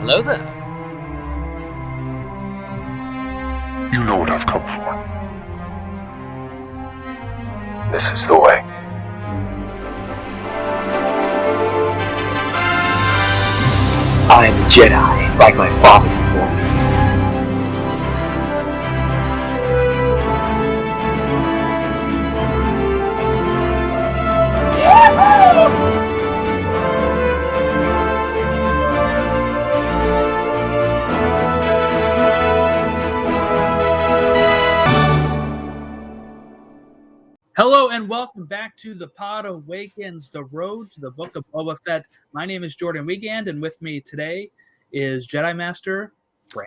Hello there. You know what I've come for. This is the way. I am a Jedi, like my father before me. Hello and welcome back to the Podawakens, the road to the Book of Boba Fett. My name is Jordan Wiegand, and with me today is Jedi Master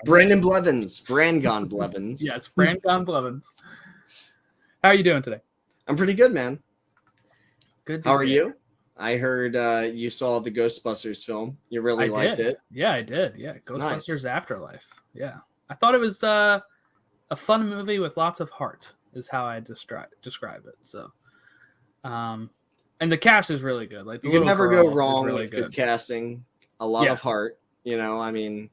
Brandon Blevins. Brangon Blevins. Yes, Brangon Blevins. How are you doing today? I'm pretty good, man. Good. How are you? I heard you saw the Ghostbusters film. You really liked it. Yeah, I did. Yeah, Ghostbusters Nice. Afterlife. Yeah, I thought it was a fun movie with lots of heart. Is how I describe it. So, and the cast is really good. Like You can never go wrong really with good casting. A lot Yeah. of heart. You know, I mean,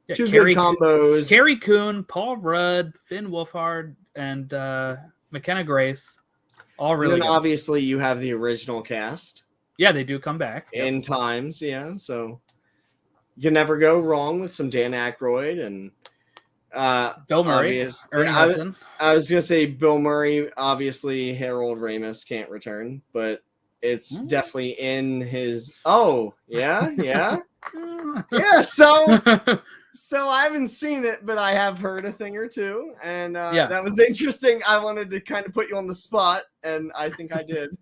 Yeah, two good combos. Carrie Coon, Paul Rudd, Finn Wolfhard, and McKenna Grace. All really and then good. obviously you have the original cast Yeah, they do come back. Yep. in times. Yeah, so you can never go wrong with some Dan Aykroyd and Bill Murray, Ernie Hudson. I was gonna say Bill Murray. Obviously, Harold Ramis can't return, but it's definitely in his. Oh, yeah. So I haven't seen it, but I have heard a thing or two, and that was interesting. I wanted to kind of put you on the spot, and I think I did.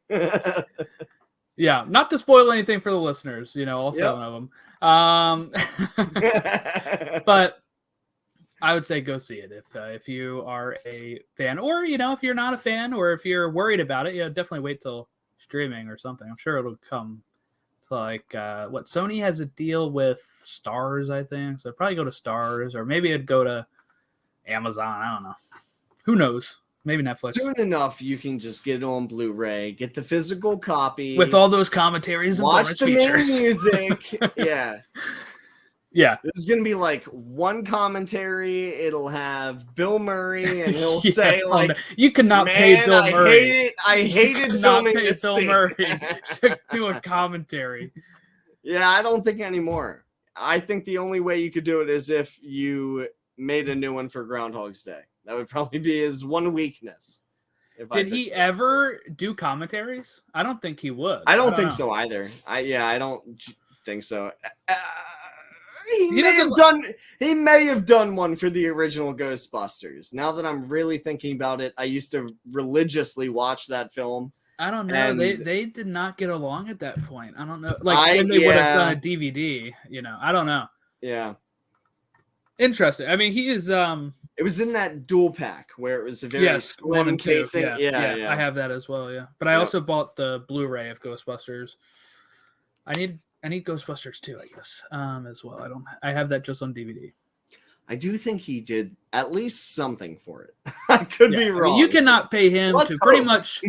Yeah, not to spoil anything for the listeners, all seven of them. But I would say go see it if you are a fan, or if you're not a fan, or if you're worried about it, definitely wait till streaming or something. I'm sure it'll come to what Sony has a deal with Stars, I think. So it'd probably go to Stars, or maybe it'd go to Amazon. I don't know. Who knows? Maybe Netflix. Soon enough, you can just get it on Blu-ray, get the physical copy with all those commentaries and watch the main music. Yeah. Yeah. This is going to be like one commentary. It'll have Bill Murray, and he'll say, like, you cannot pay Bill Murray. I hated filming this Bill scene. Murray to do a commentary. Yeah, I don't think anymore. I think the only way you could do it is if you made a new one for Groundhog's Day. That would probably be his one weakness. Did he ever do commentaries? I don't think he would. I don't think so either. I don't think so. He may have done one for the original Ghostbusters. Now that I'm really thinking about it, I used to religiously watch that film. I don't know. They did not get along at that point. I don't know. Like when they would have done a DVD, I don't know. Yeah. Interesting. I mean, he is it was in that dual pack where it was a very slim casing. Yeah. I have that as well, yeah. But I also bought the Blu-ray of Ghostbusters. I need Ghostbusters 2, I guess, as well. I have that just on DVD. I do think he did at least something for it. I could be wrong. I mean, you cannot pay him to pretty much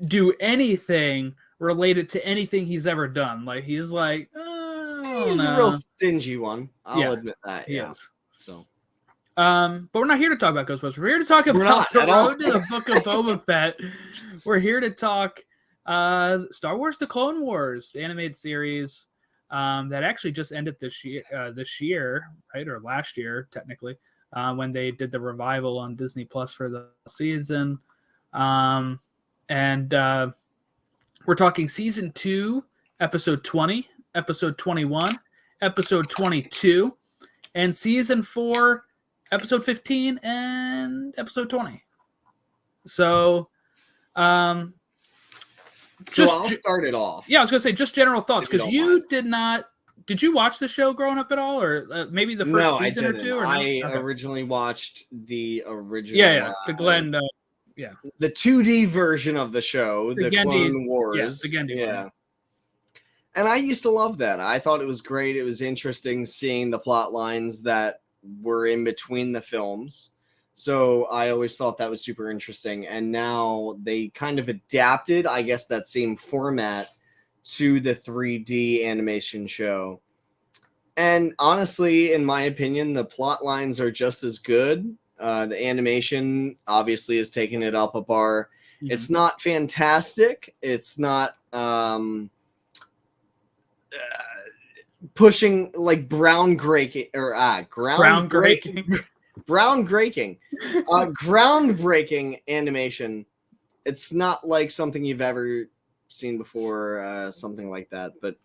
do anything related to anything he's ever done. Like he's like, he's a real stingy one. I'll admit that. Yeah. Yes. So, but we're not here to talk about Ghostbusters. We're here to talk about the road to the Book of Boba Fett. We're here to talk Star Wars: The Clone Wars, the animated series. That actually just ended this year, right? Or last year, technically, when they did the revival on Disney Plus for the season. And we're talking season 2, episode 20, episode 21, episode 22, and season 4, episode 15, and episode 20. So, I'll start it off. Yeah, I was going to say just general thoughts, because you did you watch the show growing up at all, or maybe the first season or two? Or I originally watched the original. Yeah, the Glenn. The 2D version of the show, the Clone Wars. Yeah, the Gendy one. And I used to love that. I thought it was great. It was interesting seeing the plot lines that were in between the films. So I always thought that was super interesting. And now they kind of adapted, I guess, that same format to the 3D animation show. And honestly, in my opinion, the plot lines are just as good. The animation obviously has taken it up a bar. Mhm. It's not fantastic. It's not pushing like groundbreaking animation. It's not like something you've ever seen before, something like that. But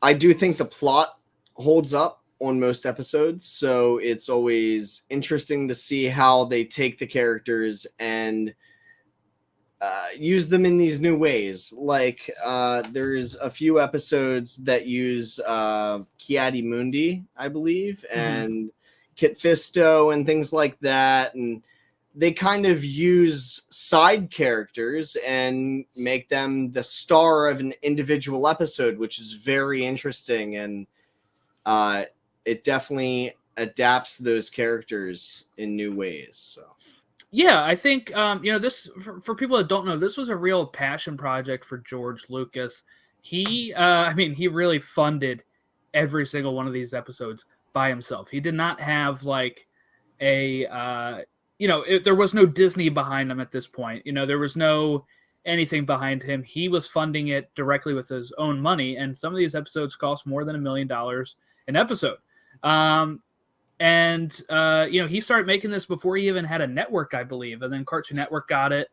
I do think the plot holds up on most episodes, so it's always interesting to see how they take the characters and use them in these new ways. Like there's a few episodes that use Kiadi Mundi, I believe, and Kit Fisto and things like that, and they kind of use side characters and make them the star of an individual episode, which is very interesting, and it definitely adapts those characters in new ways. So yeah, I think this for people that don't know, this was a real passion project for George Lucas. He he really funded every single one of these episodes by himself. He did not have like a there was no Disney behind him at this point. There was no anything behind him. He was funding it directly with his own money, and some of these episodes cost more than $1 million an episode. He started making this before he even had a network, I believe, and then Cartoon Network got it.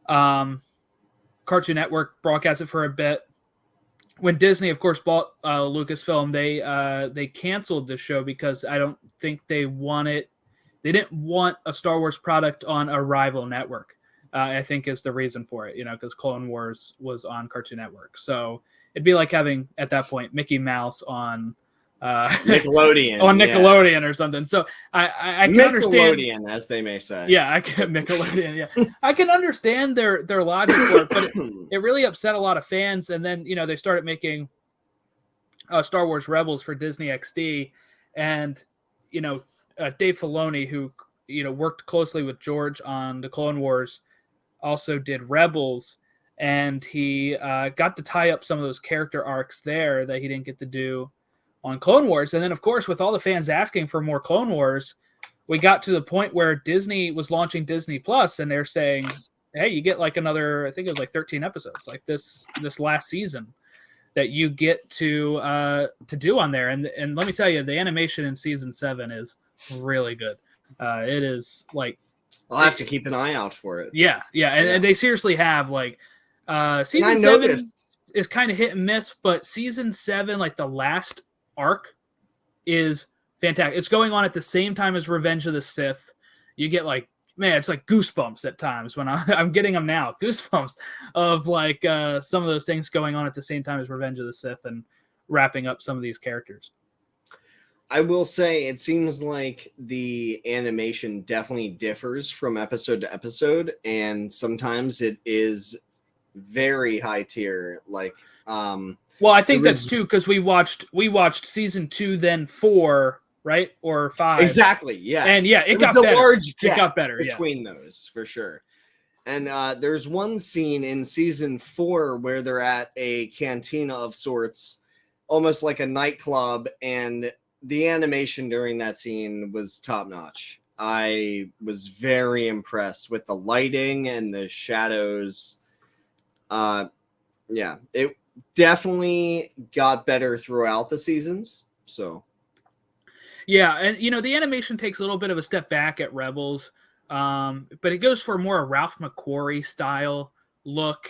Cartoon Network broadcast it for a bit. When Disney, of course, bought Lucasfilm, they canceled the show because I don't think they didn't want a Star Wars product on a rival network, I think is the reason for it, because Clone Wars was on Cartoon Network. So it'd be like having, at that point, Mickey Mouse on Nickelodeon. or something. So I can understand, as they may say. Yeah, I can Nickelodeon. Yeah, I can understand their logic for it, but it really upset a lot of fans. And then they started making Star Wars Rebels for Disney XD, and Dave Filoni, who worked closely with George on the Clone Wars, also did Rebels, and he got to tie up some of those character arcs there that he didn't get to do on Clone Wars. And then, of course, with all the fans asking for more Clone Wars, we got to the point where Disney was launching Disney Plus, and they're saying, hey, you get like another, I think it was like 13 episodes, like this last season that you get to do on there. And let me tell you, the animation in season 7 is really good. It is like, I'll have to keep an eye out for it. Yeah. And they seriously have like season 7 is kind of hit and miss, but season 7, like the last arc, is fantastic. It's going on at the same time as Revenge of the Sith. You get like, man, it's like goosebumps at times when I'm getting them now. Goosebumps of like some of those things going on at the same time as Revenge of the Sith and wrapping up some of these characters. I will say it seems like the animation definitely differs from episode to episode, and sometimes it is very high tier. Like, well, I think that's too because we watched season 2, then 4, right, or 5. Exactly. Yeah. And yeah, it got better. Large gap, it got better between those for sure. And there's one scene in season 4 where they're at a cantina of sorts, almost like a nightclub, and the animation during that scene was top notch. I was very impressed with the lighting and the shadows. Yeah, it definitely got better throughout the seasons. So, yeah, and the animation takes a little bit of a step back at Rebels, but it goes for more a Ralph McQuarrie style look.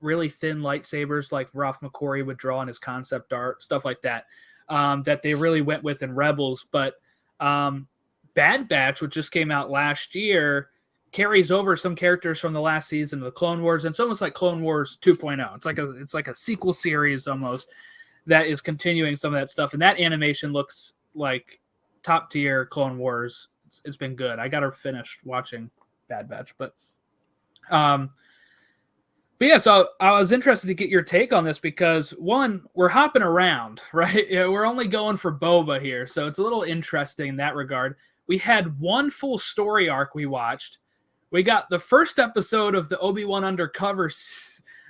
Really thin lightsabers like Ralph McQuarrie would draw in his concept art, stuff like that. That they really went with in Rebels, but Bad Batch, which just came out last year, carries over some characters from the last season of the Clone Wars, and it's almost like Clone Wars 2.0. It's like a sequel series almost that is continuing some of that stuff, and that animation looks like top tier Clone Wars. It's been good. I got to finish watching Bad Batch, but yeah, so I was interested to get your take on this because, one, we're hopping around, right? We're only going for Boba here, so it's a little interesting in that regard. We had one full story arc we watched. We got the first episode of the Obi-Wan Undercover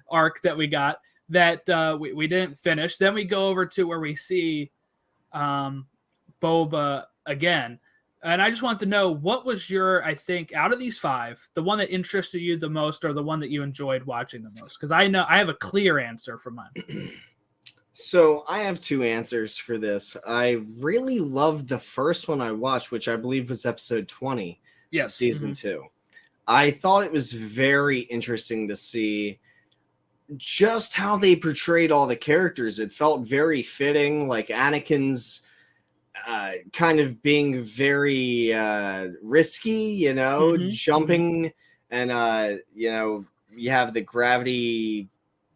arc that we got. that we didn't finish. Then we go over to where we see Boba again. And I just want to know, what was your, I think, out of these 5, the one that interested you the most or the one that you enjoyed watching the most? Because I know I have a clear answer for mine. So I have 2 answers for this. I really loved the first one I watched, which I believe was episode 20, season 2. I thought it was very interesting to see just how they portrayed all the characters. It felt very fitting, like Anakin's kind of being very risky, jumping, and you have the gravity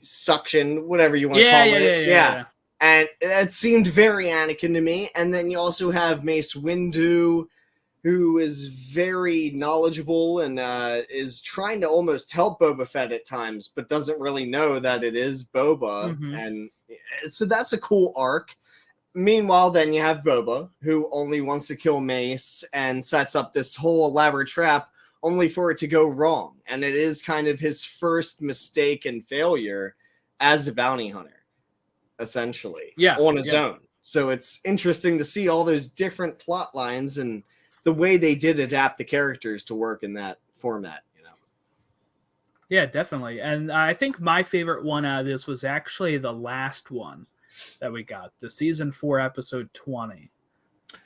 suction, whatever you want to call it. Yeah. And that seemed very Anakin to me. And then you also have Mace Windu, who is very knowledgeable and is trying to almost help Boba Fett at times, but doesn't really know that it is Boba. And so that's a cool arc. Meanwhile, then you have Boba, who only wants to kill Mace and sets up this whole elaborate trap only for it to go wrong. And it is kind of his first mistake and failure as a bounty hunter, essentially, on his own. So it's interesting to see all those different plot lines and the way they did adapt the characters to work in that format. Yeah, definitely. And I think my favorite one out of this was actually the last one that we got, the season 4 episode 20.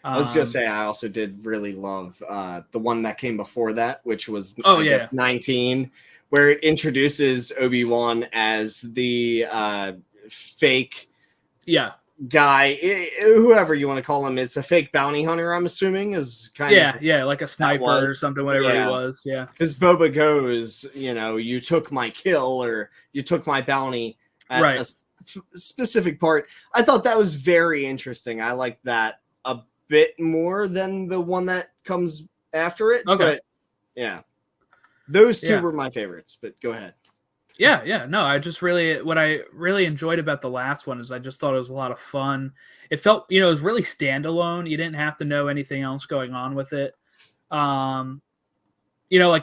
I was gonna say I also did really love the one that came before that, which was I guess 19, where it introduces Obi-Wan as the fake guy, whoever you want to call him. It's a fake bounty hunter, I'm assuming, is kind of like a sniper or something, whatever he was. Because Boba goes, you took my kill or you took my bounty at a specific part. I thought that was very interesting. I liked that a bit more than the one that comes after it. But those 2 were my favorites. But go ahead. No, I just what I really enjoyed about the last one is I just thought it was a lot of fun. It felt, it was really standalone. You didn't have to know anything else going on with it. Like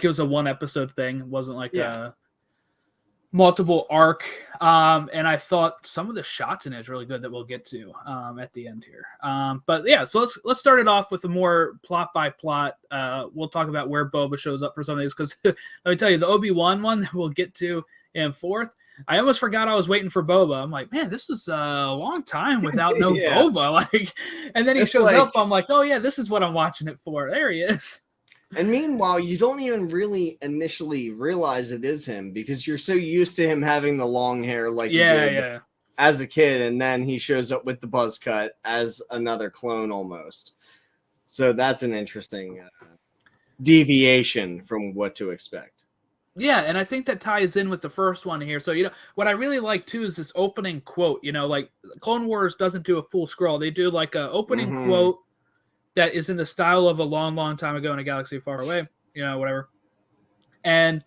it was a 1 episode thing. It wasn't like a multiple arc. And I thought some of the shots in it is really good that we'll get to at the end here. But so let's start it off with a more plot by plot. We'll talk about where Boba shows up for some of these, because let me tell you, the Obi-Wan one that we'll get to in 4th, I almost forgot I was waiting for Boba. I'm like, man, this is a long time without no Boba. And then he shows up. I'm like, oh yeah, this is what I'm watching it for. There he is. And meanwhile, you don't even really initially realize it is him, because you're so used to him having the long hair like you did as a kid, and then he shows up with the buzz cut as another clone almost. So that's an interesting deviation from what to expect. Yeah, and I think that ties in with the first one here. So, what I really like too is this opening quote. Like Clone Wars doesn't do a full scroll. They do like a opening quote that is in the style of a long, long time ago in a galaxy far away, whatever. And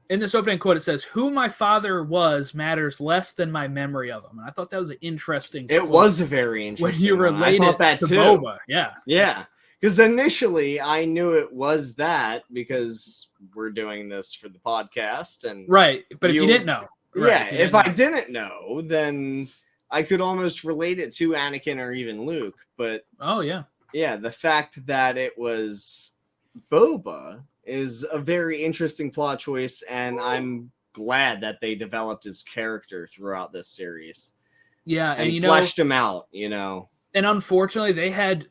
in this opening quote, it says, "Who my father was matters less than my memory of him." And I thought that was an interesting quote. It was a very interesting when you relate it to Boba. Yeah. Because initially I knew it was that because we're doing this for the podcast. And but if you didn't know. If I didn't know, then I could almost relate it to Anakin or even Luke. But the fact that it was Boba is a very interesting plot choice, and I'm glad that they developed his character throughout this series. Yeah, and fleshed him out, And unfortunately, they had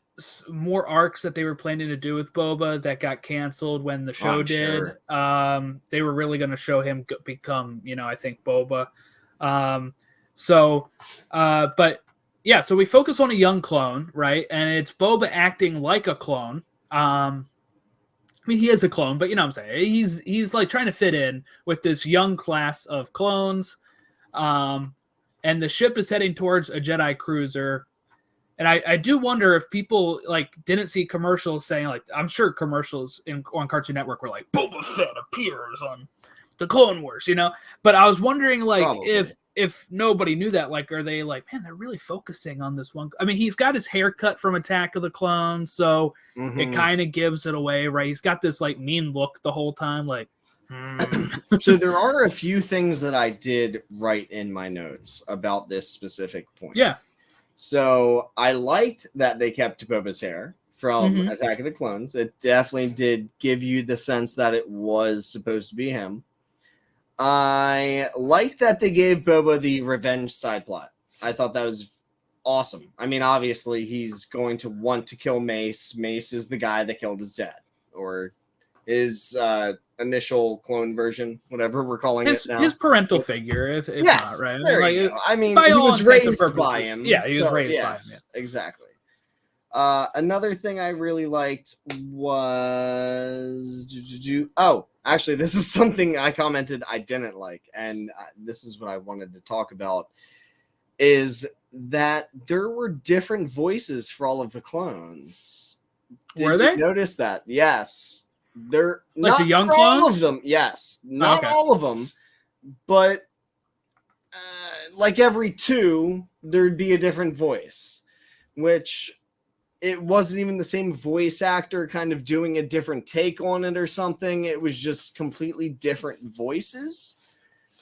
more arcs that they were planning to do with Boba that got canceled when the show did. Sure. They were really going to show him become, I think, Boba. So we focus on a young clone, right? And it's Boba acting like a clone. He is a clone, but you know what I'm saying? He's like trying to fit in with this young class of clones. And the ship is heading towards a Jedi cruiser. And I do wonder if people didn't see commercials saying I'm sure commercials on Cartoon Network were like Boba Fett appears on the Clone Wars, But I was wondering if nobody knew that, are they man, they're really focusing on this one. I mean, he's got his haircut from Attack of the Clones, so it kind of gives it away, right? He's got this mean look the whole time, So there are a few things that I did write in my notes about this specific point. Yeah. So I liked that they kept Boba's hair from Attack of the Clones. It definitely did give you the sense that it was supposed to be him. I liked that they gave Boba the revenge side plot. I thought that was awesome. I mean, obviously, he's going to want to kill Mace. Mace is the guy that killed his dad, or his initial clone version, whatever we're calling it now. His parental figure, if yes, not, right? There like, you go. I mean, by he all was intents and raised by purposes. him. Yeah, he was raised by him. Yes, exactly. Another thing I really liked was... Oh, actually, this is something I commented I didn't like, and this is what I wanted to talk about, is that there were different voices for all of the clones. Were they? Notice that? Yes. They're like not the young for clones? all of them. Yes. Not all of them, but like every two, there'd be a different voice, which... It wasn't even the same voice actor kind of doing a different take on it or something. It was just completely different voices,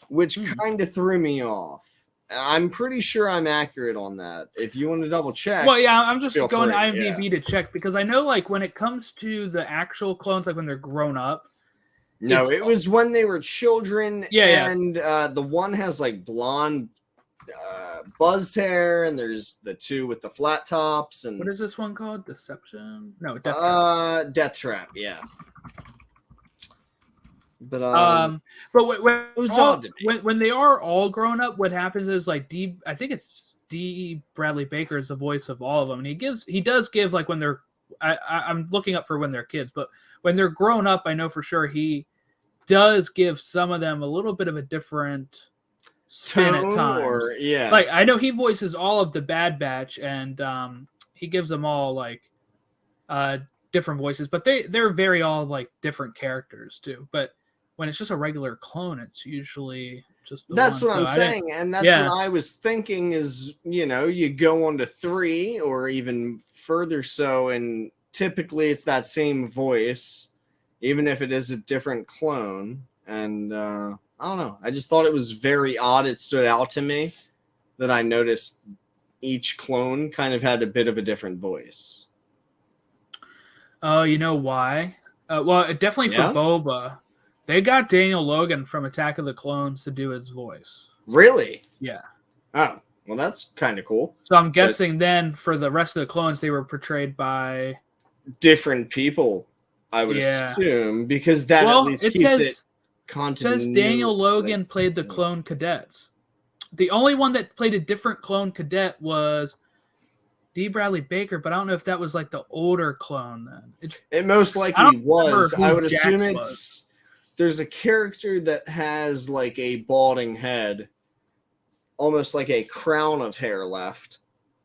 which kind of threw me off. I'm pretty sure I'm accurate on that. If you want to double check. Well, yeah, I'm just going free, to IMDb to check because I know, like, when it comes to the actual clones, like when they're grown up. No, it was when they were children. Yeah, and the one has like blonde buzzed hair, and there's the two with the flat tops. And what is this one called? Deception? No, Death Trap. Death Trap, yeah. But when they are all grown up, what happens is like I think it's D. Bradley Baker is the voice of all of them, and he does give like when they're I'm looking up for when they're kids, but when they're grown up, I know for sure he does give some of them a little bit of a different spin at times. Like I know he voices all of the Bad Batch, and he gives them all like different voices, but they're very all like different characters too. But when it's just a regular clone, it's usually just that's what I'm saying, and that's what I was thinking is, you know, you go on to 3 or even further so, and typically it's that same voice, even if it is a different clone. And I don't know. I just thought it was very odd. It stood out to me that I noticed each clone kind of had a bit of a different voice. Oh, you know why? Well, definitely for Boba. They got Daniel Logan from Attack of the Clones to do his voice. Really? Yeah. Oh, well, that's kind of cool. So I'm guessing then for the rest of the clones, they were portrayed by... different people, I would assume, because that at least keeps it... It says Daniel Logan played the clone cadets. The only one that played a different clone cadet was D. Bradley Baker, but I don't know if that was like the older clone then. It most likely was. I would assume there's a character that has like a balding head, almost like a crown of hair left.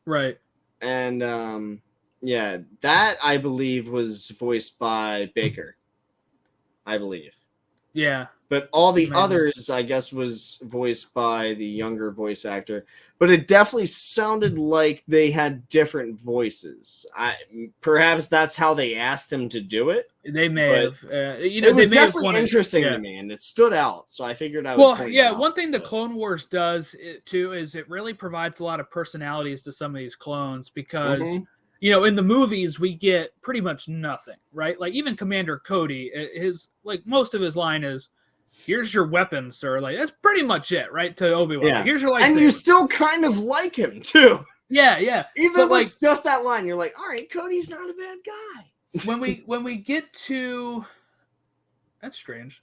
Right. And that I believe was voiced by Baker. I believe. Yeah. But all the others, I guess, was voiced by the younger voice actor. But it definitely sounded like they had different voices. Perhaps that's how they asked him to do it. They may have. It was definitely interesting to me, and it stood out. So I figured I would. Well, one thing the Clone Wars does too is it really provides a lot of personalities to some of these clones because. You know, in the movies, we get pretty much nothing, right? Like, even Commander Cody, most of his line is, here's your weapon, sir. Like, that's pretty much it, right? To Obi-Wan. Yeah. Like, here's your lightsaber. And you still kind of like him, too. Yeah. Even with just that line, you're like, all right, Cody's not a bad guy. when we get to... That's strange.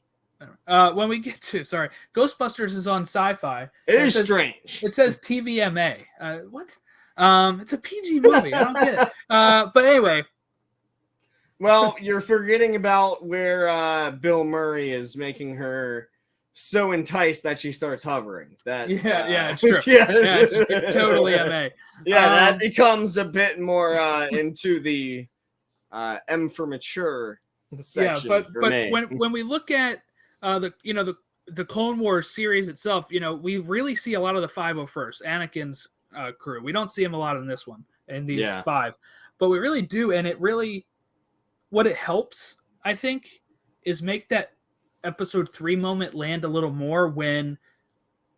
When we get to... Sorry. Ghostbusters is on Sci-Fi. It is strange. It says TVMA. What? It's a PG movie. I don't get it. But anyway. Well, you're forgetting about where Bill Murray is making her so enticed that she starts hovering. That it's true. It's totally MA. Yeah, that becomes a bit more into the M for mature section. Yeah, but when we look at the Clone Wars series itself, we really see a lot of the 501st, Anakin's crew. We don't see him a lot in this one, in these 5, but we really do. And it really, what it helps, I think, is make that episode 3 moment land a little more when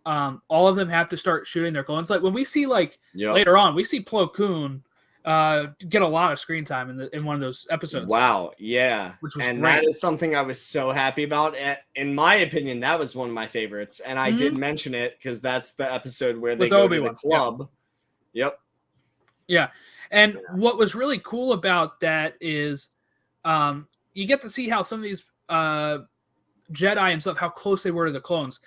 all of them have to start shooting their clones. Like when we see later on, we see Plo Koon get a lot of screen time in one of those episodes. Wow, yeah. Which was and great. That is something I was so happy about. In my opinion, that was one of my favorites. And I did mention it because that's the episode where they go to the club. Yep. Yeah. And what was really cool about that is you get to see how some of these Jedi and stuff, how close they were to the clones.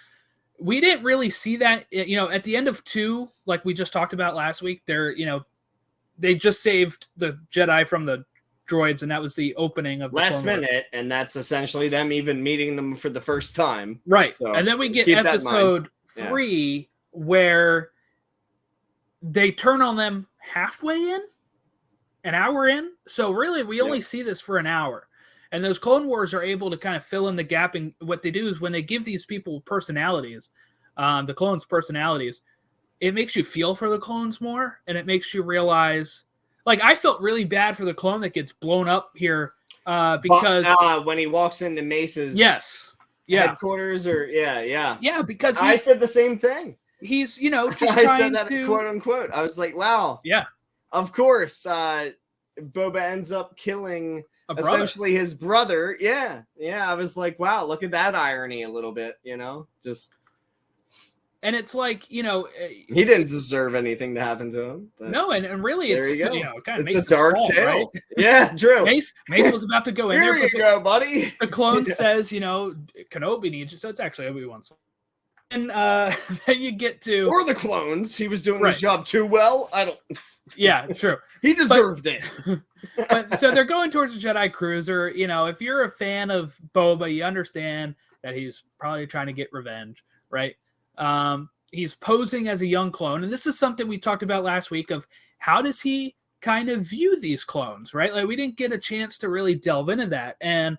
We didn't really see that, at the end of 2, like we just talked about last week, they just saved the Jedi from the droids, and that was the opening of the last Clone Wars. minute, and that's essentially them even meeting them for the first time. Right. So and then we get episode 3 where they turn on them halfway in, an hour in. So really, we only see this for an hour. And those Clone Wars are able to kind of fill in the gap. And what they do is when they give these people personalities, the clones' personalities, it makes you feel for the clones more. And it makes you realize, like, I felt really bad for the clone that gets blown up here because when he walks into Mace's headquarters because I said the same thing. He's, just I trying said that to... quote unquote. I was like, wow. Yeah. Of course, Boba ends up killing essentially his brother. Yeah. I was like, wow, look at that irony a little bit, just. And it's like, he didn't deserve anything to happen to him. But no, and really, it's there you go. Kind of it's a dark tale. Right? Yeah, true. Mace was about to go in there. Here you go, buddy. The clone says, Kenobi needs you, so it's actually Obi-Wan's. And then you get to... Or the clones. He was doing his job too well. I don't... Yeah, true. He deserved it. But so they're going towards the Jedi Cruiser. If you're a fan of Boba, you understand that he's probably trying to get revenge, right? He's posing as a young clone. And this is something we talked about last week of how does he kind of view these clones, right? Like we didn't get a chance to really delve into that. And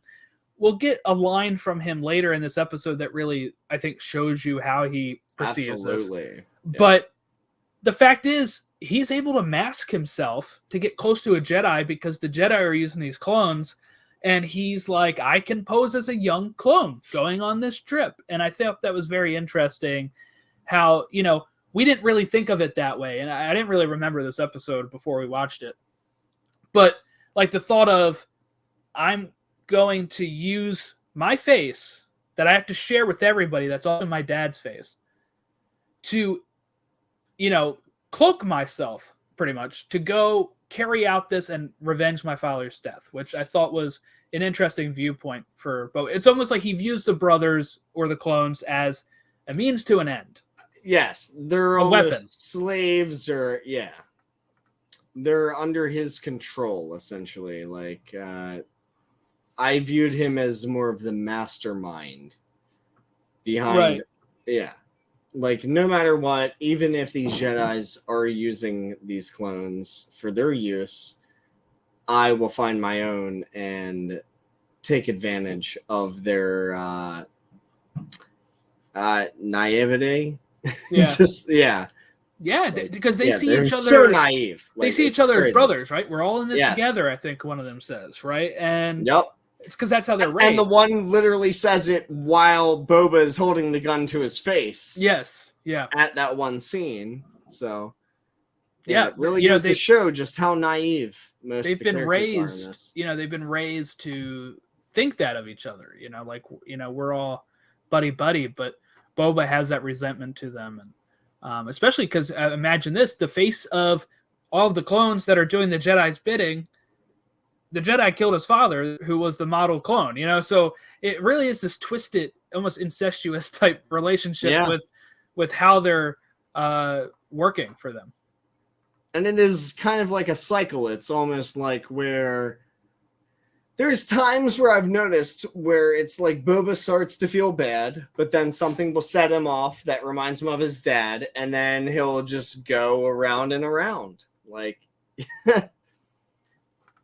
we'll get a line from him later in this episode that really, I think, shows you how he perceives this. Yeah. But the fact is, he's able to mask himself to get close to a Jedi because the Jedi are using these clones. And he's like, I can pose as a young clone going on this trip. And I thought that was very interesting how, we didn't really think of it that way. And I didn't really remember this episode before we watched it. But like the thought of, I'm going to use my face that I have to share with everybody that's also my dad's face to, cloak myself pretty much to go carry out this and revenge my father's death, which I thought was an interesting viewpoint for Bo. It's almost like he views the brothers or the clones as a means to an end. Yes, they're almost slaves or they're under his control essentially. Like I viewed him as more of the mastermind behind like no matter what, even if these Jedis are using these clones for their use, I will find my own and take advantage of their naivety. Yeah. Because they see each other so naive. They see each other as brothers, right? We're all in this together, I think one of them says, right? And it's because that's how they're raised. And the one literally says it while Boba is holding the gun to his face. Yes, yeah. At that one scene. So it really goes to show just how naive most they've of the been characters raised. are in this. They've been raised to think that of each other. We're all buddy, but Boba has that resentment to them, and especially because imagine this: the face of all of the clones that are doing the Jedi's bidding. The Jedi killed his father, who was the model clone, so it really is this twisted, almost incestuous type relationship with how they're working for them. And it is kind of like a cycle. It's almost like where there's times where I've noticed where it's like Boba starts to feel bad, but then something will set him off that reminds him of his dad, and then he'll just go around and around. Like...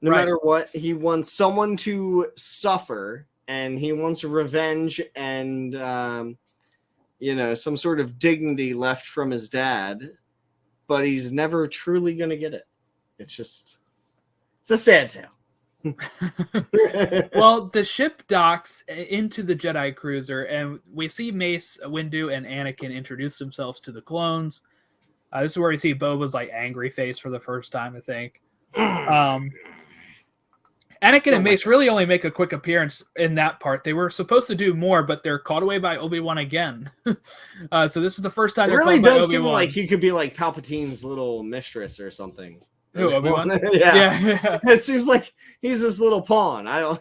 No matter what, he wants someone to suffer, and he wants revenge and, some sort of dignity left from his dad, but he's never truly going to get it. It's a sad tale. Well, the ship docks into the Jedi cruiser, and we see Mace Windu and Anakin introduce themselves to the clones. This is where we see Boba's like angry face for the first time, I think. Anakin and Mace really only make a quick appearance in that part. They were supposed to do more, but they're caught away by Obi-Wan again. So this is the first time it they're really caught by does seem Obi-Wan. like he could be like Palpatine's little mistress or something. Who, Obi-Wan? Yeah. It seems like he's this little pawn. I don't.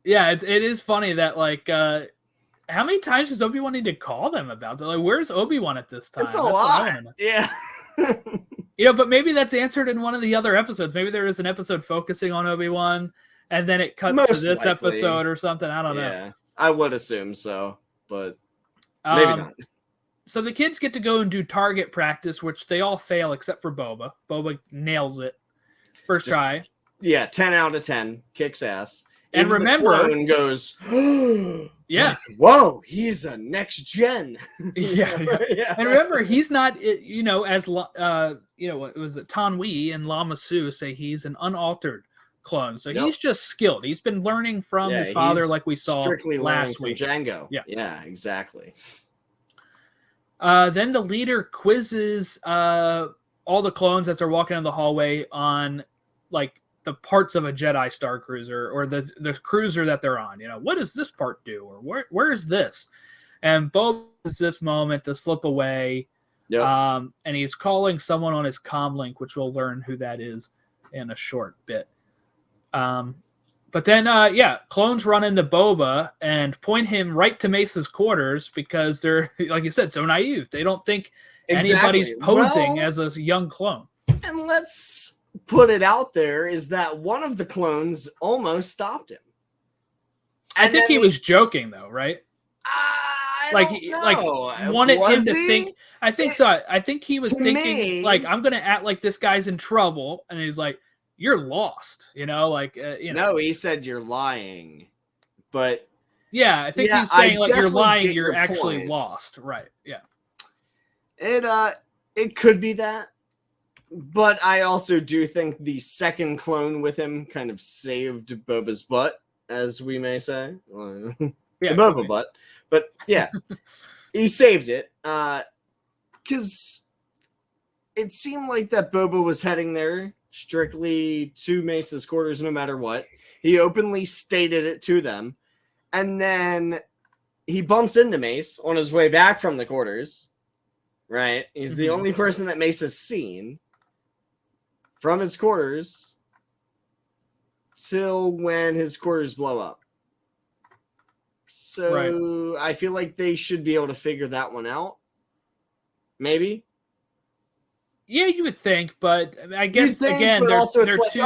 Yeah, it is funny that like how many times does Obi-Wan need to call them about? So, like, where's Obi-Wan at this time? It's a lot. Yeah. You know, but maybe that's answered in one of the other episodes. Maybe there is an episode focusing on Obi-Wan, and then it cuts to this episode or something. I don't know. Yeah, I would assume so, but maybe not. So the kids get to go and do target practice, which they all fail except for Boba. Boba nails it first try. Yeah, 10 out of 10, kicks ass. And even remember, the clone goes, yeah, like, whoa, he's a next gen. Yeah. And remember, he's not, you know, as you know, it was Tan Wee and Lama Su say he's an unaltered clone, so he's just skilled. He's been learning from his father, like we saw last week. Django. Yeah, exactly. Then the leader quizzes all the clones as they're walking in the hallway on like the parts of a Jedi Star Cruiser or the cruiser that they're on. You know, what does this part do, or where is this? And Boba is this moment to slip away. Yep. And he's calling someone on his comm link, which we'll learn who that is in a short bit. But then, clones run into Boba and point him right to Mace's quarters because they're, like you said, so naive. They don't think anybody's posing as a young clone. And let's put it out there is that one of the clones almost stopped him. I think he was joking, though, right? Wanted him to think. I think so. I think he was thinking, like, I'm going to act like this guy's in trouble. And he's like, you're lost, you know, like, you know. No, he said you're lying. But yeah, I think he's saying, like, you're lying, you're actually lost. Right. Yeah. It could be that. But I also do think the second clone with him kind of saved Boba's butt, as we may say. The Boba butt. But yeah, he saved it. Because it seemed like that Boba was heading there strictly to Mace's quarters no matter what. He openly stated it to them. And then he bumps into Mace on his way back from the quarters. Right? He's the only person that Mace has seen from his quarters till when his quarters blow up. So I feel like they should be able to figure that one out. Maybe. Yeah, you would think, but I guess again, but also it's like, two...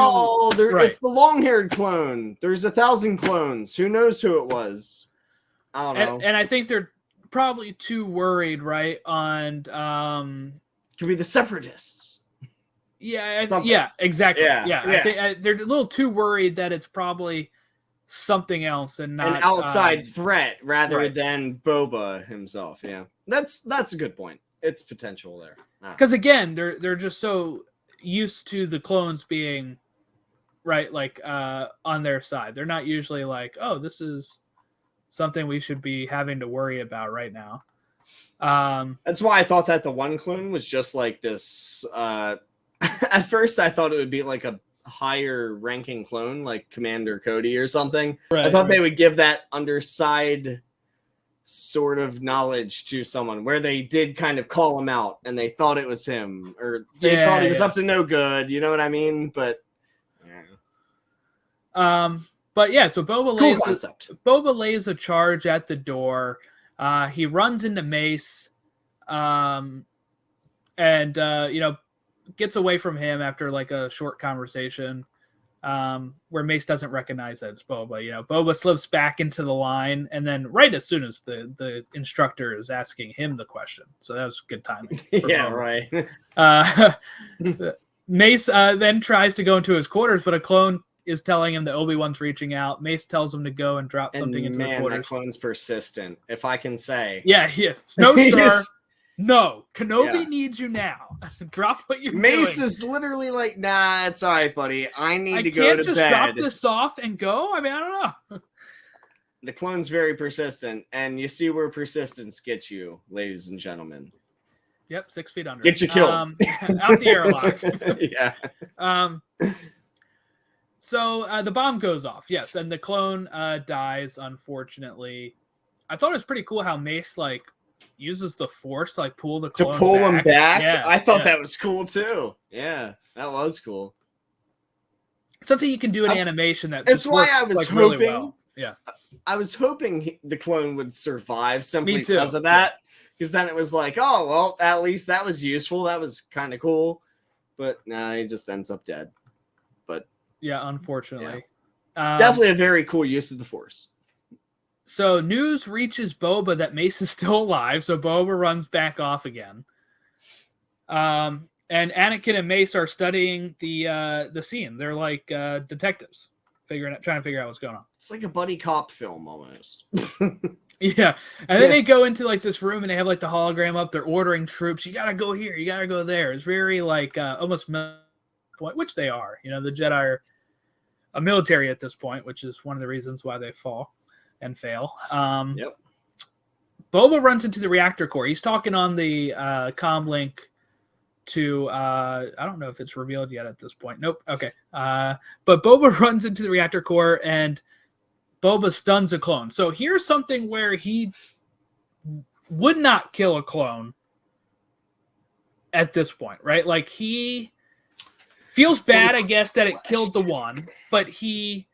it's the long-haired clone. There's 1,000 clones. Who knows who it was? I don't know. And I think they're probably too worried, right? On could be the Separatists. Yeah, exactly. Yeah. I think they're a little too worried that it's probably something else and not an outside threat rather than Boba himself. Yeah, that's a good point. It's potential there. Because again, they're just so used to the clones being on their side. They're not usually like, oh, this is something we should be having to worry about right now. That's why I thought that the one clone was just like this. At first, I thought it would be like a higher ranking clone, like Commander Cody or something. I thought they would give that underside sort of knowledge to someone where they did kind of call him out and they thought it was him or they thought he was up to no good. You know what I mean? But so Boba lays a charge at the door. He runs into Mace, and gets away from him after like a short conversation, where Mace doesn't recognize that it's Boba. You know, Boba slips back into the line, and then right as soon as the instructor is asking him the question, so that was good timing. Mace then tries to go into his quarters, but a clone is telling him that Obi-Wan's reaching out. Mace tells him to go and drop something into the quarters. That clone's persistent, if I can say. Yeah. No, sir. No, Kenobi Yeah. needs you now. Drop what you're Mace doing. is literally like, nah, it's all right, buddy. I need I to go can't to just bed. drop this off and go. I mean, I don't know. The clone's very persistent, and you see where persistence gets you, ladies and gentlemen. Yep, 6 feet under. Get you killed. Out the airlock. Yeah. So the bomb goes off, yes, and the clone dies, unfortunately. I thought it was pretty cool how Mace, like, uses the Force to, like, pull the clone him back? Yeah, I thought that was cool, too. Yeah, that was cool. Something you can do in animation that It's just why works, I was like, hoping. really well. Yeah. I was hoping the clone would survive simply Me too. because of that. Because then it was like, oh, well, at least that was useful. That was kind of cool. But nah, he just ends up dead. But yeah, unfortunately. Definitely a very cool use of the Force. So news reaches Boba that Mace is still alive, so Boba runs back off again. And Anakin and Mace are studying the scene. They're like detectives, trying to figure out what's going on. It's like a buddy cop film almost. Yeah, and then they go into like this room and they have like the hologram up. They're ordering troops. You gotta go here. You gotta go there. It's very like almost which they are. You know, the Jedi are a military at this point, which is one of the reasons why they fall and fail. Yep. Boba runs into the reactor core. He's talking on the comm link to I don't know if it's revealed yet at this point. Nope. Okay. But Boba runs into the reactor core and Boba stuns a clone. So here's something where he would not kill a clone at this point, right? Like he feels bad, I guess, that it killed the one, but he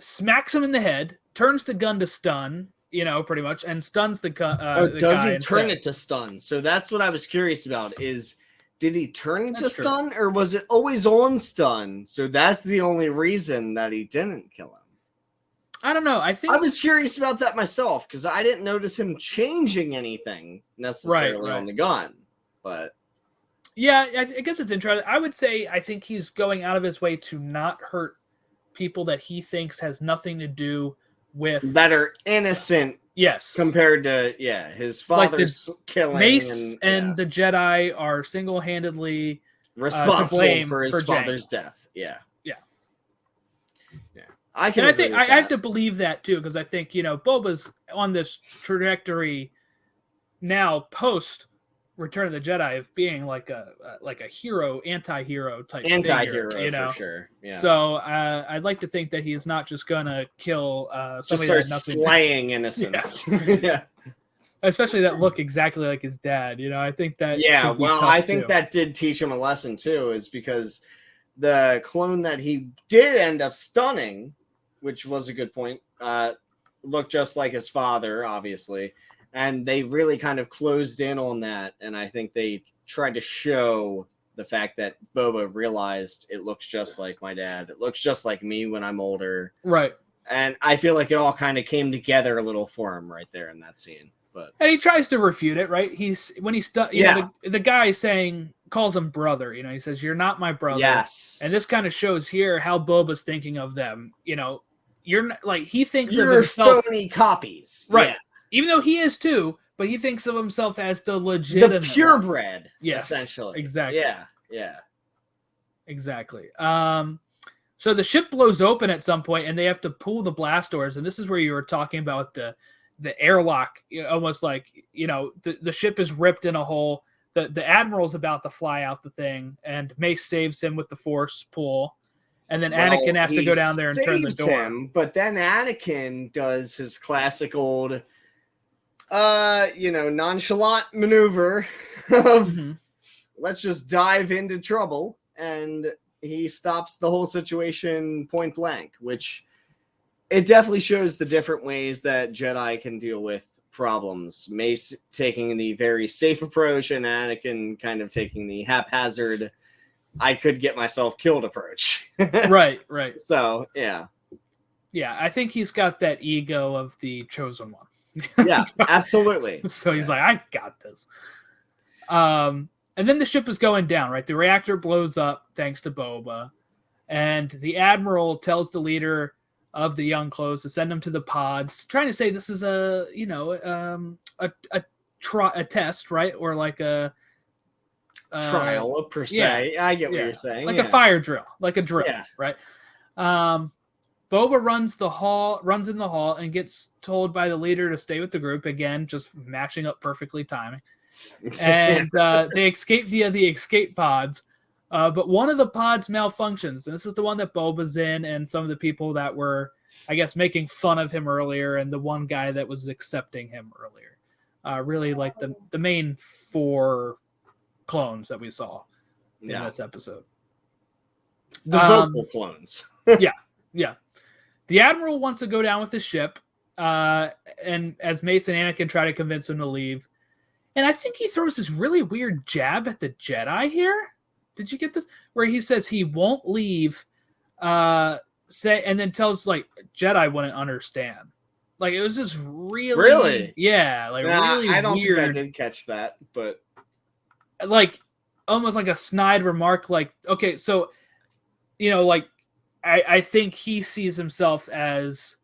smacks him in the head, turns the gun to stun, you know, pretty much, and stuns the guy. Does he turn it to stun? So that's what I was curious about is, did he turn it to stun or was it always on stun? So that's the only reason that he didn't kill him. I don't know. I was curious about that myself because I didn't notice him changing anything necessarily on the gun. But yeah, I guess it's interesting. I would say I think he's going out of his way to not hurt people that he thinks has nothing to do with that are innocent. Yes, compared to his father's killing. Mace and the Jedi are single-handedly responsible for his father's death. Yeah. I have to believe that too, because I think, you know, Boba's on this trajectory now post Return of the Jedi of being like a hero, anti-hero type figure, you know? For sure. Yeah. So I'd like to think that he's not just gonna kill somebody just starts slaying innocents. Yeah. Especially that look exactly like his dad, you know. I think that I think that did teach him a lesson too, is because the clone that he did end up stunning, which was a good point, looked just like his father, obviously. And they really kind of closed in on that. And I think they tried to show the fact that Boba realized it looks just like my dad. It looks just like me when I'm older. Right. And I feel like it all kind of came together a little for him right there in that scene. And he tries to refute it, right? The guy calls him brother, you know, he says, "You're not my brother." Yes. And this kind of shows here how Boba's thinking of them. You know, you're not, like, he thinks of himself phony copies. Right. Yeah. Even though he is too, but he thinks of himself as the legitimate, the purebred. Yes. Essentially. Exactly. Yeah. Exactly. So the ship blows open at some point and they have to pull the blast doors, and this is where you were talking about the airlock, almost like, you know, the ship is ripped in a hole. The admiral's about to fly out the thing, and Mace saves him with the force pull, and then Anakin has to go down there and turn the door. But then Anakin does his classic old, nonchalant maneuver of let's just dive into trouble, and he stops the whole situation point blank, which it definitely shows the different ways that Jedi can deal with problems. Mace taking the very safe approach and Anakin kind of taking the haphazard, I could get myself killed approach. Right. So, yeah. Yeah, I think he's got that ego of the chosen one. Yeah, absolutely. So he's like, I got this. And then the ship is going down, right? The reactor blows up thanks to Boba. And the Admiral tells the leader of the young clones to send them to the pods, trying to say this is a a test, right? Or like a trial per se. Yeah, I get what you're saying. Like a fire drill, like a drill, right? Boba runs in the hall and gets told by the leader to stay with the group. Again, just matching up perfectly timing. And they escape via the escape pods. But one of the pods malfunctions. And this is the one that Boba's in, and some of the people that were, I guess, making fun of him earlier, and the one guy that was accepting him earlier. Really like the main 4 clones that we saw in this episode. The vocal clones. Yeah. The Admiral wants to go down with his ship, and as Mace and Anakin try to convince him to leave. And I think he throws this really weird jab at the Jedi here. Did you get this? Where he says he won't leave, and then tells, like, Jedi wouldn't understand. Like, it was just really? Yeah, like, really I don't weird. think I did catch that, but... Like, almost like a snide remark, like, okay, so, you know, like, I think he sees himself as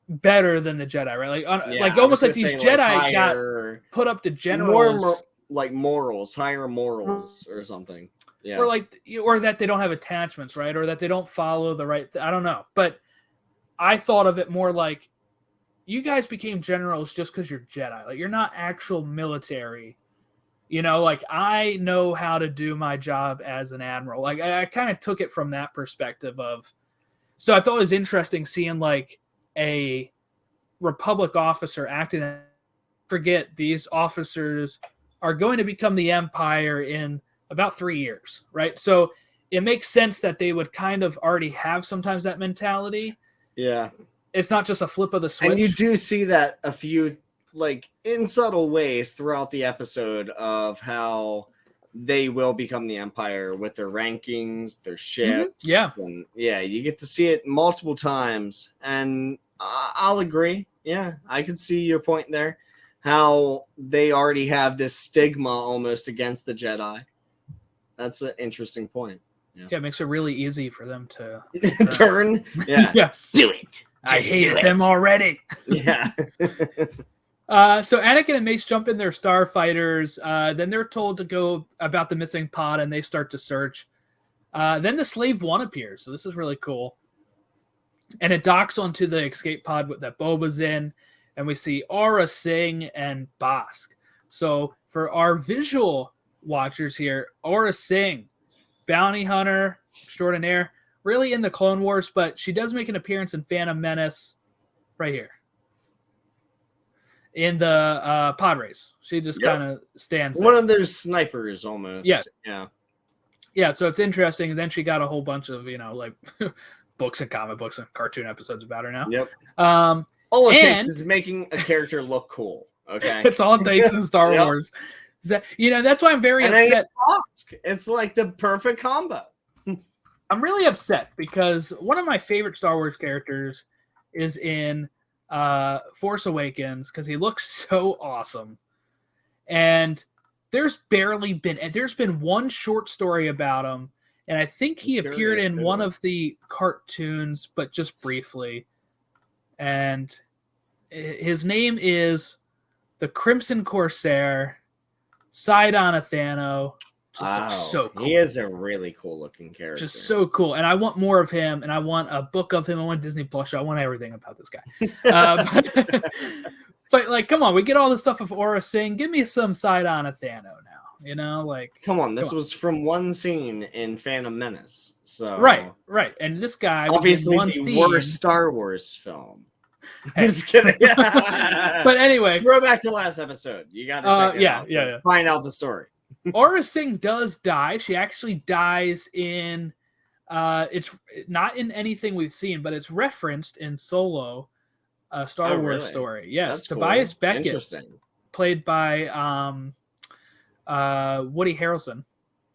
better than the Jedi, right? Like almost like these Jedi like got put up to generals, like morals, higher morals or something. Yeah, or that they don't have attachments, right? Or that they don't follow the right. I don't know, but I thought of it more like you guys became generals just because you're Jedi. Like you're not actual military. You know, like I know how to do my job as an admiral. Like I kind of took it from that perspective of, so I thought it was interesting seeing like a Republic officer acting. Forget these officers are going to become the Empire in about 3 years, right? So it makes sense that they would kind of already have sometimes that mentality. Yeah. It's not just a flip of the switch. And you do see that a few, like in subtle ways throughout the episode of how they will become the Empire with their rankings, their ships. Mm-hmm. And you get to see it multiple times. And I'll agree. Yeah, I could see your point there. How they already have this stigma almost against the Jedi. That's an interesting point. Yeah, it makes it really easy for them to turn. Yeah. Yeah. Do it. I hated them already. Yeah. So Anakin and Mace jump in their starfighters. Then they're told to go about the missing pod, and they start to search. Then the Slave One appears, so this is really cool. And it docks onto the escape pod that Boba's in, and we see Aura Singh and Bosk. So for our visual watchers here, Aura Singh, bounty hunter extraordinaire, really in the Clone Wars, but she does make an appearance in Phantom Menace right here. In the pod race. She just kind of stands there. One of those snipers almost. Yeah. Yeah, so it's interesting. And then she got a whole bunch of, like books and comic books and cartoon episodes about her now. Yep. All it takes is making a character look cool. Okay. It's all it takes in Star Wars. That's why I'm very upset. It's like the perfect combo. I'm really upset because one of my favorite Star Wars characters is in Force Awakens because he looks so awesome. And there's been one short story about him, and I think he appeared in one of the cartoons, but just briefly. And his name is the Crimson Corsair, Sidon Athano. Just so cool. He is a really cool looking character. Just so cool. And I want more of him, and I want a book of him. I want Disney Plus show. I want everything about this guy. But like, come on, we get all the stuff of Aura Singh. Give me some Sidon Athano now. Come on, this was from one scene in Phantom Menace. So right. And this guy obviously was in the one worst Star Wars film. Hey. Just kidding. But anyway, throw back to last episode. You got to check it out. Yeah. Find out the story. Aura Singh does die. She actually dies in it's not in anything we've seen, but it's referenced in Solo, a Star Wars story. Yes, that's Tobias Beckett, played by Woody Harrelson.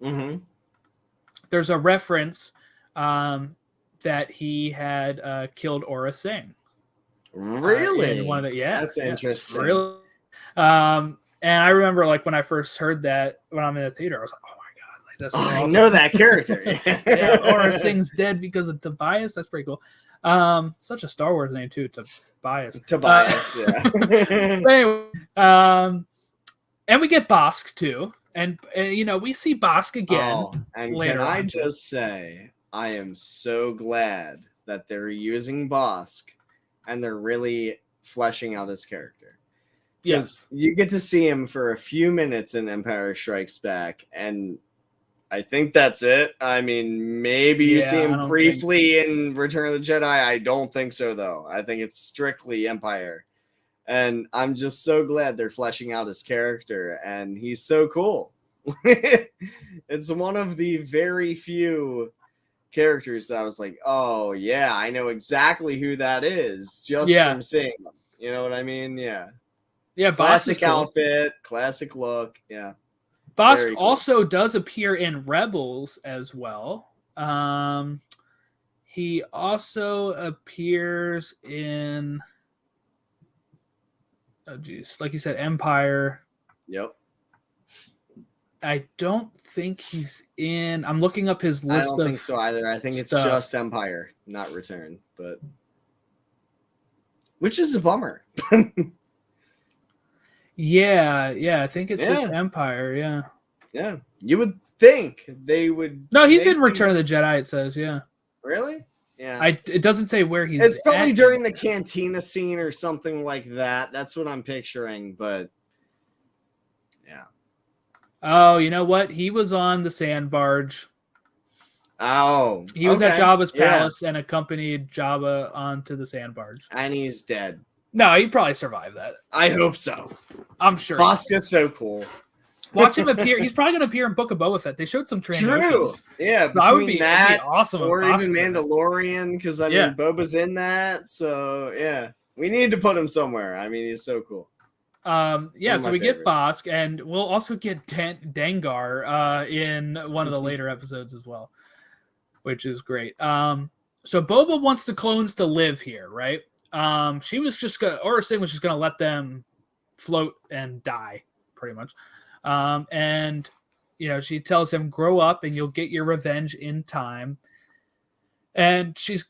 Mm-hmm. There's a reference that he had killed Aura Singh. Really? In one of the, that's interesting. Really. And I remember, like, when I first heard that when I'm in the theater, I was like, "Oh my god, like that's so awesome." I know that character. Aura Singh's dead because of Tobias. That's pretty cool. Such a Star Wars name too. Tobias, yeah. But anyway, and we get Bosk too, and we see Bosk again. Oh, and later can I on, just say, I am so glad that they're using Bosk, and they're really fleshing out his character. Yes, you get to see him for a few minutes in Empire Strikes Back, and I think that's it. I mean, maybe you see him briefly in Return of the Jedi. I don't think so, though. I think it's strictly Empire. And I'm just so glad they're fleshing out his character, and he's so cool. It's one of the very few characters that I was like, oh, yeah, I know exactly who that is just from seeing them. You know what I mean? Yeah. Yeah, classic outfit, classic look. Yeah. Bosk also does appear in Rebels as well. He also appears in, like you said, Empire. Yep. I don't think he's in. I'm looking up his list. I don't think so either. I think it's just Empire, not Return, but which is a bummer. Yeah, I think it's just Empire, Yeah. You would think they would. No, he's in Return of the Jedi, it says, yeah. Really? Yeah. It doesn't say where he's It's probably during the cantina scene or something like that. That's what I'm picturing, but yeah. Oh, you know what? He was on the sand barge. Oh. He was at Jabba's palace and accompanied Jabba onto the sand barge. And he's dead. No, he probably survived that. I hope so. I'm sure. Bosk is so cool. Watch him appear. He's probably going to appear in Book of Boba Fett. They showed some True. Yeah, that would be awesome. Or even Mandalorian, because I mean, Boba's in that. So yeah, we need to put him somewhere. I mean, he's so cool. So we get Bosk, and we'll also get Dengar in one of the later episodes as well, which is great. So Boba wants the clones to live here, right? She was just gonna, or Sin was just gonna let them float and die, pretty much. And she tells him, grow up and you'll get your revenge in time. And she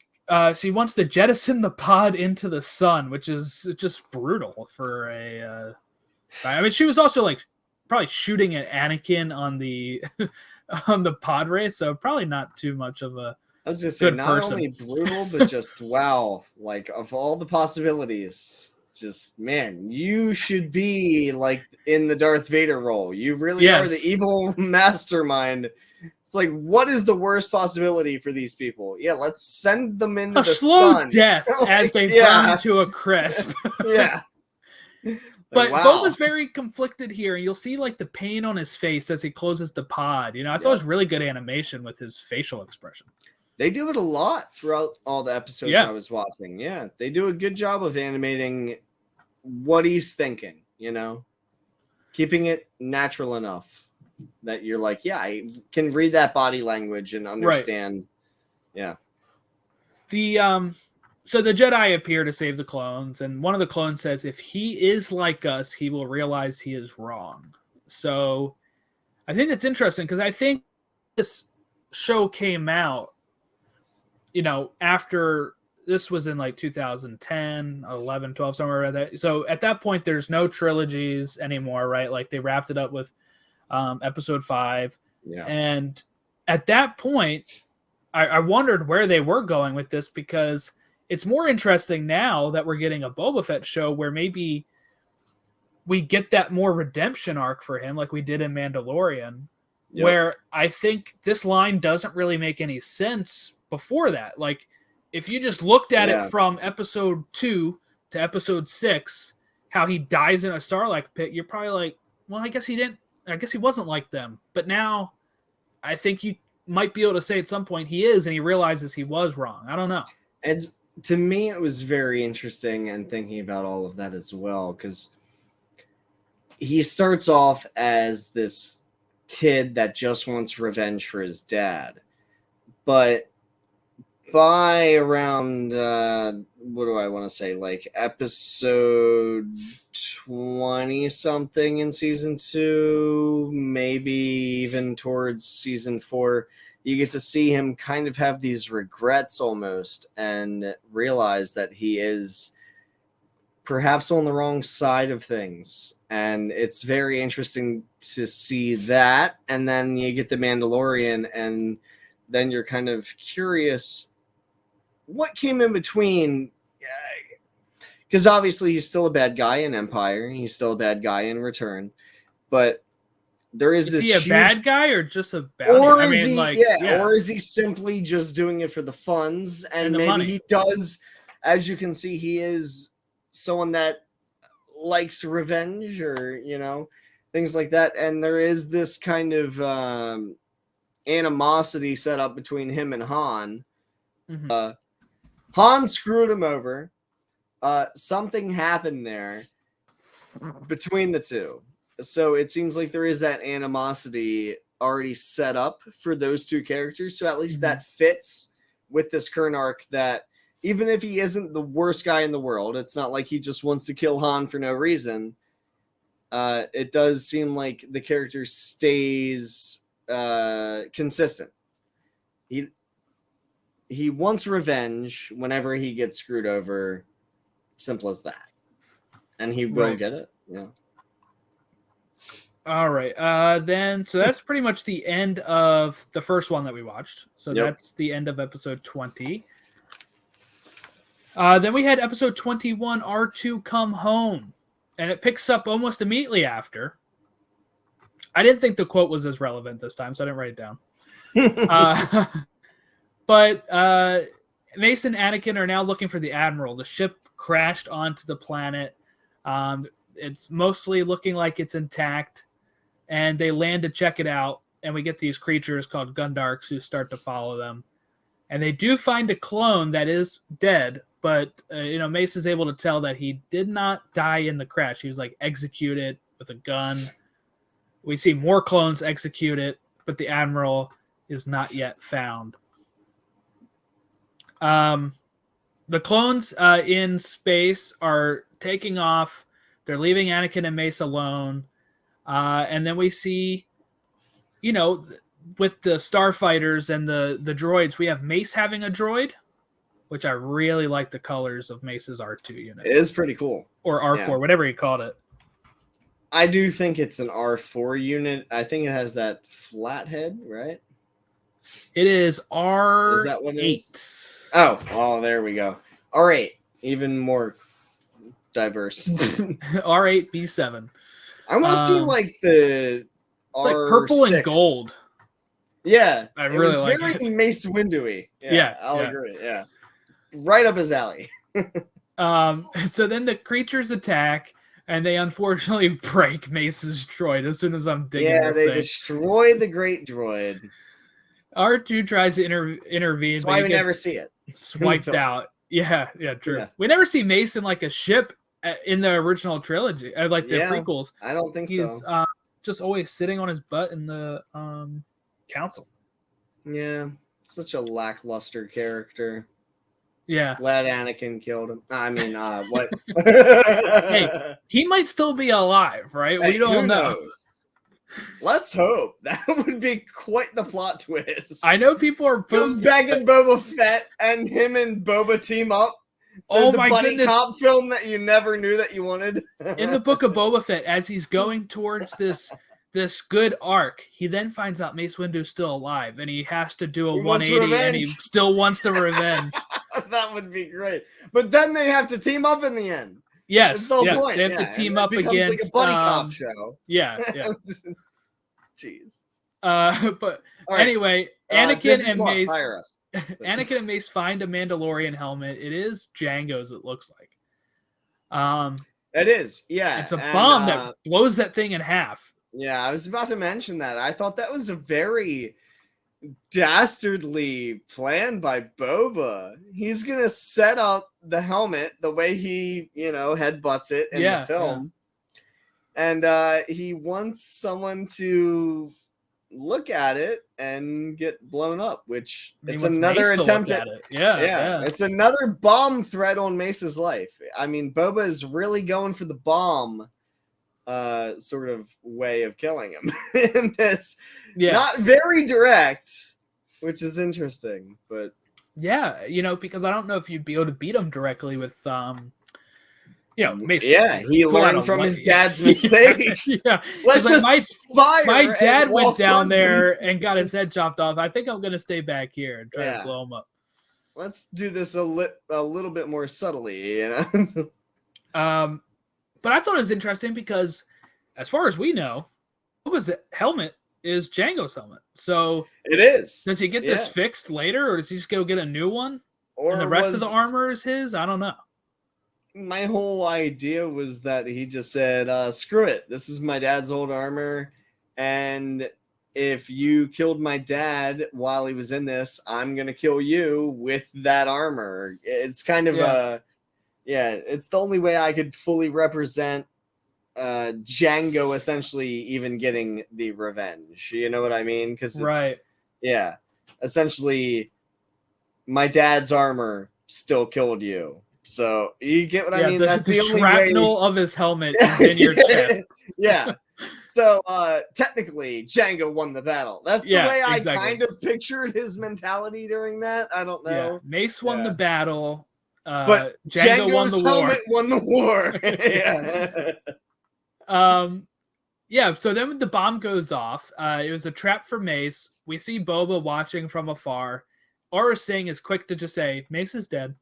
wants to jettison the pod into the sun, which is just brutal for a. I mean, she was also like probably shooting at Anakin on the on the pod race, so probably not too much of a. I was gonna say not only brutal, but just wow! Like of all the possibilities, just man, you should be like in the Darth Vader role. You really are the evil mastermind. It's like, what is the worst possibility for these people? Yeah, let's send them into the slow sun. Death as they burn to a crisp. Yeah. But Boba's very conflicted here. You'll see like the pain on his face as he closes the pod. I thought it was really good animation with his facial expression. They do it a lot throughout all the episodes I was watching. Yeah, they do a good job of animating what he's thinking, keeping it natural enough that you're like, yeah, I can read that body language and understand. Right. Yeah. So the Jedi appear to save the clones, and one of the clones says, if he is like us, he will realize he is wrong. So I think that's interesting because I think this show came out, after this was in like 2010, 11, 12, somewhere around that. So at that point, there's no trilogies anymore, right? Like they wrapped it up with episode 5. Yeah. And at that point, I wondered where they were going with this because it's more interesting now that we're getting a Boba Fett show where maybe we get that more redemption arc for him like we did in Mandalorian, where I think this line doesn't really make any sense before that. Like, if you just looked at it from episode 2 to episode 6, how he dies in a Sarlacc pit, you're probably like, well, I guess he wasn't like them. But now I think you might be able to say at some point he is, and he realizes he was wrong. I don't know. To me, it was very interesting and thinking about all of that as well, because he starts off as this kid that just wants revenge for his dad. But by around, what do I want to say, like episode 20-something in season 2, maybe even towards season 4, you get to see him kind of have these regrets almost and realize that he is perhaps on the wrong side of things. And it's very interesting to see that. And then you get the Mandalorian, and then you're kind of curious what came in between. Because obviously he's still a bad guy in Empire. He's still a bad guy in Return. But there is this. Is he a huge... bad guy or just a bad or guy? is or is he simply just doing it for the funds? And maybe money. He does, as you can see, he is someone that likes revenge, or things like that. And there is this kind of animosity set up between him and Han. Mm-hmm. Han screwed him over. Something happened there between the two. So it seems like there is that animosity already set up for those two characters. So at least that fits with this current arc, that even if he isn't the worst guy in the world, it's not like he just wants to kill Han for no reason. It does seem like the character stays consistent. He wants revenge whenever he gets screwed over. Simple as that. And he will get it. Yeah. All right. So that's pretty much the end of the first one that we watched. So that's the end of episode 20. Then we had episode 21, R2 Come Home. And it picks up almost immediately after. I didn't think the quote was as relevant this time, so I didn't write it down. But Mace and Anakin are now looking for the Admiral. The ship crashed onto the planet. It's mostly looking like it's intact. And they land to check it out. And we get these creatures called Gundarks who start to follow them. And they do find a clone that is dead. But, Mace is able to tell that he did not die in the crash. He was, executed with a gun. We see more clones executed, but the Admiral is not yet found. The clones in space are taking off. They're leaving Anakin and Mace alone. And then we see, with the starfighters and the droids, we have Mace having a droid, which I really like the colors of Mace's R2 unit. It is pretty cool. Or R4, whatever he called it. I do think it's an R4 unit. I think it has that flat head, right? It is R8. Is that what it is? Oh, there we go. R8, even more diverse. R8, B7. I want to see the it's like purple and gold. Yeah, I really like very it. Mace Windu-y. Yeah, I'll agree. Yeah, right up his alley. So then the creatures attack, and they unfortunately break Mace's droid as soon as I'm digging. Yeah, they destroy the great droid. R2 tries to intervene. That's why we never see it. Swiped out. Yeah, true. Yeah. We never see Mace in a ship in the original trilogy, the prequels. I don't think He's so. Just always sitting on his butt in the council. Yeah, such a lackluster character. Yeah. Glad Anakin killed him. I mean, what? Hey, he might still be alive, right? Hey, we don't know. Knows? Let's hope. That would be quite the plot twist. I know people are Goes back in Boba Fett and him and Boba team up. Oh the my buddy goodness. cop film that you never knew that you wanted. In the Book of Boba Fett, as he's going towards this good arc, he then finds out Mace Windu's still alive, and he has to do a 180, and he still wants the revenge. That would be great. But then they have to team up in the end. Yes, the yes. point. They have to team up against like a buddy cop show. Yeah. Jeez. But right. Anyway, Anakin and Mace find a Mandalorian helmet. It is Jango's, it looks like. It is, yeah. It's a bomb that blows that thing in half. Yeah, I was about to mention that. I thought that was a very dastardly plan by Boba. He's gonna set up the helmet the way he, headbutts it in the film. Yeah. And he wants someone to look at it and get blown up, which it's another attempt at it. Yeah. It's another bomb threat on Mace's life. I mean, Boba is really going for the bomb sort of way of killing him in this. Yeah. Not very direct, which is interesting, but yeah, because I don't know if you'd be able to beat him directly with Mace. He learned from his dad's mistakes. Let's like, just fire. My dad went down towards him. there and got his head chopped off. I think I'm gonna stay back here and try to blow him up. Let's do this a little bit more subtly, But I thought it was interesting because, as far as we know, Boba's helmet is Jango's helmet. So it is. Does he get this fixed later, or does he just go get a new one? Or and the rest of the armor is his? I don't know. My whole idea was that he just said, screw it. This is my dad's old armor. And if you killed my dad while he was in this, I'm going to kill you with that armor. It's kind of it's the only way I could fully represent Jango essentially even getting the revenge. You know what I mean? Because essentially my dad's armor still killed you. So you get what I mean? That's the only shrapnel way. Of his helmet is in your chest. So technically Jango won the battle. That's the way I kind of pictured his mentality during that. I don't know. Mace won the battle. But Jango won the helmet won the war. So then when the bomb goes off, it was a trap for Mace. We see Boba watching from afar. Aurra Sing is quick to just say, Mace is dead.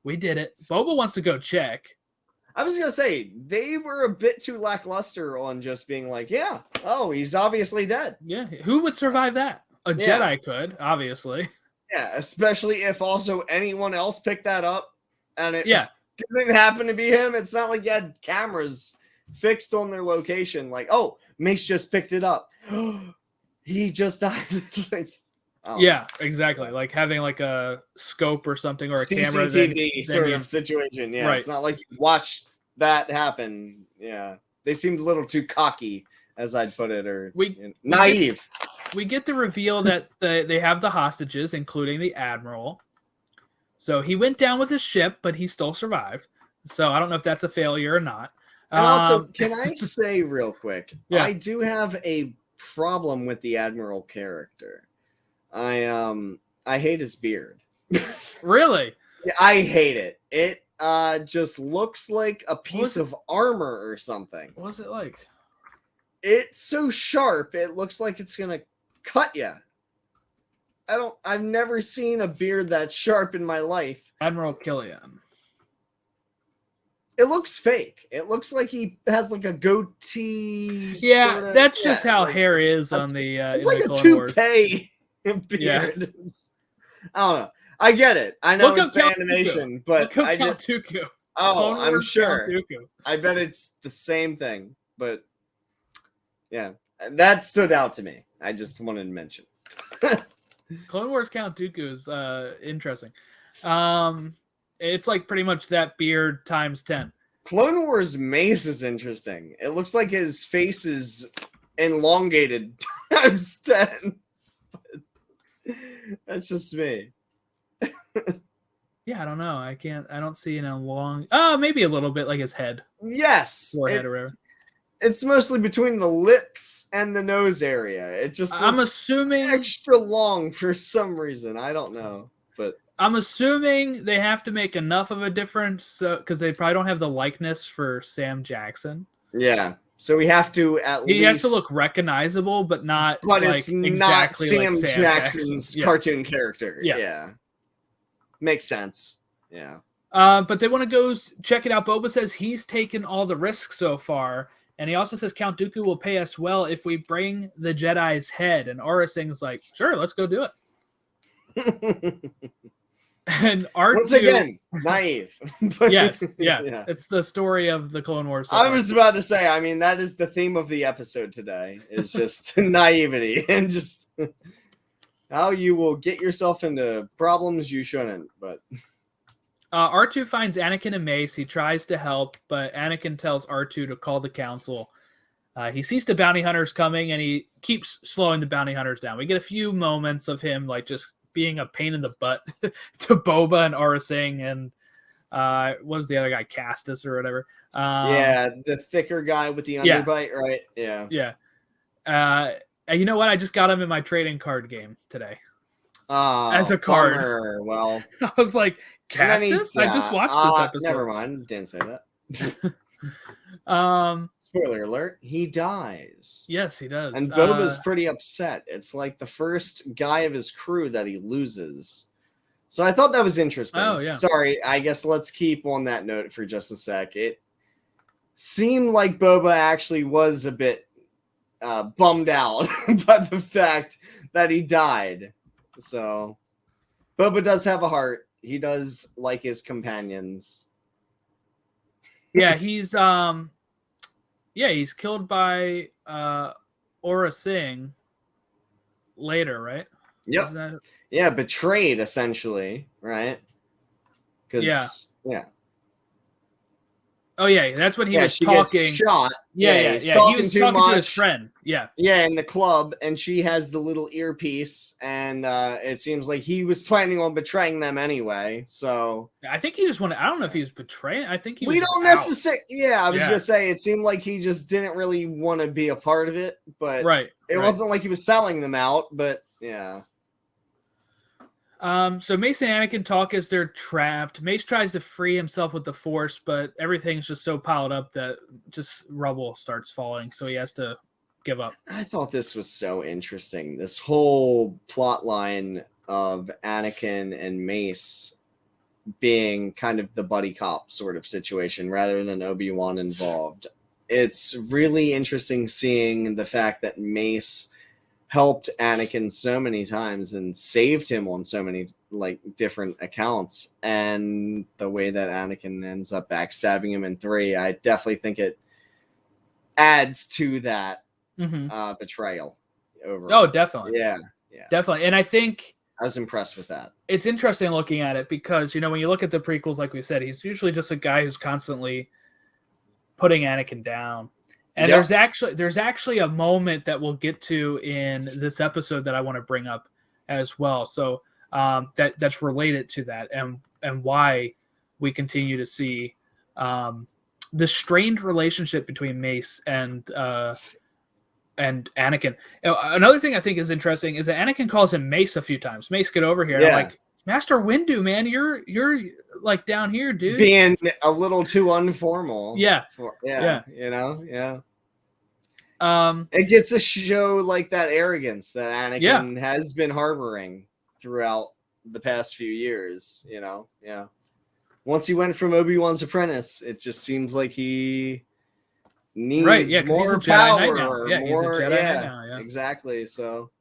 We did it. Boba wants to go check. I was going to say, they were a bit too lackluster on just being like, he's obviously dead. Yeah, who would survive that? A Jedi could, obviously. Yeah, especially if also anyone else picked that up and it didn't happen to be him. It's not like you had cameras fixed on their location. Like, Mace just picked it up. He just died. Exactly. Like having like a scope or something or a camera. CCTV sort of situation. Yeah, It's not like you watched that happen. Yeah, they seemed a little too cocky, as I'd put it, or naive. We get the reveal that they have the hostages, including the Admiral. So he went down with his ship, but he still survived. So I don't know if that's a failure or not. And also, can I say real quick, I do have a problem with the Admiral character. I hate his beard. Really? I hate it. It just looks like a piece of armor or something. What's it like? It's so sharp. It looks like it's gonna cut you. I've never seen a beard that sharp in my life. Admiral Killian. It looks fake. It looks like he has like a goatee. Yeah, that's just how hair is on the. It's like a toupee beard. I don't know. I get it. I know it's the animation, but I just. Dooku. Oh, I'm sure. I bet it's the same thing, but yeah, that stood out to me. I just wanted to mention. Clone Wars Count Dooku is interesting. It's like pretty much that beard times 10. Clone Wars Mace is interesting. It looks like his face is elongated times 10. That's just me. Yeah, I don't know. I don't see maybe a little bit like his head. Yes. Forehead or whatever. It's mostly between the lips and the nose area. It just looks I'm assuming extra long for some reason. I don't know, but I'm assuming they have to make enough of a difference because they probably don't have the likeness for Sam Jackson. Yeah, so we have to he has to look recognizable, but not. But like it's not exactly Sam like Jackson's cartoon character. Yeah, makes sense. Yeah. But they want to go check it out. Boba says he's taken all the risks so far. And he also says Count Dooku will pay us well if we bring the Jedi's head. And Aurra Sing's like, sure, let's go do it. And R2... Once again, naive. Yes, yeah. It's the story of the Clone Wars. I was about to say, I mean, that is the theme of the episode today, is just naivety and just how you will get yourself into problems you shouldn't, but... R2 finds Anakin and Mace. He tries to help, but Anakin tells R2 to call the council. He sees the bounty hunters coming, and he keeps slowing the bounty hunters down. We get a few moments of him like just being a pain in the butt to Boba and Aurra Sing, and what was the other guy, Castus or whatever? The thicker guy with the underbite, right? Yeah. You know what? I just got him in my trading card game today. As a card. Bummer. Well, I was like, Castus? I just watched this episode. Never mind. Didn't say that. Spoiler alert, he dies. Yes, he does. And Boba's pretty upset. It's like the first guy of his crew that he loses. So I thought that was interesting. Oh, yeah. Sorry, I guess let's keep on that note for just a sec. It seemed like Boba actually was a bit bummed out by the fact that he died. So Boba does have a heart. He does like his companions. Yeah, he's killed by Aura Singh later, right? Yep. Yeah, betrayed essentially, right? Yeah. Oh yeah, that's when he was she talking. Gets shot. Yeah. He was talking to his friend. Yeah. Yeah, in the club, and she has the little earpiece, and it seems like he was planning on betraying them anyway. So I think he just wanted. I don't know if he was betraying. I think he. We don't necessarily. Yeah, I was gonna say it seemed like he just didn't really want to be a part of it, but it wasn't like he was selling them out. But yeah. So Mace and Anakin talk as they're trapped. Mace tries to free himself with the Force, but everything's just so piled up that just rubble starts falling, so he has to give up. I thought this was so interesting. This whole plot line of Anakin and Mace being kind of the buddy cop sort of situation rather than Obi-Wan involved. It's really interesting seeing the fact that Mace helped Anakin so many times and saved him on so many like different accounts, and the way that Anakin ends up backstabbing him in 3, I definitely think it adds to that betrayal. Oh, definitely. Yeah, definitely. And I think I was impressed with that. It's interesting looking at it because, you know, when you look at the prequels, like we said, he's usually just a guy who's constantly putting Anakin down. And there's actually a moment that we'll get to in this episode that I want to bring up as well. So that's related to that and why we continue to see the strained relationship between Mace and Anakin. Another thing I think is interesting is that Anakin calls him Mace a few times. Mace, get over here. Yeah. I'm like, Master Windu, man, you're like down here, dude. Being a little too informal. Yeah. You know, it gets to show like that arrogance that Anakin has been harboring throughout the past few years, you know. Yeah. Once he went from Obi-Wan's apprentice, it just seems like he needs more power. Yeah, he's a Jedi Knight now. Yeah, exactly. So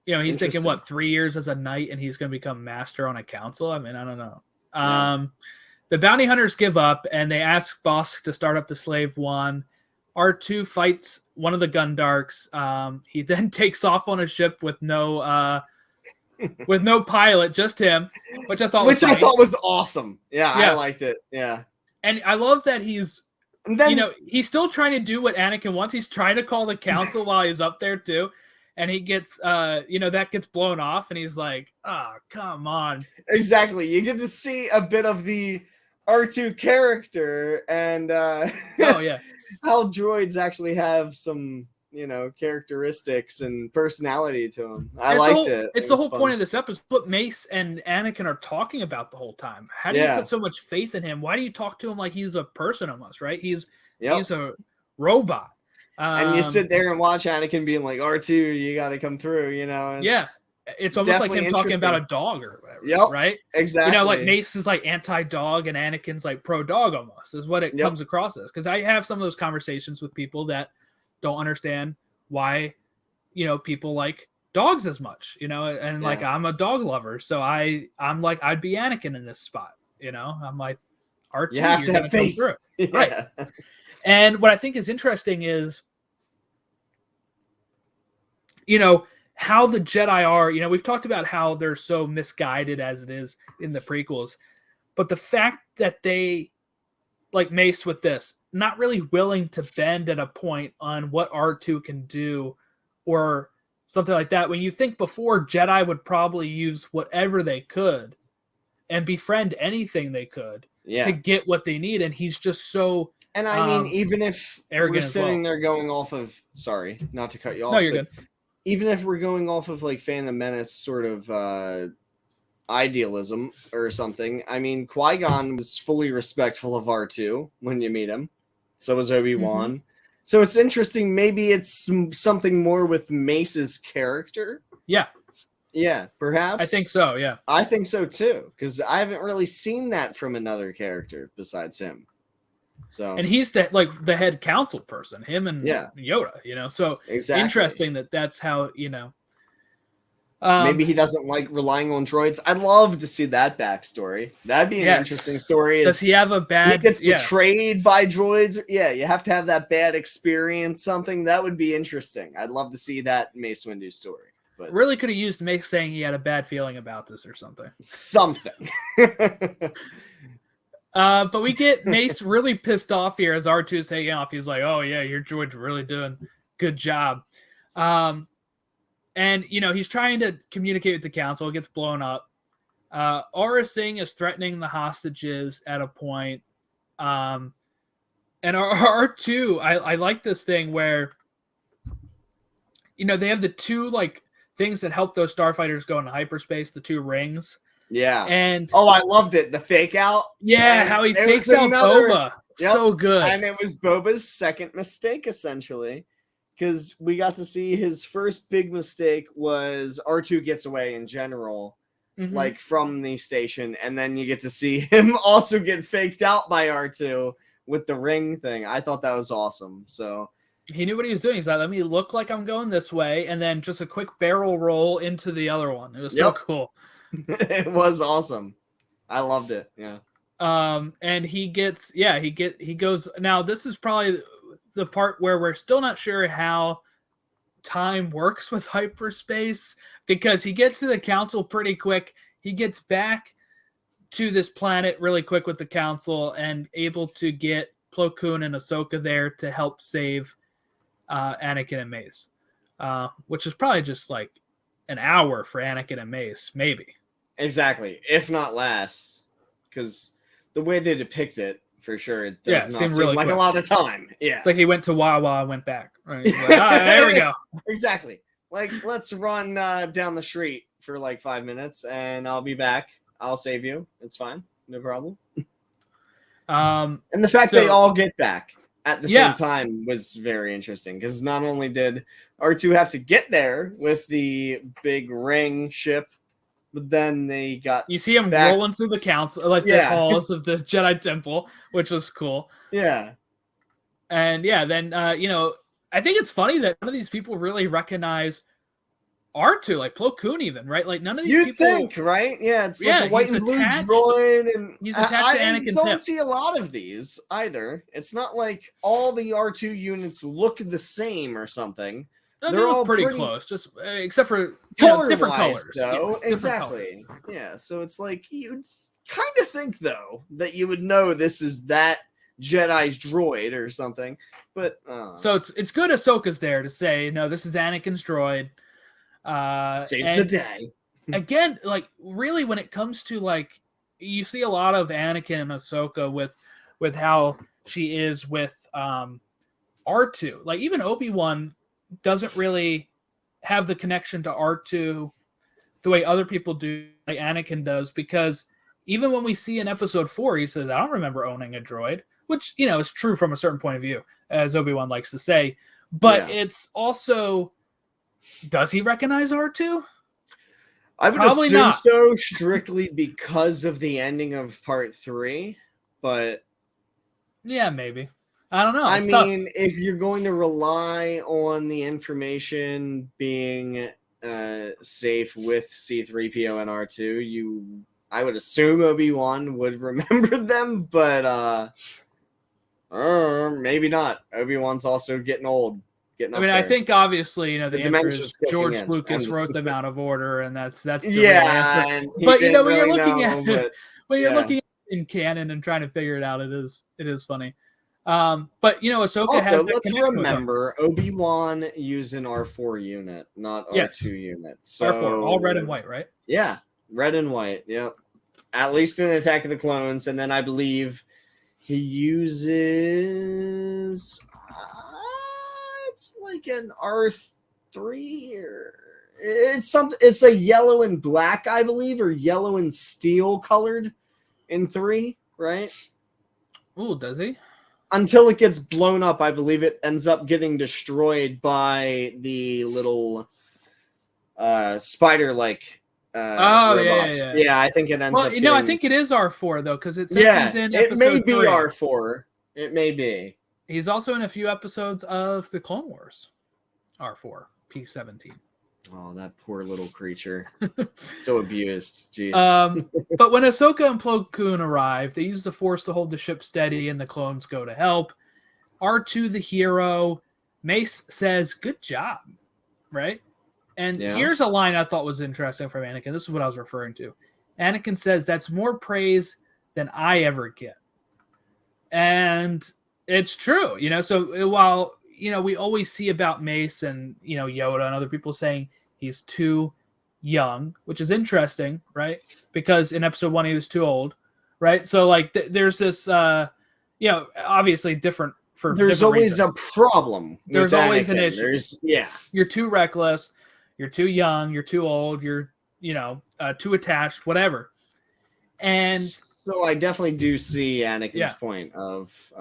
you know, he's thinking, what, 3 years as a knight and he's going to become master on a council? I mean, I don't know. The bounty hunters give up and they ask Bosk to start up the Slave One. R2 fights one of the Gundarks. He then takes off on a ship with no pilot, just him, which I thought was awesome. Yeah, I liked it. Yeah. And I love that he's still trying to do what Anakin wants. He's trying to call the council while he's up there too. And he gets, that gets blown off, and he's like, "Oh, come on!" Exactly. You get to see a bit of the R2 character, and how droids actually have some, characteristics and personality to them. I liked it. It's the whole point of this episode. What Mace and Anakin are talking about the whole time. How do you put so much faith in him? Why do you talk to him like he's a person almost? Right? He's a robot. And you sit there and watch Anakin being like, R2, you got to come through, It's almost like him talking about a dog or whatever. Yep, right? Exactly. Like Mace is like anti-dog and Anakin's like pro-dog almost, is what it comes across as. Because I have some of those conversations with people that don't understand why, people like dogs as much, and like I'm a dog lover. So I'm like, I'd be Anakin in this spot, I'm like, R2, you have to have faith. Right. And what I think is interesting is, how the Jedi are, we've talked about how they're so misguided as it is in the prequels, but the fact that they, like Mace with this, not really willing to bend at a point on what R2 can do or something like that. When you think before, Jedi would probably use whatever they could and befriend anything they could to get what they need. And he's just so... And I mean, even if we're sitting there going off of, sorry, not to cut you off. No, you're good. Even if we're going off of like Phantom Menace sort of idealism or something. I mean, Qui-Gon was fully respectful of R2 when you meet him. So was Obi-Wan. Mm-hmm. So it's interesting. Maybe it's something more with Mace's character. Yeah. Yeah, perhaps. I think so, yeah. I think so too, because I haven't really seen that from another character besides him. So, and he's the head council person, him and Yoda, so exactly. Interesting that's how, maybe he doesn't like relying on droids. I'd love to see that backstory. That'd be an interesting story. Does he have a bad... He gets betrayed by droids? Yeah, you have to have that bad experience, something. That would be interesting. I'd love to see that Mace Windu story. But really could have used Mace saying he had a bad feeling about this or something. But we get Mace really pissed off here as R2 is taking off. He's like, oh, yeah, your droid's really doing a good job. And, he's trying to communicate with the council. It gets blown up. Aura Singh is threatening the hostages at a point. And R2, I like this thing where, they have the two, things that help those starfighters go into hyperspace, the two rings. Yeah. And I loved it. The fake out. Yeah, how he fakes out Boba. Yep. So good. And it was Boba's second mistake, essentially. Because we got to see his first big mistake was R2 gets away in general, from the station. And then you get to see him also get faked out by R2 with the ring thing. I thought that was awesome. So he knew what he was doing. He's like, let me look like I'm going this way. And then just a quick barrel roll into the other one. It was so cool. It was awesome. I loved it. Yeah. And he goes, now this is probably the part where we're still not sure how time works with hyperspace, because he gets to the council pretty quick. He gets back to this planet really quick with the council and able to get Plo Koon and Ahsoka there to help save Anakin and Mace, which is probably just like an hour for Anakin and Mace, maybe. Exactly, if not less, because the way they depict it, for sure, it does not seem really like quick. A lot of time. Yeah, it's like he went to Wawa and went back. Right, like, there we go. Exactly. Like, let's run down the street for like 5 minutes, and I'll be back. I'll save you. It's fine, no problem. And the fact they all get back at the same time was very interesting, because not only did R2 have to get there with the big ring ship, but then they got see him rolling through the council, the halls of the Jedi Temple, which was cool. Yeah. And then I think it's funny that none of these people really recognize R2, like Plo Koon even, right? Like none of these people think, right? Yeah, it's like a white and blue droid, and he's attached to Anakin's hip. I don't see a lot of these either. It's not like all the R2 units look the same or something. No, they're all pretty close, just except for different colors. Though. Yeah, exactly. Colors. Yeah, so it's like you'd kind of think though that you would know this is that Jedi's droid or something, but so it's good Ahsoka's there to say no, this is Anakin's droid. Saves the day. Again, like really, when it comes to like, you see a lot of Anakin and Ahsoka with how she is with R2. Like even Obi-Wan doesn't really have the connection to R2 the way other people do, like Anakin does, because even when we see in episode 4, he says, I don't remember owning a droid, which, is true from a certain point of view, as Obi-Wan likes to say. But it's also, does he recognize R2? I would probably assume not. So, strictly because of the ending of part 3, but yeah, maybe. I don't know. I mean, if you're going to rely on the information being safe with C-3PO and R2, I would assume Obi-Wan would remember them, but maybe not. Obi-Wan's also getting old. I think obviously, the answer is George Lucas wrote them out of order, and that's the real answer. But when you're looking at looking in canon and trying to figure it out, it is funny. But Ahsoka also, has. Let's remember Obi-Wan used an R4 unit, not R2 units. So, R4, all red and white, right? Yeah, red and white. Yep. At least in Attack of the Clones, and then I believe he uses. It's like an R3 or It's a yellow and black, I believe, or yellow and steel colored in 3, right? Ooh, does he? Until it gets blown up, I believe it ends up getting destroyed by the little spider-like robots. Yeah, I think it ends up I think it is R4 though, because it says he's in it episode may be 3. R4. It may be. He's also in a few episodes of the Clone Wars. R4 P17. Oh, that poor little creature. So abused. Jeez. But when Ahsoka and Plo Koon arrive, they use the Force to hold the ship steady, and the clones go to help. R2, the hero, Mace says, "Good job," right? And here's a line I thought was interesting from Anakin. This is what I was referring to. Anakin says, "That's more praise than I ever get." And it's true, So while, we always see about Mace and, Yoda and other people saying he's too young, which is interesting, right? Because in episode 1, he was too old, right? So, like, there's this, obviously different for There's different always reasons. a problem. There's with always Anakin. an issue. You're too reckless. You're too young. You're too old. You're, too attached, whatever. And so I definitely do see Anakin's point of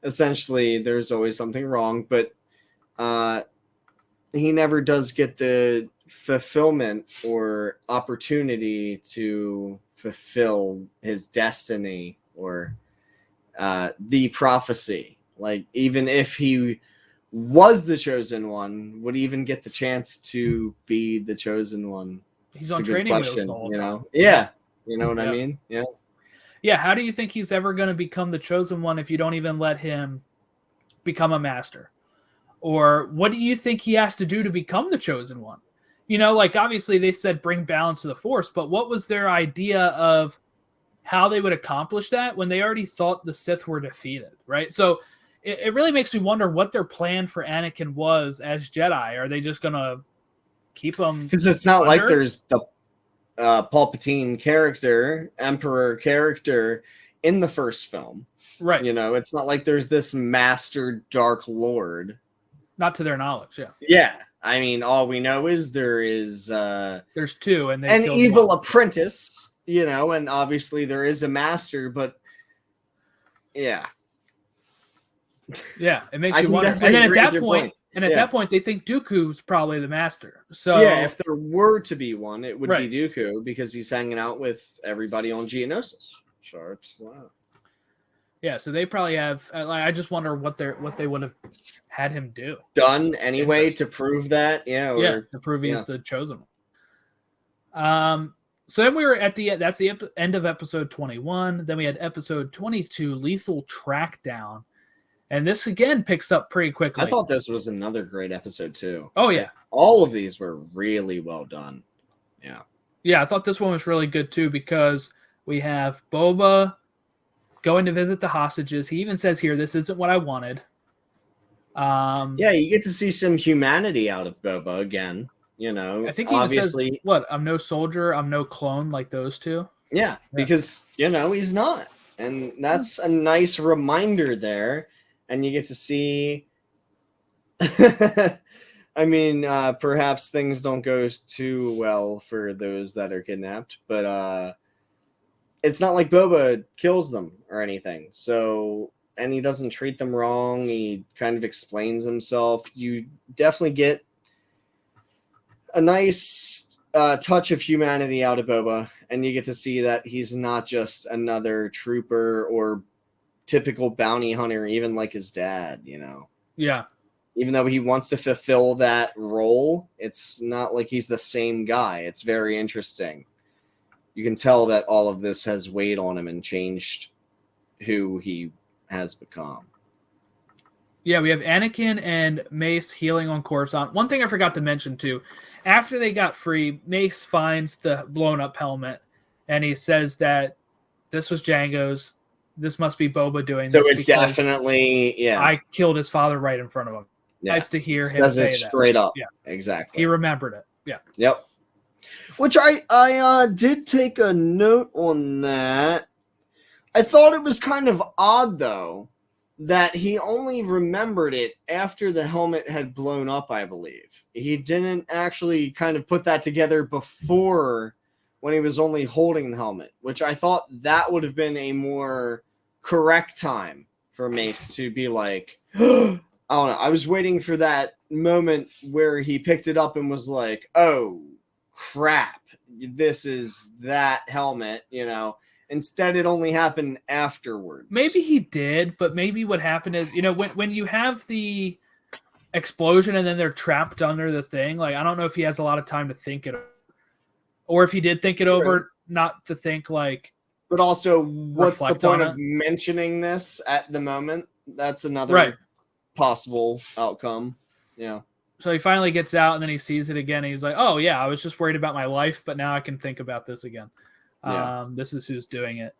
essentially there's always something wrong, but he never does get the fulfillment or opportunity to fulfill his destiny or the prophecy. Like, even if he was the chosen one, would he even get the chance to be the chosen one? He's on training wheels the whole time. Yeah. You know what I mean? Yeah. Yeah, how do you think he's ever going to become the chosen one if you don't even let him become a master? Or what do you think he has to do to become the chosen one? Obviously they said bring balance to the Force, but what was their idea of how they would accomplish that when they already thought the Sith were defeated, right? So it really makes me wonder what their plan for Anakin was as Jedi. Are they just going to keep him? Because it's not like there's the Palpatine character, Emperor character in the first film. Right. It's not like there's this master Dark Lord. Not to their knowledge, yeah. Yeah. I mean, all we know is there's 2 and an evil apprentice, and obviously there is a master, but yeah. Yeah, it makes you wonder. And then at that point, they think Dooku's probably the master. So yeah, if there were to be one, it would be Dooku because he's hanging out with everybody on Geonosis. Sure, it's yeah. So they probably have. I just wonder what they would have had him do done anyway to prove that. Yeah, to prove he's the chosen one. So then we were at that's the end of episode 21. Then we had episode 22, Lethal Trackdown. And this again picks up pretty quickly. I thought this was another great episode too. Oh yeah, all of these were really well done. Yeah. I thought this one was really good too because we have Boba going to visit the hostages. He even says here, "This isn't what I wanted." Yeah, you get to see some humanity out of Boba again. I think he obviously even says, "What? I'm no soldier. I'm no clone like those two." Yeah, because he's not, and that's a nice reminder there. And you get to see, I mean, perhaps things don't go too well for those that are kidnapped, but it's not like Boba kills them or anything. So, and he doesn't treat them wrong. He kind of explains himself. You definitely get a nice touch of humanity out of Boba, and you get to see that he's not just another trooper or typical bounty hunter, even like his dad, Yeah. Even though he wants to fulfill that role, it's not like he's the same guy. It's very interesting. You can tell that all of this has weighed on him and changed who he has become. Yeah, we have Anakin and Mace healing on Coruscant. One thing I forgot to mention too, after they got free, Mace finds the blown up helmet and he says that this was Jango's. This must be Boba doing so this. So it definitely, I killed his father right in front of him. Yeah. Nice to hear him say that. Straight up. Yeah, exactly. He remembered it. Yeah. Yep. Which I did take a note on that. I thought it was kind of odd though that he only remembered it after the helmet had blown up, I believe. He didn't actually kind of put that together before, when he was only holding the helmet, which I thought that would have been a more correct time for Mace to be like, I don't know. I was waiting for that moment where he picked it up and was like, oh, crap. This is that helmet, you know. Instead, it only happened afterwards. Maybe he did, but maybe what happened is, you know, when you have the explosion and then they're trapped under the thing, like, I don't know if he has a lot of time to think it over. Or if he did think it over, not to think, like... But also, what's the point of mentioning this at the moment? That's another possible outcome. Yeah. So he finally gets out, and then he sees it again, and he's like, oh, yeah, I was just worried about my life, but now I can think about this again. This is who's doing it.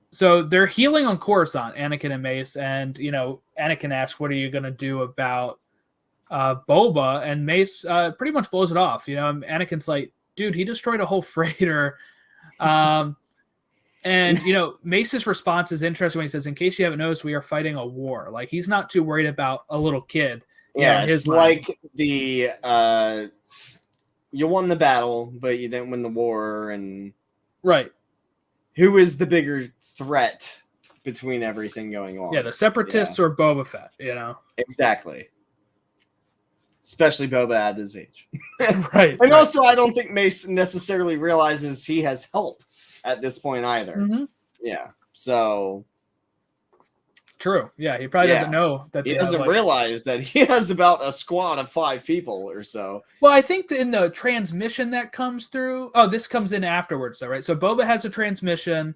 So they're healing on Coruscant, Anakin and Mace, and, you know, Anakin asks, what are you going to do about Boba? And Mace pretty much blows it off. You know, Anakin's like, dude, he destroyed a whole freighter. And, you know, Mace's response is interesting when he says, in case you haven't noticed, we are fighting a war. Like, he's not too worried about a little kid. Yeah, it's like the you won the battle, but you didn't win the war, and who is the bigger threat between everything going on? Yeah, the Separatists or Boba Fett, you know? Exactly. Especially Boba at his age. And also, I don't think Mace necessarily realizes he has help at this point either. Mm-hmm. Yeah, so... True. Yeah, he probably doesn't know that he doesn't realize that he has about a squad of 5 people or so. Well, I think in the transmission that comes through. Oh, this comes in afterwards, though, right? So Boba has a transmission.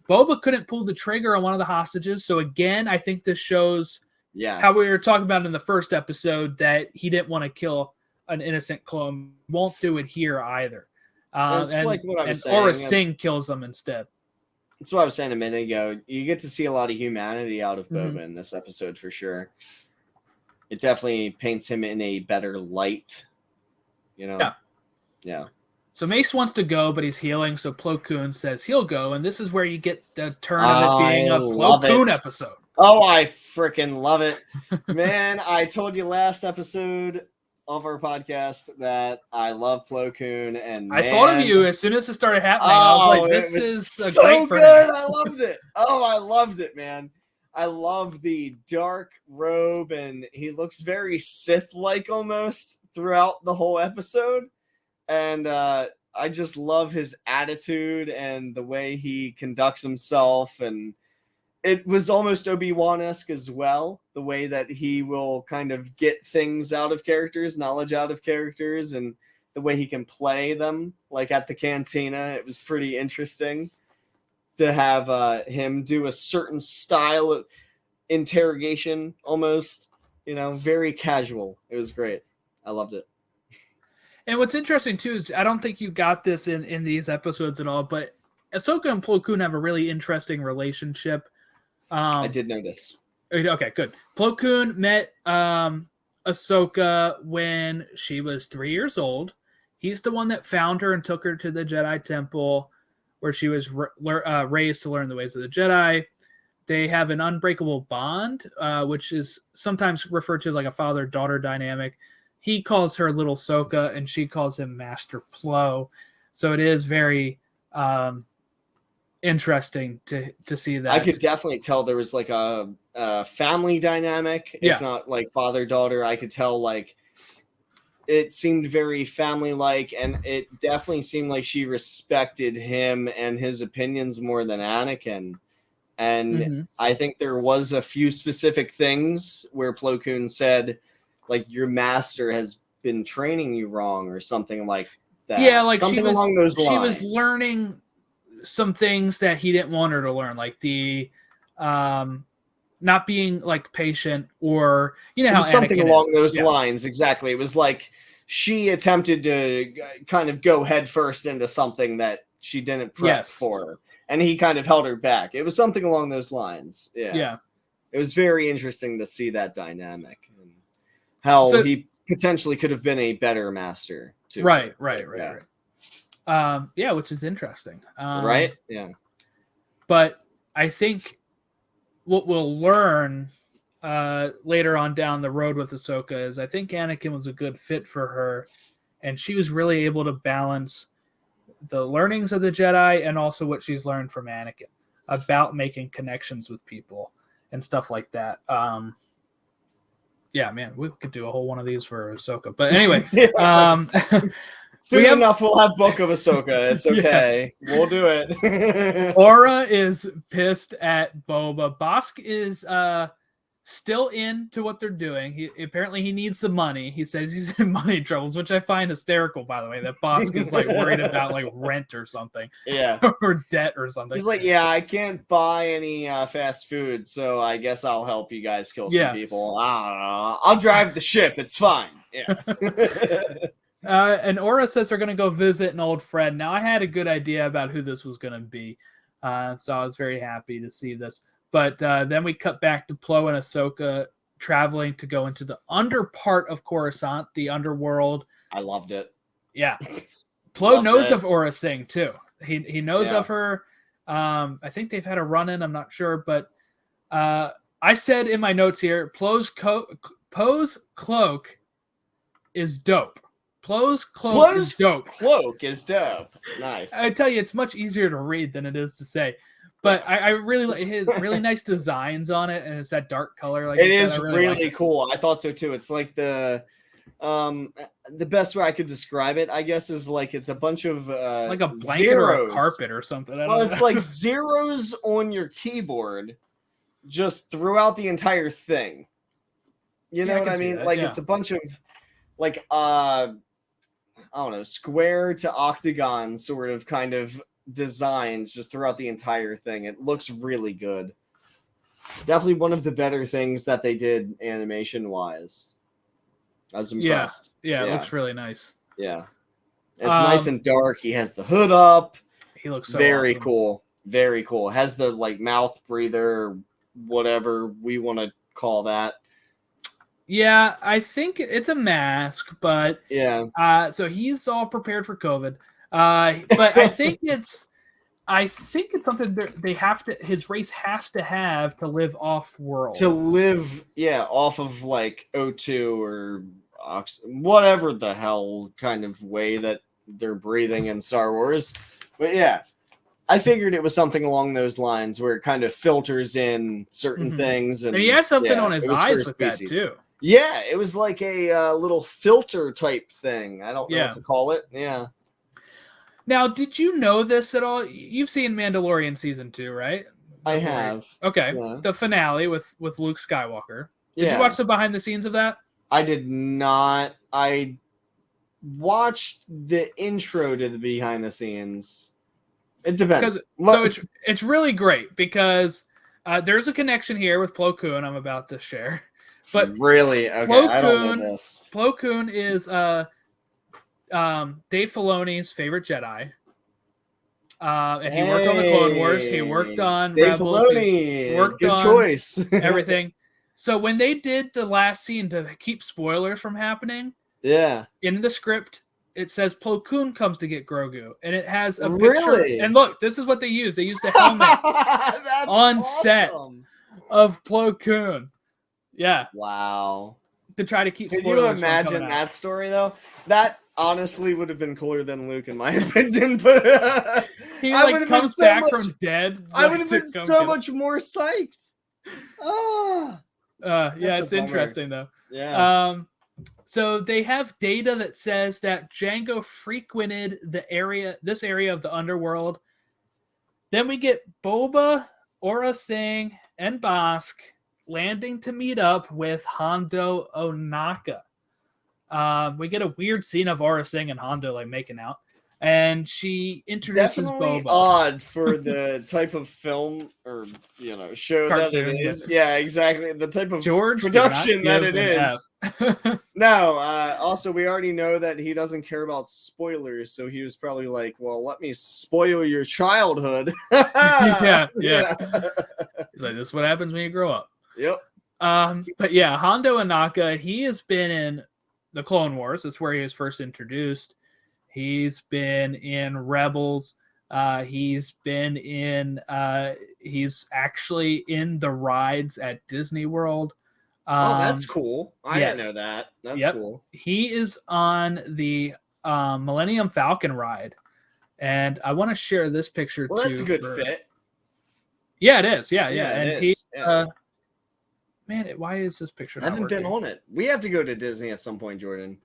Boba couldn't pull the trigger on one of the hostages. So again, I think this shows how we were talking about in the first episode that he didn't want to kill an innocent clone. Won't do it here either. That's like what I was saying. Aura Singh kills them instead. That's what I was saying a minute ago. You get to see a lot of humanity out of Boba in this episode for sure. It definitely paints him in a better light. You know? Yeah. So Mace wants to go, but he's healing, so Plo Koon says he'll go, and this is where you get the turn of it being a Plo Koon episode. Oh, I freaking love it. Man, I told you last episode of our podcast that I love Plo Koon, and I thought of you as soon as it started happening. I was like, "This is so great good." I loved it. Oh, I loved it, man. I love the dark robe, and he looks very Sith-like almost throughout the whole episode. And I just love his attitude and the way he conducts himself, and it was almost Obi-Wan-esque as well, the way that he will kind of get things out of characters, knowledge out of characters, and the way he can play them, like at the cantina. It was pretty interesting to have him do a certain style of interrogation, almost, you know, very casual. It was great. I loved it. And what's interesting, too, is I don't think you got this in these episodes at all, but Ahsoka and Plo Koon have a really interesting relationship. I did notice. Okay, good. Plo Koon met Ahsoka when she was 3 years old. He's the one that found her and took her to the Jedi Temple, where she was raised to learn the ways of the Jedi. They have an unbreakable bond, which is sometimes referred to as like a father-daughter dynamic. He calls her Little Ahsoka, and she calls him Master Plo. So it is very... interesting to see that. I could definitely tell there was like a family dynamic, if not like father-daughter. I could tell like it seemed very family-like, and it definitely seemed like she respected him and his opinions more than Anakin. And I think there was a few specific things where Plo Koon said, like, your master has been training you wrong or something like that. Yeah, like something along those lines. She was learning some things that he didn't want her to learn, like the not being like patient, or you know how something Anakin along those lines. Exactly. It was like she attempted to kind of go head first into something that she didn't prep for, and he kind of held her back. It was something along those lines. Yeah. It was very interesting to see that dynamic and how he potentially could have been a better master too. Right. Which is interesting. Right? Yeah. But I think what we'll learn later on down the road with Ahsoka is I think Anakin was a good fit for her, and she was really able to balance the learnings of the Jedi and also what she's learned from Anakin about making connections with people and stuff like that. Yeah, man, we could do a whole one of these for Ahsoka. But anyway, soon enough we'll have Book of Ahsoka. It's okay. Yeah. We'll do it. Aura is pissed at Boba. Bosk is still into what they're doing. He needs the money. He says he's in money troubles, which I find hysterical, by the way, that Bosk is like worried about like rent or something. Yeah. Or debt or something. He's like, yeah, I can't buy any fast food, so I guess I'll help you guys kill some people. I don't know. I'll drive the ship. It's fine. Yeah. And Aura says they're going to go visit an old friend. Now, I had a good idea about who this was going to be, so I was very happy to see this. But then we cut back to Plo and Ahsoka traveling to go into the under part of Coruscant, the underworld. I loved it. Yeah. Plo knows of Aura Singh, too. He knows of her. I think they've had a run-in. I'm not sure. But I said in my notes here, Plo's cloak is dope. Plo's cloak is dope. Cloak is dope. Nice. I tell you, it's much easier to read than it is to say. But I really like his really nice designs on it, and it's that dark color. Like it is really cool. I thought so too. It's like the best way I could describe it, I guess, is like it's a bunch of like a blanket zeros. or a carpet or something. It's like zeros on your keyboard, just throughout the entire thing. You know what I mean? Like it's a bunch of like I don't know, square to octagon sort of kind of designs just throughout the entire thing. It looks really good. Definitely one of the better things that they did animation wise. I was impressed. Yeah, it looks really nice. Yeah. It's nice and dark. He has the hood up. He looks so very awesome. Cool. Very cool. Has the like mouth breather, whatever we want to call that. Yeah, I think it's a mask, but so he's all prepared for COVID. But I think it's something that they have to. His race has to have to live off world. To live, off of like O2 or whatever the hell kind of way that they're breathing in Star Wars. But yeah, I figured it was something along those lines where it kind of filters in certain things. And he has something on his eyes with that too. Yeah, it was like a little filter type thing. I don't know what to call it. Yeah. Now, did you know this at all? You've seen Mandalorian season 2, right? I have. Okay. Yeah. The finale with Luke Skywalker. Did you watch the behind the scenes of that? I did not. I watched the intro to the behind the scenes. It depends. So it's really great because there's a connection here with Plo Koon I'm about to share. But really, okay, I don't know this. Plo Koon is Dave Filoni's favorite Jedi. And he worked on the Clone Wars. He worked on Dave Rebels. Filoni. Worked Good on choice. everything. So when they did the last scene to keep spoilers from happening, in the script it says Plo Koon comes to get Grogu, and it has a picture. Really? And look, this is what they used. They used the helmet on set of Plo Koon. Yeah. Wow. To try to keep spoilers. Could you imagine that story though? That honestly would have been cooler than Luke, in my opinion. But he like comes back from dead. I would have been so much more psyched. It's interesting though. Yeah. So they have data that says that Jango frequented this area of the underworld. Then we get Boba, Aura Singh, and Bosk landing to meet up with Hondo Ohnaka. We get a weird scene of Aura Singh and Hondo like making out, and she introduces Definitely Boba. Odd for the type of film or show cartoon, that it is. Yeah, exactly. The type of production that it is. No, also we already know that he doesn't care about spoilers, so he was probably like, well, let me spoil your childhood. yeah. He's like, this is what happens when you grow up. Yep. But yeah, Hondo Ohnaka, he has been in the Clone Wars. That's where he was first introduced. He's been in Rebels. He's been in. He's actually in the rides at Disney World. Oh, that's cool. I didn't yes. know that. That's cool. He is on the Millennium Falcon ride, and I want to share this picture too. Well, that's a good fit. Yeah, it is. Yeah. Yeah, And it is. Yeah. Man, why is this picture? I haven't been working? on it. We have to go to Disney at some point, Jordan.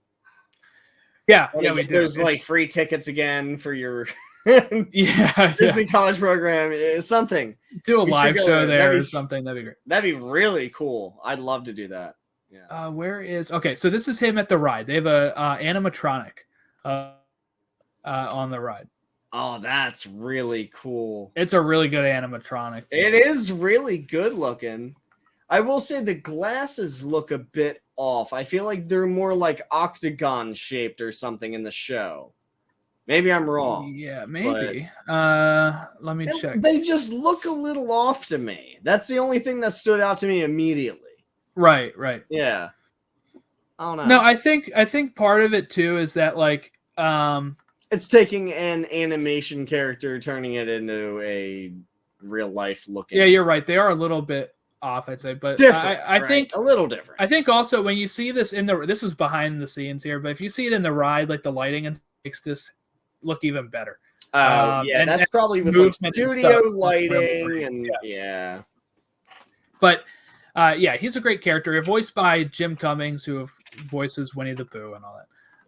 Yeah, we do. There's like free tickets again for your Disney college program. Something. Do a live show there or something. That'd be great. That'd be really cool. I'd love to do that. Yeah. Where is? Okay, so this is him at the ride. They have a animatronic on the ride. Oh, that's really cool. It's a really good animatronic. It is really good looking. I will say the glasses look a bit off. I feel like they're more like octagon shaped or something in the show. Maybe I'm wrong. Yeah, maybe. Let me check. They just look a little off to me. That's the only thing that stood out to me immediately. Right. Yeah. I don't know. No, I think part of it too is that like it's taking an animation character, turning it into a real life looking. Yeah, you're right. They are a little bit off, I'd say, but different. I think a little different. I think also when you see this this is behind the scenes here, but if you see it in the ride, like the lighting and makes this look even better. That's probably with like studio lighting and yeah. But he's a great character, voiced by Jim Cummings, who voices Winnie the Pooh and all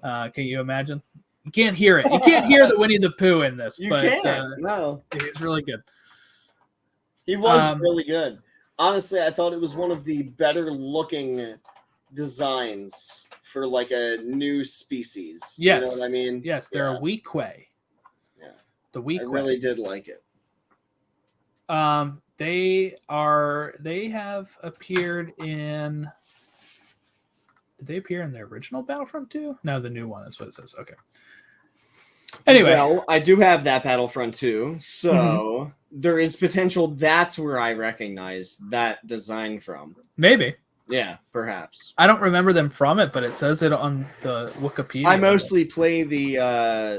that. Can you imagine? You can't hear it. You can't hear the Winnie the Pooh in this, you but can't. No, he's really good. He was really good. Honestly, I thought it was one of the better looking designs for like a new species. Yes. You know what I mean? Yes, they're a Weequay. Yeah. The Weequay. I really did like it. They have appeared in. Did they appear in the original Battlefront 2? No, the new one is what it says. Okay. Anyway. Well, I do have that Battlefront 2, so there is potential that's where I recognize that design from. Maybe. Yeah, perhaps. I don't remember them from it, but it says it on the Wikipedia. I mostly play the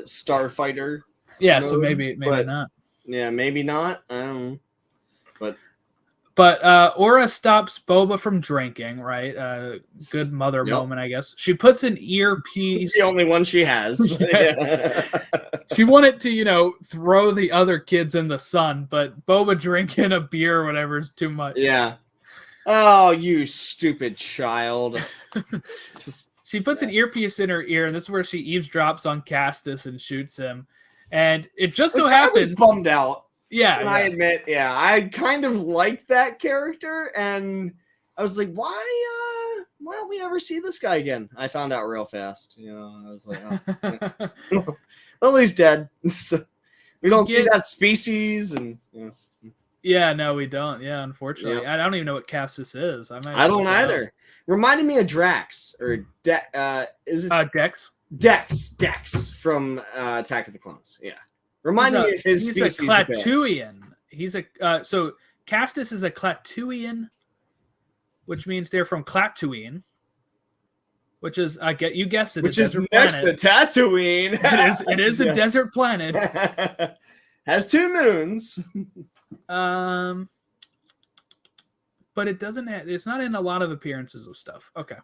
Starfighter. Yeah, mode, so maybe not. Yeah, maybe not. But Aura stops Boba from drinking, right? Good mother moment, I guess. She puts an earpiece. The only one she has. She wanted to, throw the other kids in the sun, but Boba drinking a beer or whatever is too much. Yeah. Oh, you stupid child. She puts an earpiece in her ear, and this is where she eavesdrops on Castus and shoots him. And it just so happens. I was bummed out. Yeah. I admit, I kind of liked that character, and I was like, why don't we ever see this guy again? I found out real fast. I was like, oh. Well, he's dead. So we don't see that species, and yeah, no, we don't. Yeah, unfortunately, I don't even know what Castus is. I don't either. Reminded me of Drax or is it Dex? Dex from Attack of the Clones. Yeah. Remind me of his species. He's a Klatooian. He's so Castus is a Klatooian, which means they're from Klatooine, which is you guessed it, which is next to Tatooine. It is a desert planet. Has 2 moons. But it doesn't have. It's not in a lot of appearances of stuff. Okay.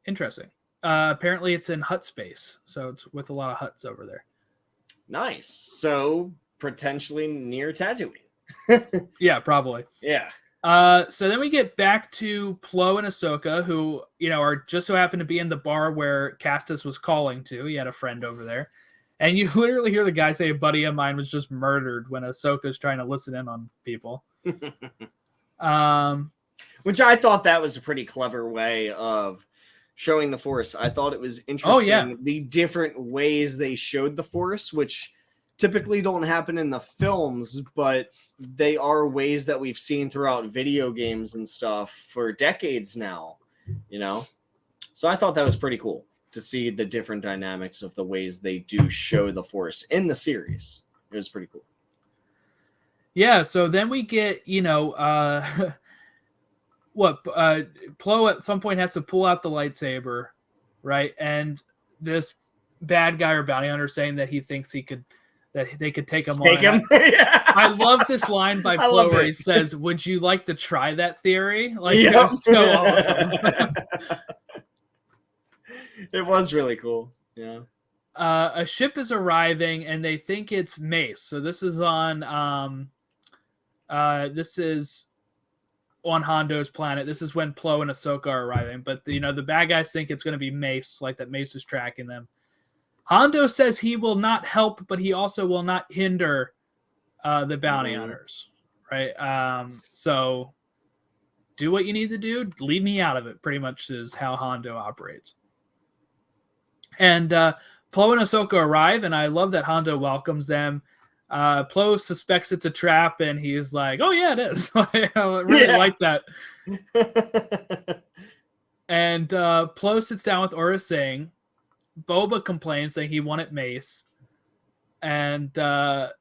Interesting. Apparently, it's in hut space, so it's with a lot of huts over there. Nice. So potentially near Tatooine. Yeah, probably. Yeah. So then we get back to Plo and Ahsoka, who are just so happen to be in the bar where Castus was calling to. He had a friend over there, and you literally hear the guy say, "A buddy of mine was just murdered," when Ahsoka's trying to listen in on people. Which I thought that was a pretty clever way of showing the Force. I thought it was interesting the different ways they showed the Force, which typically don't happen in the films, but they are ways that we've seen throughout video games and stuff for decades now, So I thought that was pretty cool to see the different dynamics of the ways they do show the Force in the series. It was pretty cool. Yeah, so then we get, Plo at some point has to pull out the lightsaber, right? And this bad guy or bounty hunter saying that he thinks he could that they could take him Take on. him. Yeah. I love this line by I Plo loved where it. he says, "Would you like to try that theory?" Like it Yep. was so awesome. It was really cool. Yeah. A ship is arriving, and they think it's Mace. So this is on Hondo's planet. This is when Plo and Ahsoka are arriving. But the bad guys think it's going to be Mace, like that Mace is tracking them. Hondo says he will not help, but he also will not hinder the bounty hunters, right? So do what you need to do. Leave me out of it, pretty much is how Hondo operates. And Plo and Ahsoka arrive, and I love that Hondo welcomes them. Plo suspects it's a trap, and he's like, "Oh yeah, it is." I really like that. And Plo sits down with Aurra Sing. Boba complains saying he wanted Mace, and no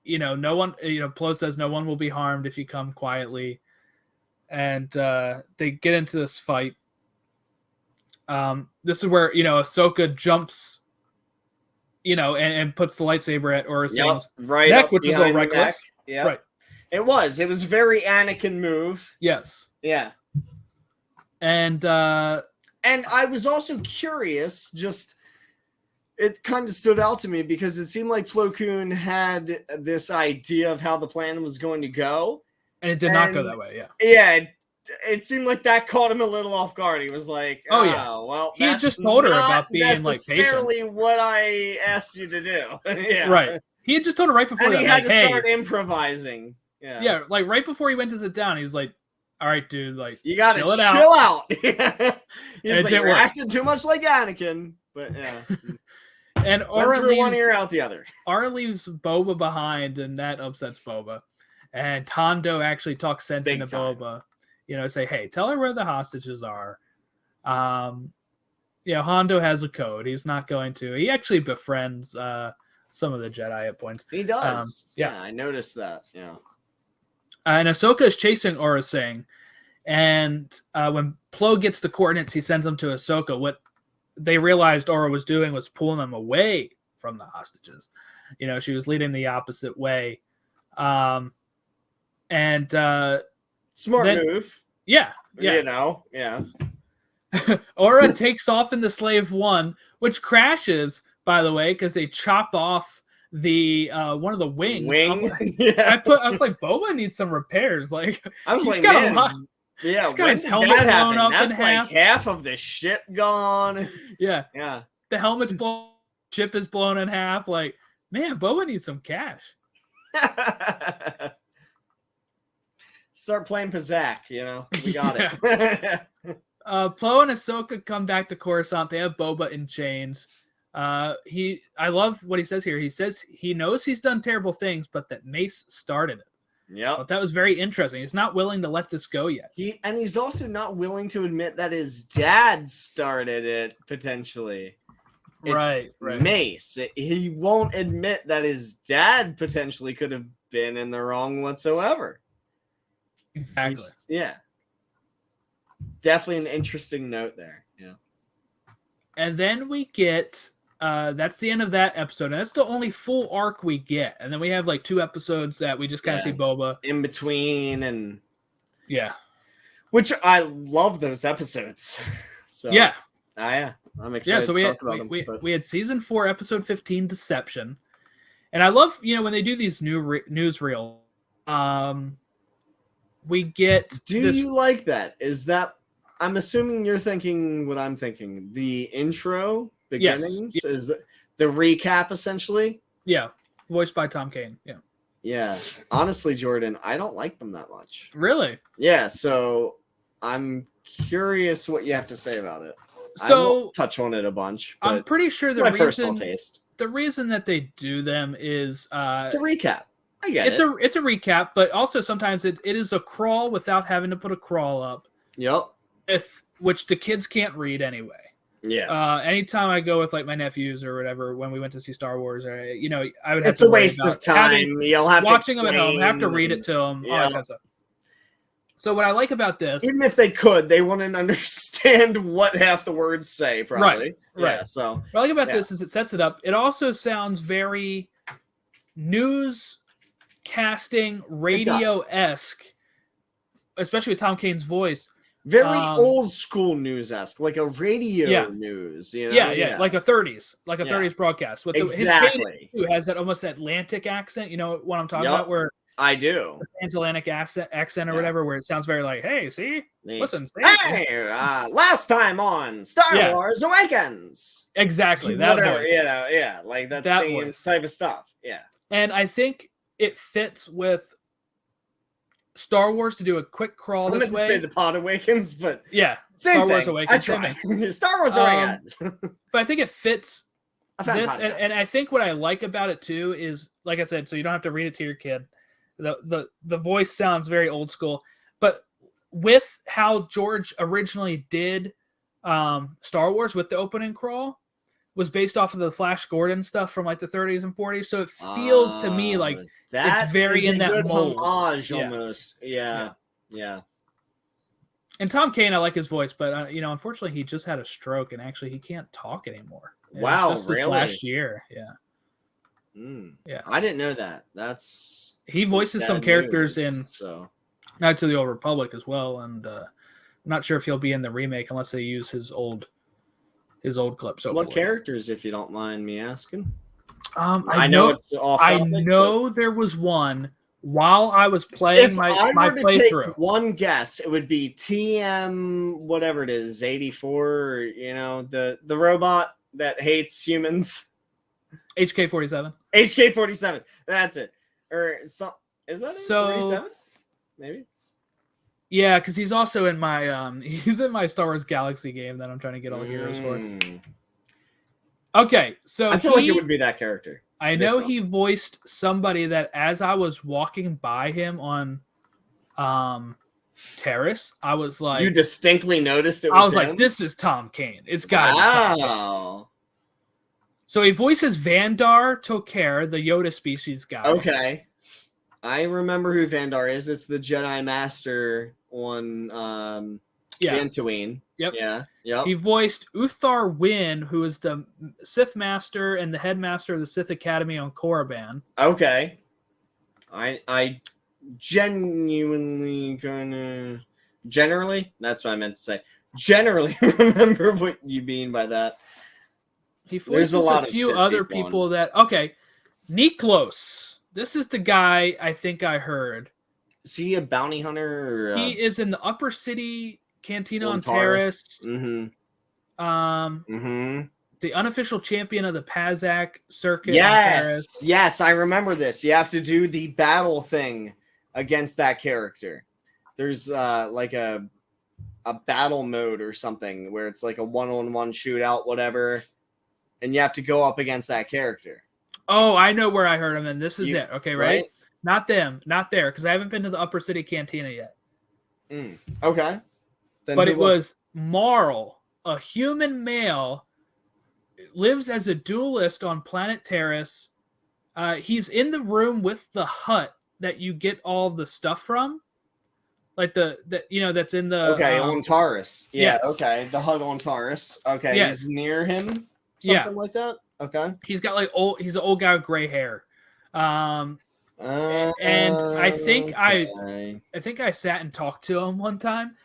one. Plo says no one will be harmed if you come quietly, and they get into this fight. This is where Ahsoka jumps, and puts the lightsaber at Aurra Sing's neck, which is a little reckless. Yeah, right. It was a very Anakin move. Yes. Yeah. And I was also curious, it kind of stood out to me because it seemed like Plo Koon had this idea of how the plan was going to go. And it did not go that way, yeah. Yeah, it seemed like that caught him a little off guard. He was like, "Oh yeah, well, he had just told her about being necessarily what I asked you to do." Yeah, right. He had just told her right before and that. He had to start improvising. Yeah, yeah, like right before he went to sit down, he's like, "All right, dude, like you gotta chill out." He's like, "You're acting too much like Anakin," but yeah. And Aurra leaves one ear out the other. Aurra leaves Boba behind, and that upsets Boba. And Hondo actually talks sense into Boba. Say, "Hey, tell her where the hostages are." Hondo has a code. He's not going to. He actually befriends some of the Jedi at points. He does. Yeah, I noticed that. Yeah. And Ahsoka is chasing Aurra Sing. And when Plo gets the coordinates, he sends them to Ahsoka. What they realized Aurra was doing was pulling them away from the hostages. She was leading the opposite way. Smart move. Yeah. Yeah. Aurra takes off in the Slave One, which crashes, by the way, because they chop off the one of the wings. Yeah. I was like, Boba needs some repairs. Like, I was he's like, got man, a lot. Yeah, he's got his helmet blown up That's in like half of the ship gone. Yeah. Yeah. The helmet's blown, ship is blown in half. Like, man, Boba needs some cash. Start playing Pazak, we got it. Plo and Ahsoka come back to Coruscant. They have Boba in chains. I love what he says here. He says he knows he's done terrible things, but that Mace started it. Yeah, that was very interesting. He's not willing to let this go yet. He's also not willing to admit that his dad started it potentially. Right. Mace. He won't admit that his dad potentially could have been in the wrong whatsoever. Exactly. Yeah. Definitely an interesting note there. Yeah. And then we get that's the end of that episode. And that's the only full arc we get. And then we have like 2 episodes that we just kind of see Boba in between, and which I love those episodes. So yeah, I'm excited. So we had season 4, episode 15, Deception, and I love when they do these new newsreel. We get. Do you like that? Is that? I'm assuming you're thinking what I'm thinking. The intro beginnings is the recap essentially. Yeah, voiced by Tom Kane. Yeah. Yeah. Honestly, Jordan, I don't like them that much. Really? Yeah. So I'm curious what you have to say about it. So I won't touch on it a bunch. But I'm pretty sure my personal taste. The reason that they do them is it's a recap. I get it. It's a recap, but also sometimes it is a crawl without having to put a crawl up. Yep. Which the kids can't read anyway. Yeah. Anytime I go with like my nephews or whatever, when we went to see Star Wars, or I would have it's a waste of time. You'll have watching to them at home, have to read it to them, all that kind of stuff. So what I like about this, even if they could, they wouldn't understand what half the words say. Probably. Right. Yeah. So what I like about this is it sets it up. It also sounds very newscasting, radio-esque, especially with Tom Kane's voice. Very old school news-esque, like a radio news. You know? Yeah, like a 30s broadcast. With exactly. His has that almost Atlantic accent. You know what I'm talking about? Where I do. The transatlantic accent or whatever, where it sounds very like, hey, see? Listen, see? Hey, last time on Star Wars Awakens. Exactly. That voice. Like that same voice. type of stuff. Yeah. And I think it fits with Star Wars to do a quick crawl this way. I say the Podawakens, but Star thing. Wars Awakens. I try. Star Wars Awakens. But I think it fits this, and I think what I like about it too is, like I said, so you don't have to read it to your kid. The voice sounds very old school, but with how George originally did Star Wars with the opening crawl was based off of the Flash Gordon stuff from like the 30s and 40s, so it feels to me like it's very in that mold. Homage almost. Yeah. And Tom Kane, I like his voice, but unfortunately, he just had a stroke and actually he can't talk anymore. Wow, just really? This last year, Yeah, I didn't know that. He voices some characters in Knights of the Old Republic as well, and I'm not sure if he'll be in the remake unless they use his old clips. What characters, if you don't mind me asking? I know it's off topic, there was one while I was playing my playthrough. Take one guess, it would be TM whatever it is, 84. The robot that hates humans. HK-47. HK-47. That's it. Or so is that it? 47? Maybe. Yeah, because he's also in my he's in my Star Wars Galaxy game that I'm trying to get all the heroes for. Okay, so I feel like it would be that character. I know he voiced somebody that as I was walking by him on Terrace, I was like, you distinctly noticed it was I was him? like, this is Tom Kane. It's gotta be Tom Kane. So he voices Vandar Tok'er, the Yoda species guy. Okay. I remember who Vandar is. It's the Jedi Master on Dantooine. Yep. Yeah. Yep. He voiced Uthar Wynn, who is the Sith Master and the headmaster of the Sith Academy on Korriban. Okay. I genuinely that's what I meant to say. Generally remember what you mean by that. He voices a few other people that... Okay. Niklos. This is the guy I think I heard. Is he a bounty hunter? Or, he is in the Upper City Cantina on Terrace. Mm-hmm. The unofficial champion of the Pazak circuit. Yes, I remember this. You have to do the battle thing against that character. There's like a battle mode or something where it's like a one-on-one shootout, whatever, and you have to go up against that character. Oh, I know where I heard him, and this is it. Okay, right? Not them, not there, because I haven't been to the Upper City Cantina yet. Okay. Then but it was Marl, a human male, lives as a duelist on Planet Terrace. He's in the room with the hut that you get all the stuff from. Like that's in the on Taurus. Yeah, yes. Okay. The hut on Taurus. Okay. Yes. He's near him. Something like that. Okay. He's got he's an old guy with gray hair. And I think I sat and talked to him one time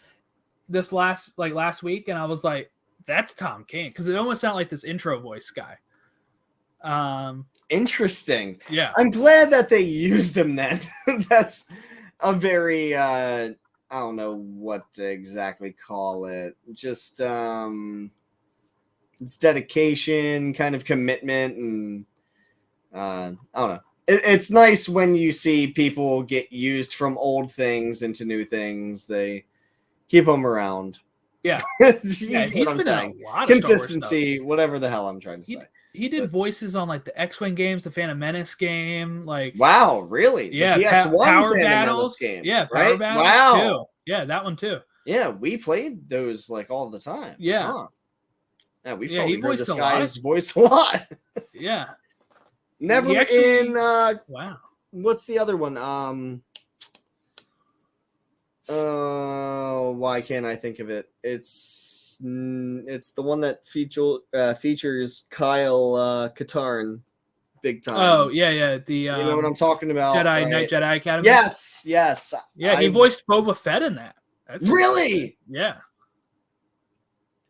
last week, and I was like, that's Tom Kane, because it almost sounded like this intro voice guy. Interesting. Yeah. I'm glad that they used him then. That's a very I don't know what to exactly call it. Just it's dedication, kind of commitment, and I don't know. It's nice when you see people get used from old things into new things. They keep them around. Yeah. He's been in a lot of consistency, whatever the hell I'm trying to say. He did voices on like the X-Wing games, the Phantom Menace game, like wow, really? Yeah, the PS1 Power Phantom Battles game, yeah, right? Power Battles wow, too. Yeah, that one too. Yeah, we played those like all the time. Yeah, yeah, we probably heard this guy's voice a lot. Yeah, never in. Wow, what's the other one? Why can't I think of it? It's the one that features Kyle Katarn. big time. Oh yeah. The you know what I'm talking about? Jedi right? Knight Jedi Academy. Yes. Yeah, he voiced Boba Fett in that. That's really? Yeah.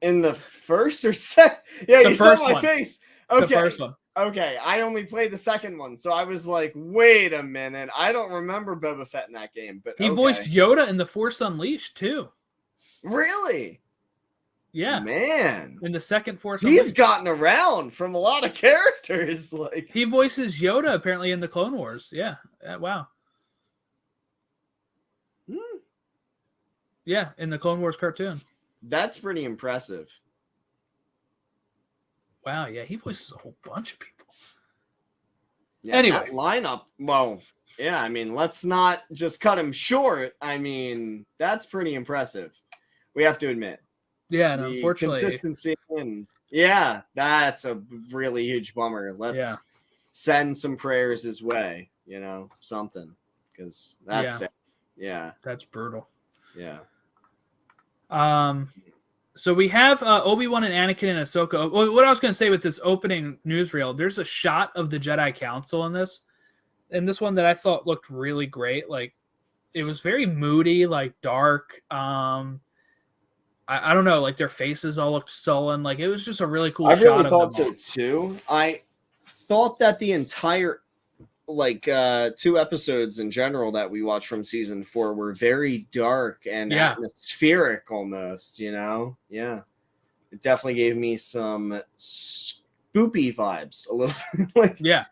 In the first or second? Yeah, The you saw first my one. face. Okay. The first one. Okay, I only played the second one, so I was like, wait a minute. I don't remember Boba Fett in that game, but He voiced Yoda in The Force Unleashed, too. Really? Yeah. Man. In the second Force He's Unleashed. gotten around from a lot of characters. Like He voices Yoda, apparently, in the Clone Wars. Yeah. Wow. Yeah, in the Clone Wars cartoon. That's pretty impressive. Wow, yeah, he voices a whole bunch of people. Yeah, anyway, that lineup. Well, yeah, I mean, let's not just cut him short. I mean, that's pretty impressive. We have to admit. Yeah, and unfortunately, consistency and yeah, that's a really huge bummer. Let's send some prayers his way. You know, something because that's that's brutal. Yeah. So we have Obi-Wan and Anakin and Ahsoka. What I was going to say with this opening newsreel, there's a shot of the Jedi Council in this one that I thought looked really great. Like, it was very moody, like dark. I don't know, like their faces all looked sullen. Like, it was just a really cool shot. I really thought so too. I thought that the entire 2 episodes in general that we watched from season 4 were very dark and atmospheric almost, you know? Yeah. It definitely gave me some spoopy vibes a little like Yeah.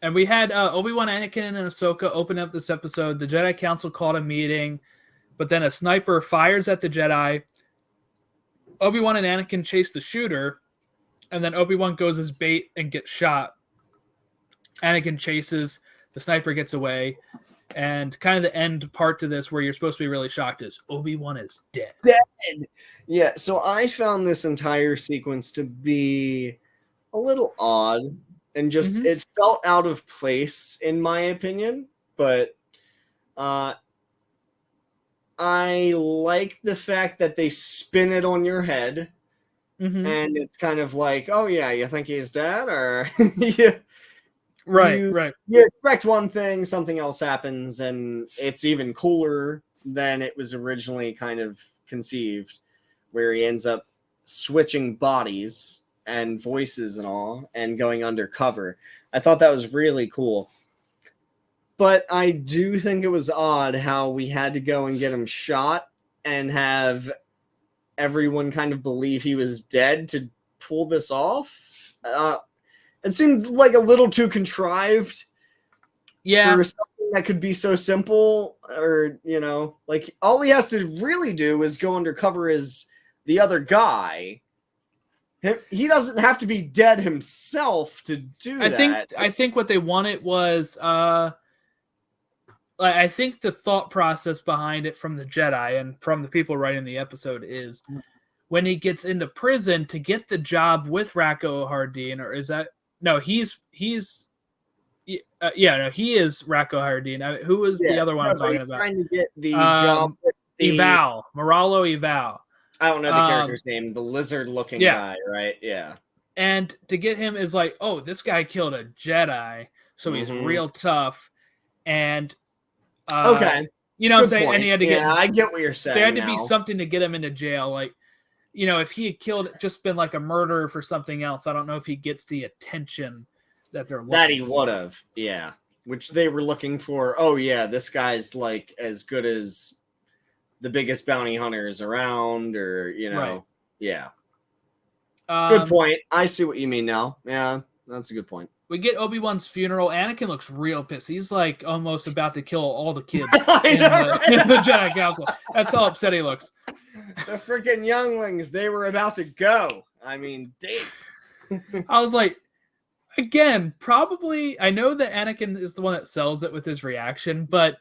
And we had Obi-Wan, Anakin, and Ahsoka open up this episode. The Jedi Council called a meeting, but then a sniper fires at the Jedi. Obi-Wan and Anakin chase the shooter, and then Obi-Wan goes as bait and gets shot. Anakin chases, the sniper gets away, and kind of the end part to this where you're supposed to be really shocked is Obi-Wan is dead. Yeah, so I found this entire sequence to be a little odd and just it felt out of place in my opinion, but I like the fact that they spin it on your head and it's kind of like, oh yeah, you think he's dead or yeah. Right. You expect one thing, something else happens, and it's even cooler than it was originally kind of conceived, where he ends up switching bodies and voices and all, and going undercover. I thought that was really cool. But I do think it was odd how we had to go and get him shot and have everyone kind of believe he was dead to pull this off. It seemed like a little too contrived. Yeah. For something that could be so simple, or, you know, like all he has to really do is go undercover as the other guy. He doesn't have to be dead himself to do that. I think what they wanted was, I think the thought process behind it from the Jedi and from the people writing the episode is when he gets into prison to get the job with Rako Hardeen, or is that? No, he is Rako Hardeen. Who was the other one I'm talking about? Trying to get the job with Eval, Moralo Eval. I don't know the character's name. The lizard-looking guy, right? Yeah. And to get him is like, oh, this guy killed a Jedi, so he's real tough. And okay, you know what I'm saying? And he had to get. Yeah, I get what you're saying. There had to be something to get him into jail, like. You know, if he had just been like a murderer for something else, I don't know if he gets the attention that they're looking for. That he would have, yeah. Which they were looking for. Oh, yeah, this guy's like as good as the biggest bounty hunters around, or, you know, yeah. Good point. I see what you mean now. Yeah, that's a good point. We get Obi-Wan's funeral. Anakin looks real pissed. He's like almost about to kill all the kids in the Jedi Council. That's how upset he looks. The freaking younglings, they were about to go. I mean, damn. I was like, again, probably, I know that Anakin is the one that sells it with his reaction, but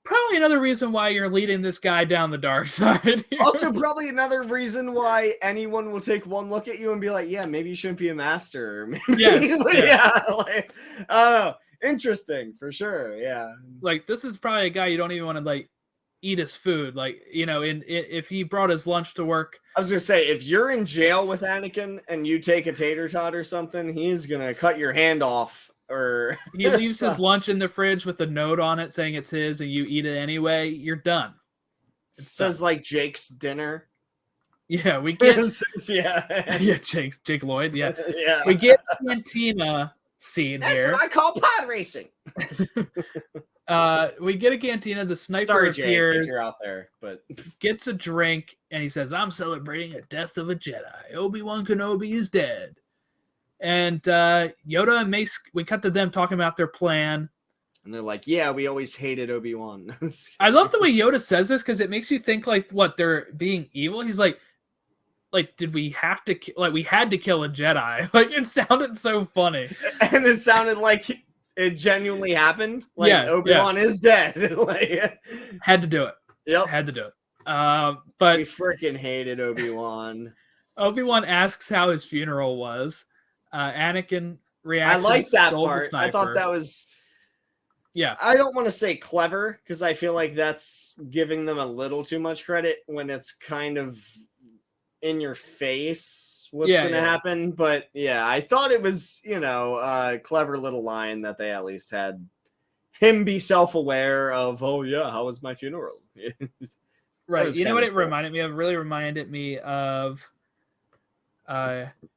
probably another reason why you're leading this guy down the dark side. Also, probably another reason why anyone will take one look at you and be like, yeah, maybe you shouldn't be a master. Maybe, like, I don't know. Interesting, for sure, yeah. Like, this is probably a guy you don't even want to, like, eat his food. Like, if he brought his lunch to work. I was gonna say, if you're in jail with Anakin and you take a tater tot or something, he's gonna cut your hand off. Or he leaves his lunch in the fridge with a note on it saying it's his, and you eat it anyway. You're done. It says like Jake's dinner. Yeah, we get yeah, Jake Lloyd. Yeah, yeah. We get a cantina scene here. That's what I call pod racing. We get a cantina. The sniper Sorry, Jake, appears, if you're out there, but gets a drink, and he says, "I'm celebrating a death of a Jedi. Obi-Wan Kenobi is dead." And Yoda and Mace, we cut to them talking about their plan. And they're like, yeah, we always hated Obi-Wan. I love the way Yoda says this because it makes you think like, what, they're being evil? He's like, did we have to, we had to kill a Jedi? Like, it sounded so funny. And it sounded like it genuinely happened. Like, Obi-Wan is dead. Like, had to do it. Yep. Had to do it. But we freaking hated Obi-Wan. Obi-Wan asks how his funeral was. Anakin reacts. I like that part. I thought that was... Yeah. I don't want to say clever, because I feel like that's giving them a little too much credit when it's kind of in your face what's going to happen. But yeah, I thought it was, a clever little line that they at least had him be self-aware of, oh yeah, how was my funeral? Right. You know what it reminded me of? Really reminded me of...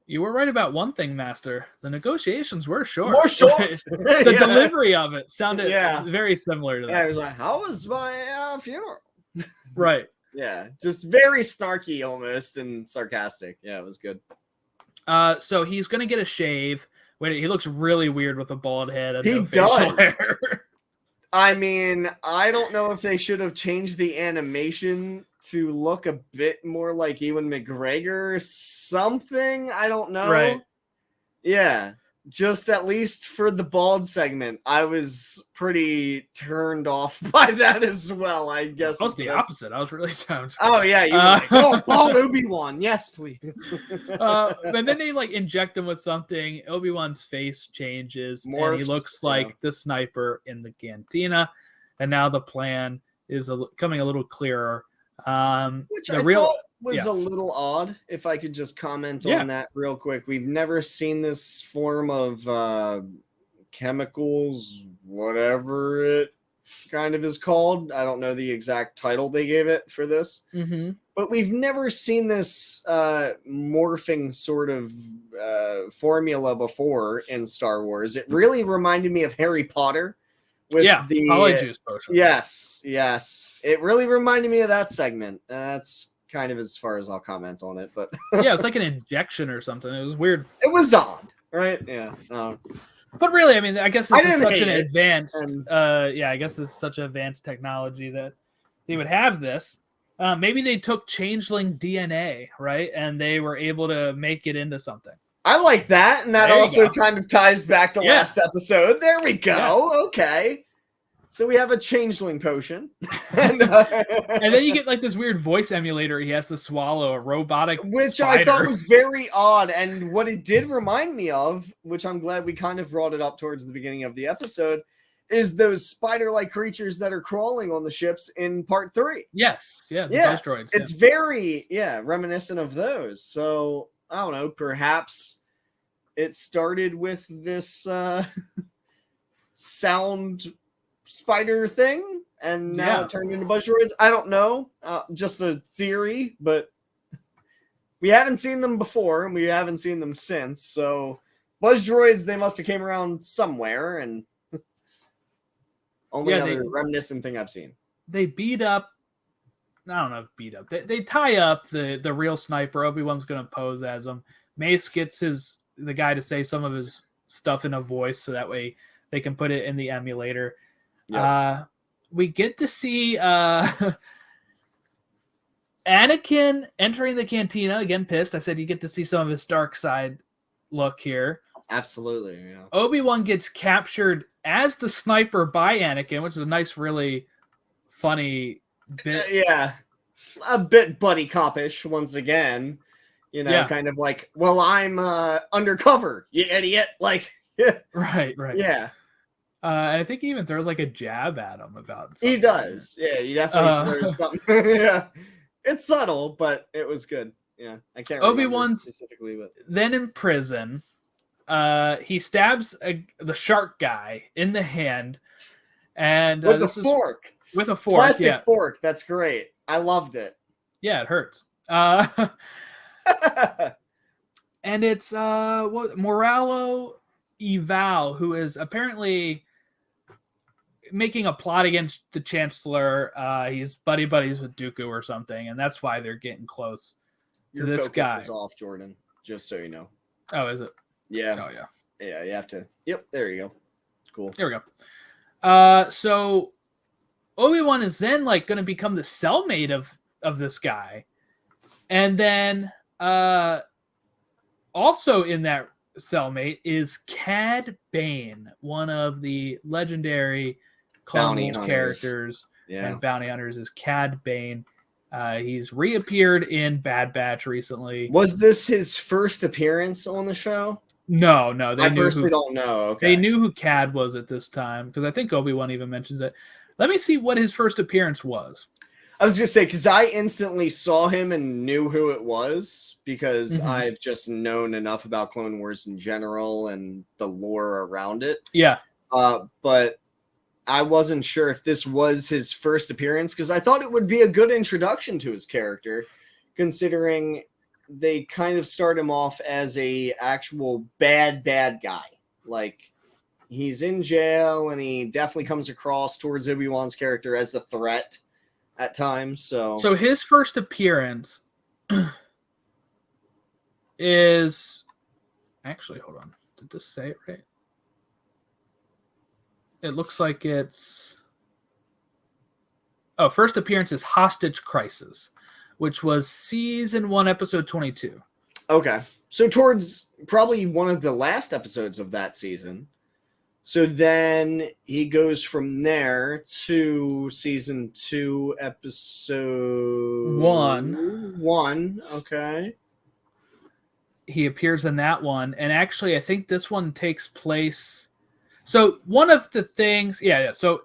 you were right about one thing, Master. The negotiations were short. More short. The delivery of it sounded very similar to that. Yeah, it was like, how was my funeral? Right. Yeah, just very snarky almost and sarcastic. Yeah, it was good. So he's gonna get a shave. Wait, he looks really weird with a bald head. And he no does. facial hair. I mean, I don't know if they should have changed the animation to look a bit more like Ewan McGregor or something. I don't know. Right. Yeah. Just at least for the bald segment, I was pretty turned off by that as well, I guess. That was the opposite. I was really toned. Oh, yeah. You were like, oh, bald Obi-Wan. Yes, please. And then they inject him with something. Obi-Wan's face changes. Morphs, and he looks like the sniper in the cantina. And now the plan is coming a little clearer. Which I thought was a little odd, if I could just comment on that real quick. We've never seen this form of chemicals, whatever it kind of is called. I don't know the exact title they gave it for this. Mm-hmm. But we've never seen this morphing sort of formula before in Star Wars. It really reminded me of Harry Potter. With the polyjuice potion. Yes. It really reminded me of that segment. That's kind of as far as I'll comment on it. But yeah, it's like an injection or something. It was weird. It was odd, right? Yeah. But really, I mean, I guess this is such an advanced. I guess it's such an advanced technology that they would have this. Maybe they took changeling DNA, right, and they were able to make it into something. I like that, and that also kind of ties back to last episode. There we go. Yeah. Okay. So we have a changeling potion. And then you get this weird voice emulator he has to swallow, a robotic spider. I thought was very odd. And what it did remind me of, which I'm glad we kind of brought it up towards the beginning of the episode, is those spider-like creatures that are crawling on the ships in part 3. Yes. Yeah. The ghost droids. It's very, reminiscent of those. So I don't know, perhaps it started with this sound spider thing and now it turned into buzz droids. I don't know. Just a theory, but we haven't seen them before and we haven't seen them since. So buzz droids, they must have came around somewhere, and only other reminiscent thing I've seen. They beat up. I don't know if beat up. They tie up the real sniper. Obi-Wan's going to pose as him. Mace gets the guy to say some of his stuff in a voice so that way they can put it in the emulator. Yep. We get to see Anakin entering the cantina. Again, pissed. I said you get to see some of his dark side look here. Absolutely, yeah. Obi-Wan gets captured as the sniper by Anakin, which is a nice, really funny bit. A bit buddy cop-ish once again. Kind of like, well, I'm undercover, you idiot. Like, right. Yeah. And I think he even throws like a jab at him about something. He does. Yeah, he definitely throws something. Yeah. It's subtle, but it was good. Yeah. I can't remember Obi-Wan's specifically, but then in prison. He stabs the shark guy in the hand, and with a fork. With a fork, plastic fork. That's great. I loved it. Yeah, it hurts. And it's Moralo Eval, who is apparently making a plot against the Chancellor. He's buddies with Dooku or something, and that's why they're getting close to this guy. Is off, Jordan. Just so you know. Oh, is it? Yeah. Oh, yeah. Yeah, you have to. Yep, there you go. Cool. There we go. So Obi-Wan is then like going to become the cellmate of this guy, and then also in that cellmate is Cad Bane, one of the legendary Clone Wars characters and bounty hunters. Is Cad Bane. He's reappeared in Bad Batch recently. Was this his first appearance on the show? No. I personally don't know. Okay. They knew who Cad was at this time because I think Obi-Wan even mentions it. Let me see what his first appearance was. I was going to say, because I instantly saw him and knew who it was because I've just known enough about Clone Wars in general and the lore around it. Yeah. But I wasn't sure if this was his first appearance because I thought it would be a good introduction to his character, considering they kind of start him off as a actual bad guy. Like, he's in jail and he definitely comes across towards Obi-Wan's character as a threat at times. So his first appearance is actually, hold on. Did this say it right? It looks like it's first appearance is Hostage Crisis, which was season 1, episode 22. Okay. So towards probably one of the last episodes of that season. So then he goes from there to season 2, episode 1. Okay. He appears in that one. And actually, I think this one takes place. So one of the things, So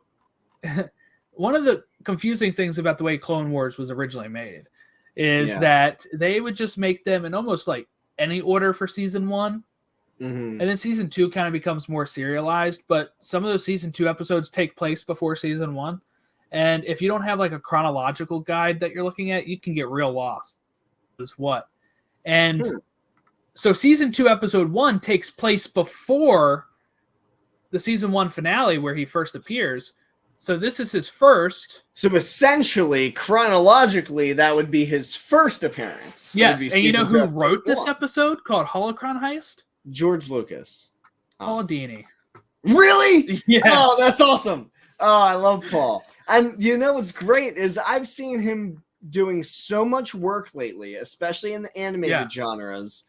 one of the confusing things about the way Clone Wars was originally made is that they would just make them in almost like any order for season 1. And then season 2 kind of becomes more serialized, but some of those season 2 episodes take place before season 1. And if you don't have like a chronological guide that you're looking at, you can get real lost. And so season 2, episode 1 takes place before the season 1 finale where he first appears. So this is his first. So essentially, chronologically, that would be his first appearance. Yes, and you know who wrote this episode called Holocron Heist? George Lucas. Paul Dini. Really? Yes. Oh, that's awesome. Oh, I love Paul. And you know what's great is I've seen him doing so much work lately, especially in the animated genres.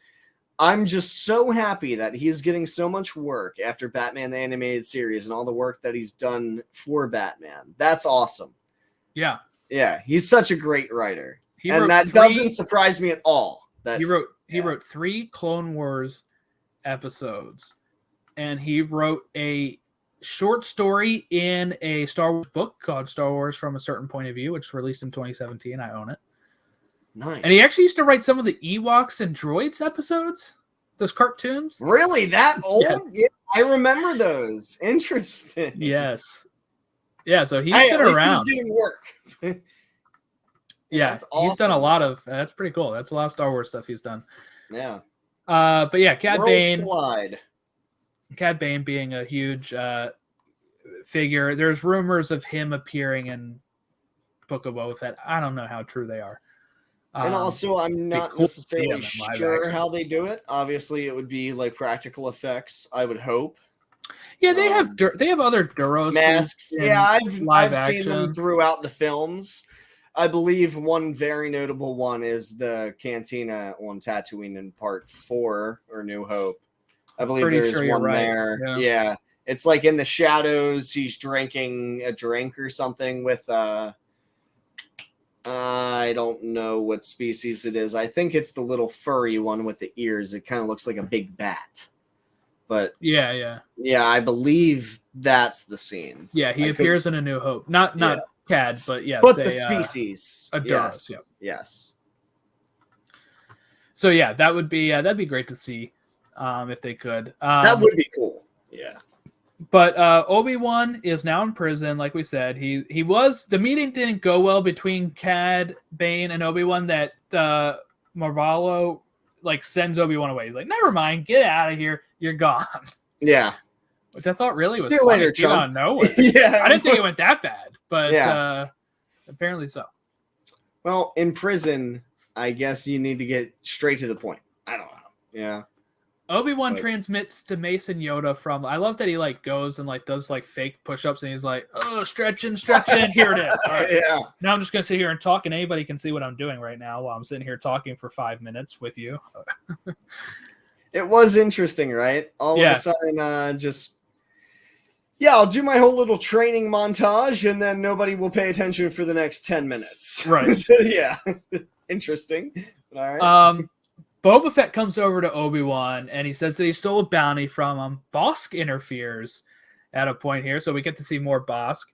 I'm just so happy that he's getting so much work after Batman the Animated Series and all the work that he's done for Batman. That's awesome. Yeah. Yeah, he's such a great writer. And that doesn't surprise me at all. That he wrote 3 Clone Wars episodes. And he wrote a short story in a Star Wars book called Star Wars from a Certain Point of View, which was released in 2017. I own it. Nice. And he actually used to write some of the Ewoks and Droids episodes, those cartoons. Really? That old? Yes. Yeah, I remember those. Interesting. Yes. Yeah, so he's been around. He's doing work. Yeah, that's awesome. He's done a lot of, that's pretty cool. That's a lot of Star Wars stuff he's done. Yeah. But yeah, Cad Bane. Collide. Cad Bane being a huge figure. There's rumors of him appearing in Book of Boba Fett. I don't know how true they are. And also, I'm not necessarily sure how they do it. Obviously, it would be like practical effects, I would hope. Yeah, they have other Duros masks. Yeah, I've seen them throughout the films. I believe one very notable one is the cantina on Tatooine in Part 4 or New Hope. I believe there's one there. Yeah, it's like in the shadows. He's drinking a drink or something with I don't know what species it is. I think it's the little furry one with the ears. It kind of looks like a big bat. But Yeah. I believe that's the scene. Yeah, he appears in A New Hope. Not Cad, but yes. But the species. Adoros, Yes. So yeah, that'd be great to see if they could. That would be cool. Yeah. But Obi-Wan is now in prison, like we said. He was, the meeting didn't go well between Cad Bane and Obi-Wan, that Marvalo like sends Obi-Wan away. He's like, never mind, get out of here, you're gone. Yeah. Which I thought really was See you later, chump. nowhere. Yeah. I didn't think it went that bad, but apparently so. Well, in prison, I guess you need to get straight to the point. I don't know. Yeah. Obi-Wan transmits to Mason Yoda from, I love that he like goes and like does like fake push-ups and he's like, oh, stretching, here it is. All right. Yeah. Now I'm just going to sit here and talk, and anybody can see what I'm doing right now while I'm sitting here talking for 5 minutes with you. It was interesting, right? All of a sudden, I'll do my whole little training montage, and then nobody will pay attention for the next 10 minutes. Right. So, yeah. Interesting. All right. Boba Fett comes over to Obi-Wan, and he says that he stole a bounty from him. Bosk interferes at a point here, so we get to see more Bosk.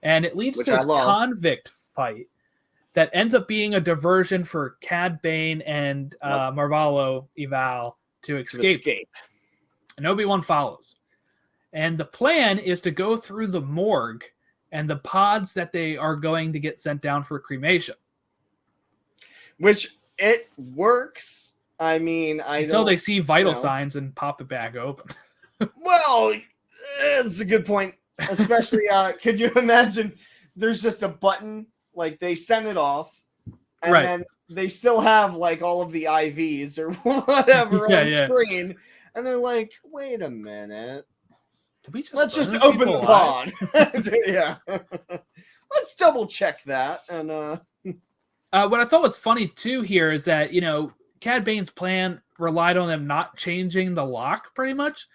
And it leads to this convict fight that ends up being a diversion for Cad Bane and Marvalo Eval to escape. And Obi-Wan follows. And the plan is to go through the morgue and the pods that they are going to get sent down for cremation. Which, it works. I mean, until they see vital signs and pop it back open. Well, it's a good point. Especially, could you imagine there's just a button, like they send it off, and then they still have like all of the IVs or whatever on screen, and they're like, wait a minute. Let's just open the pod. Yeah. Let's double check that. And what I thought was funny too here is that, Cad Bane's plan relied on them not changing the lock pretty much.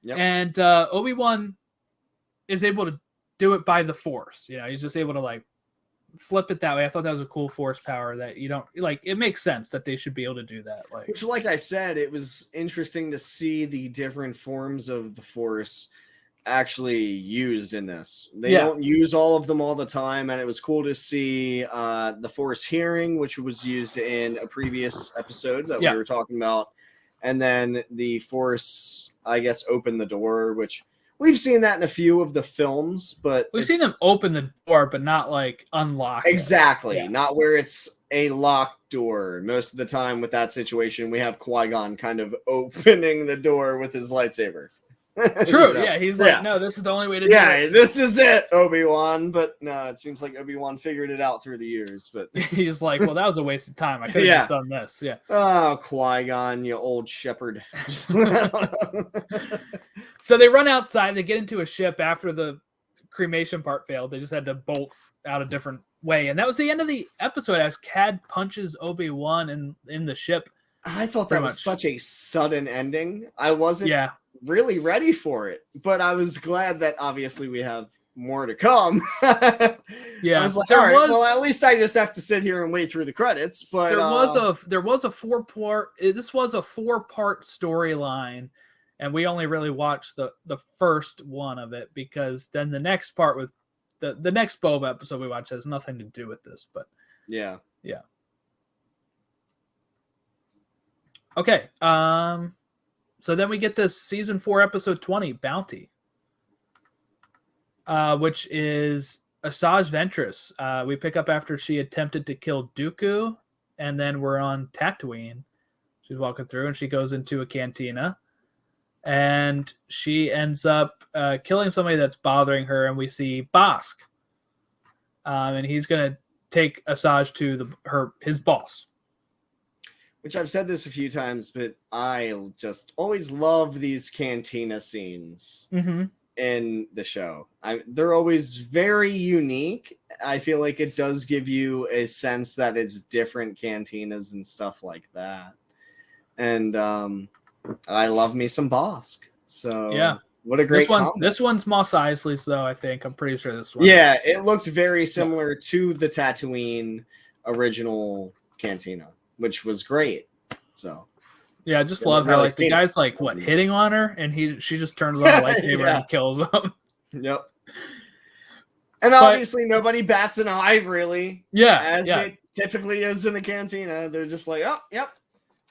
Yep. And Obi-Wan is able to do it by the Force. He's just able to like flip it that way. I thought that was a cool Force power that you don't like. It makes sense that they should be able to do that. Which, like I said, it was interesting to see the different forms of the Force actually used in this. They don't use all of them all the time, and it was cool to see the Force hearing, which was used in a previous episode that we were talking about, and then the Force, I guess, open the door, which we've seen that in a few of the films, but we've seen them open the door, but not like unlock exactly, not where it's a locked door. Most of the time with that situation, we have Qui-Gon kind of opening the door with his lightsaber. True. Yeah, he's like, no, this is the only way to do it. Yeah, this is it, Obi-Wan. But no, it seems like Obi-Wan figured it out through the years. But he's like, well, that was a waste of time. I could have just done this. Yeah. Oh, Qui-Gon, you old shepherd. So they run outside. They get into a ship after the cremation part failed. They just had to bolt out a different way, and that was the end of the episode. As Cad punches Obi-Wan in the ship. I thought that was such a sudden ending. I wasn't really ready for it, but I was glad that obviously we have more to come. I was like, all right, well, at least I just have to sit here and wait through the credits. But there was a 4-part. This was a 4-part storyline, and we only really watched the first one of it, because then the next part with the next Boba episode we watched has nothing to do with this. But yeah. Okay. So then we get this season 4, episode 20, Bounty, which is Asajj Ventress. We pick up after she attempted to kill Dooku, and then we're on Tatooine. She's walking through, and she goes into a cantina, and she ends up killing somebody that's bothering her, and we see Bosk, and he's going to take Asajj to his boss. Which I've said this a few times, but I just always love these cantina scenes in the show. They're always very unique. I feel like it does give you a sense that it's different cantinas and stuff like that. And I love me some Bosk. So what a great this one's Mos Eisley's, though, I think. I'm pretty sure this one. Yeah, it looked very similar to the Tatooine original cantina, which was great. So Yeah, I just Yeah, love how really like the seen it. guy's like hitting on her, and she just turns on the lightsaber Yeah. and kills him. Yep. And obviously nobody bats an eye, really. Yeah, As it typically is in the cantina. They're just like, oh, yep.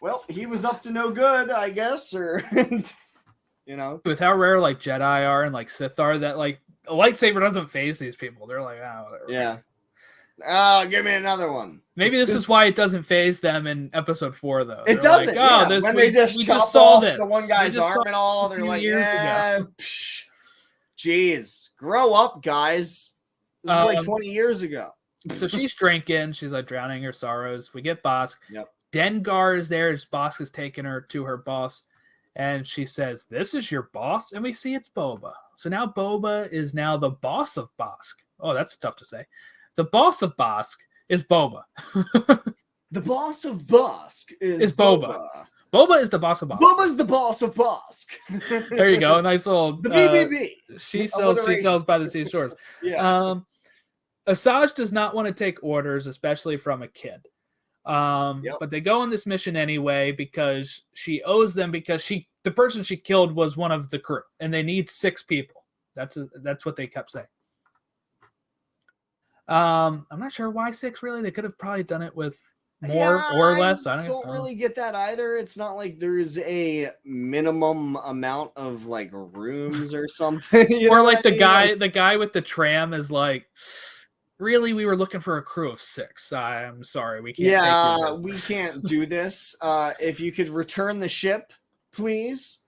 Well, he was up to no good, I guess, or you know. With how rare like Jedi are and like Sith are, that like a lightsaber doesn't phase these people. They're like, oh, whatever. Yeah. Oh, give me another one. Maybe this is why it doesn't phase them in episode 4, though. It They're doesn't. Like, oh, yeah. this when we, they just we chop just saw off this. the one guy's arm and all, they're like, yeah, jeez, grow up, guys. This is like 20 years ago. So she's drinking. She's like drowning her sorrows. We get Bosk. Yep. Dengar is there as Bosk is taking her to her boss. And she says, "This is your boss?" And we see it's Boba. So now Boba is now the boss of Bosk. Oh, that's tough to say. The boss of Bosk is Boba. The boss of Bosk is Boba. Boba is the boss of Bosk. Boba's the boss of Bosk. There you go. A nice little the BBB. She sells by the seashores. Yeah. Asajj does not want to take orders, especially from a kid. But they go on this mission anyway because she owes them, because the person she killed was one of the crew, and they need 6 people. That's what they kept saying. I'm not sure why 6 really. They could have probably done it with more or less. I don't really get that either. It's not like there's a minimum amount of like rooms or something. Or like the guy with the tram is like, really, we were looking for a crew of 6. I'm sorry, we can't. Yeah, we can't do this. If you could return the ship, please,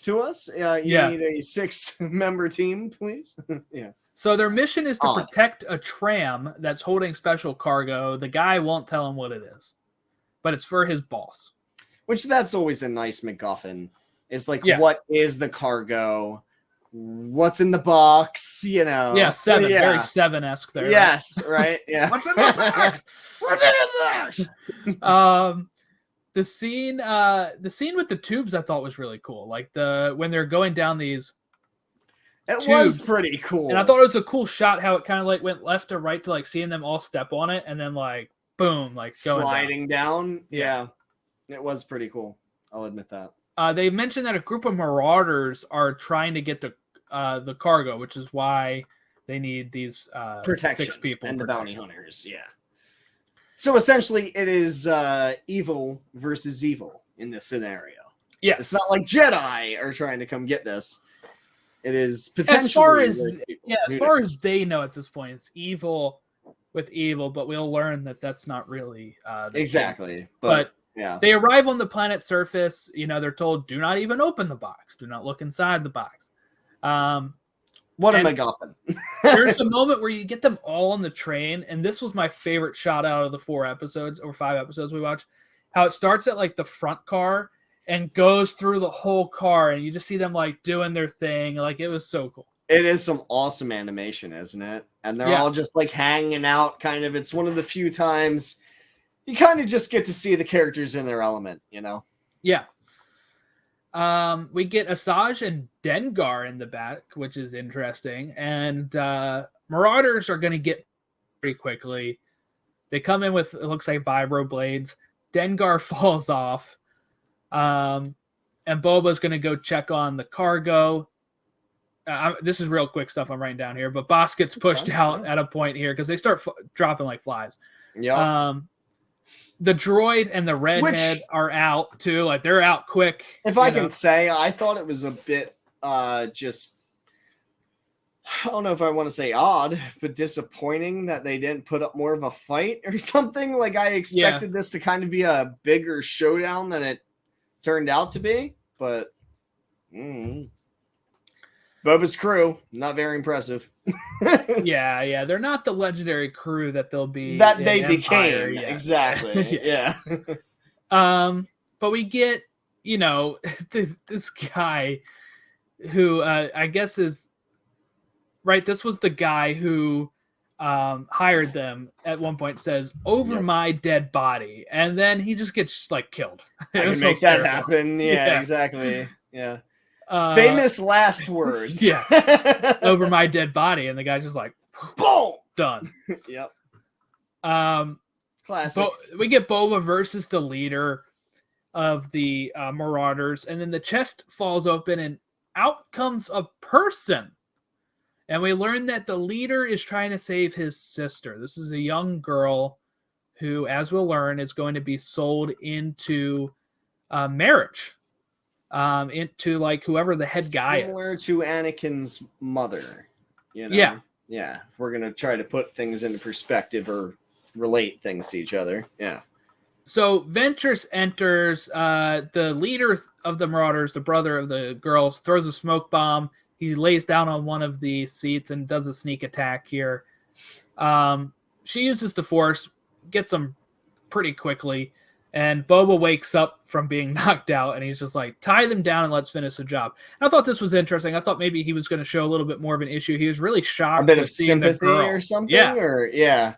to us. You need a 6-member team, please. Yeah. So their mission is to protect a tram that's holding special cargo. The guy won't tell him what it is, but it's for his boss. Which that's always a nice MacGuffin. It's like, what is the cargo? What's in the box? You know. Yeah, 7. Very 7-esque there. Yes, right? Yeah. What's in the box? What's in the box? The scene with the tubes I thought was really cool. Like when they're going down these. It tubes, was pretty cool. And I thought it was a cool shot how it kind of like went left to right to like seeing them all step on it and then like boom, like going sliding down. Yeah. It was pretty cool. I'll admit that. They mentioned that a group of marauders are trying to get the cargo, which is why they need these protection 6 people and the bounty hunters. Yeah. So essentially, it is evil versus evil in this scenario. Yeah, it's not like Jedi are trying to come get this. It is potentially as far as they know at this point, it's evil with evil, but we'll learn that that's not really exactly. Case. But yeah, they arrive on the planet's surface. You know, they're told, "Do not even open the box. Do not look inside the box." What a MacGuffin. There's a moment where you get them all on the train, and this was my favorite shot out of the 4 episodes or 5 episodes we watched. How it starts at like the front car and goes through the whole car, and you just see them like doing their thing. Like, it was so cool. It is some awesome animation, isn't it? And they're all just like hanging out, kind of. It's one of the few times you kind of just get to see the characters in their element, you know? Yeah. We get Asajj and Dengar in the back, which is interesting. And Marauders are going to get pretty quickly. They come in with, it looks like, vibro blades. Dengar falls off. And Boba's going to go check on the cargo. This is real quick stuff I'm writing down here, but Bosk gets pushed out at a point here because they start dropping like flies. Yeah. The droid and the redhead are out too. Like, they're out quick. If I can say, I thought it was a bit just, I don't know if I want to say odd, but disappointing that they didn't put up more of a fight or something. Like, I expected this to kind of be a bigger showdown than it turned out to be, but Boba's crew, not very impressive. yeah, they're not the legendary crew that they'll be that they Empire became yet. Exactly. Yeah. But we get, you know, this guy who I guess is right. This was the guy who hired them at one point, says, "Over my dead body," and then he just gets like killed. I can make that happen. Yeah, exactly. Yeah. Famous last words. Yeah. Over my dead body, and the guy's just like, boom, done. Yep. Classic. We get Boba versus the leader. of the marauders, and then the chest falls open and out comes a person. And we learn that the leader is trying to save his sister. This is a young girl who, as we'll learn, is going to be sold into marriage, into like whoever the head guy is. Similar to Anakin's mother. You know? Yeah. Yeah. If we're going to try to put things into perspective or relate things to each other. Yeah. So Ventress enters. The leader of the marauders, the brother of the girls, throws a smoke bomb. He lays down on one of the seats and does a sneak attack here. She uses the Force, gets him pretty quickly, and Boba wakes up from being knocked out, and he's just like, tie them down and let's finish the job. And I thought this was interesting. I thought maybe he was going to show a little bit more of an issue. He was really shocked. A bit of sympathy or something? Yeah. Or, yeah.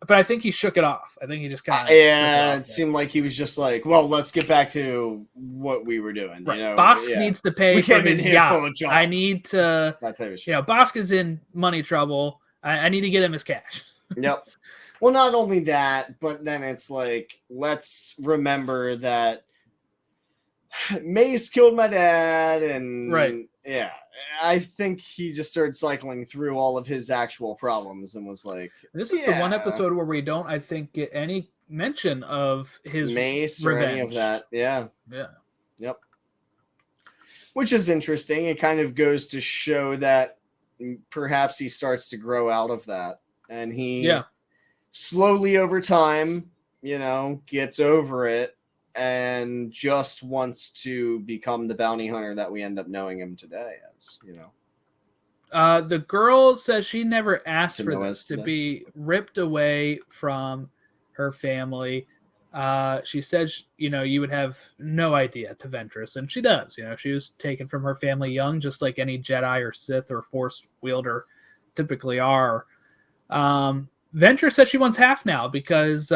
But I think he shook it off. I think he just kind of it seemed like he was just like, well, let's get back to what we were doing. Right. You know? Bosk needs to pay for his yacht. I need to, that type of shit. You know, Bosk is in money trouble. I need to get him his cash. Yep. Well, not only that, but then it's like, let's remember that Mace killed my dad, and right. Yeah, I think he just started cycling through all of his actual problems and was like, this is the one episode where we don't, I think, get any mention of his Mace revenge. or any of that. Yeah. Yeah. Yep. Which is interesting. It kind of goes to show that perhaps he starts to grow out of that, and he slowly over time, you know, gets over it and just wants to become the bounty hunter that we end up knowing him today as, you know. The girl says she never asked for this to be ripped away from her family. She says, you know, you would have no idea to Ventress, and she does. You know, she was taken from her family young, just like any Jedi or Sith or Force wielder typically are. Ventress says she wants half now because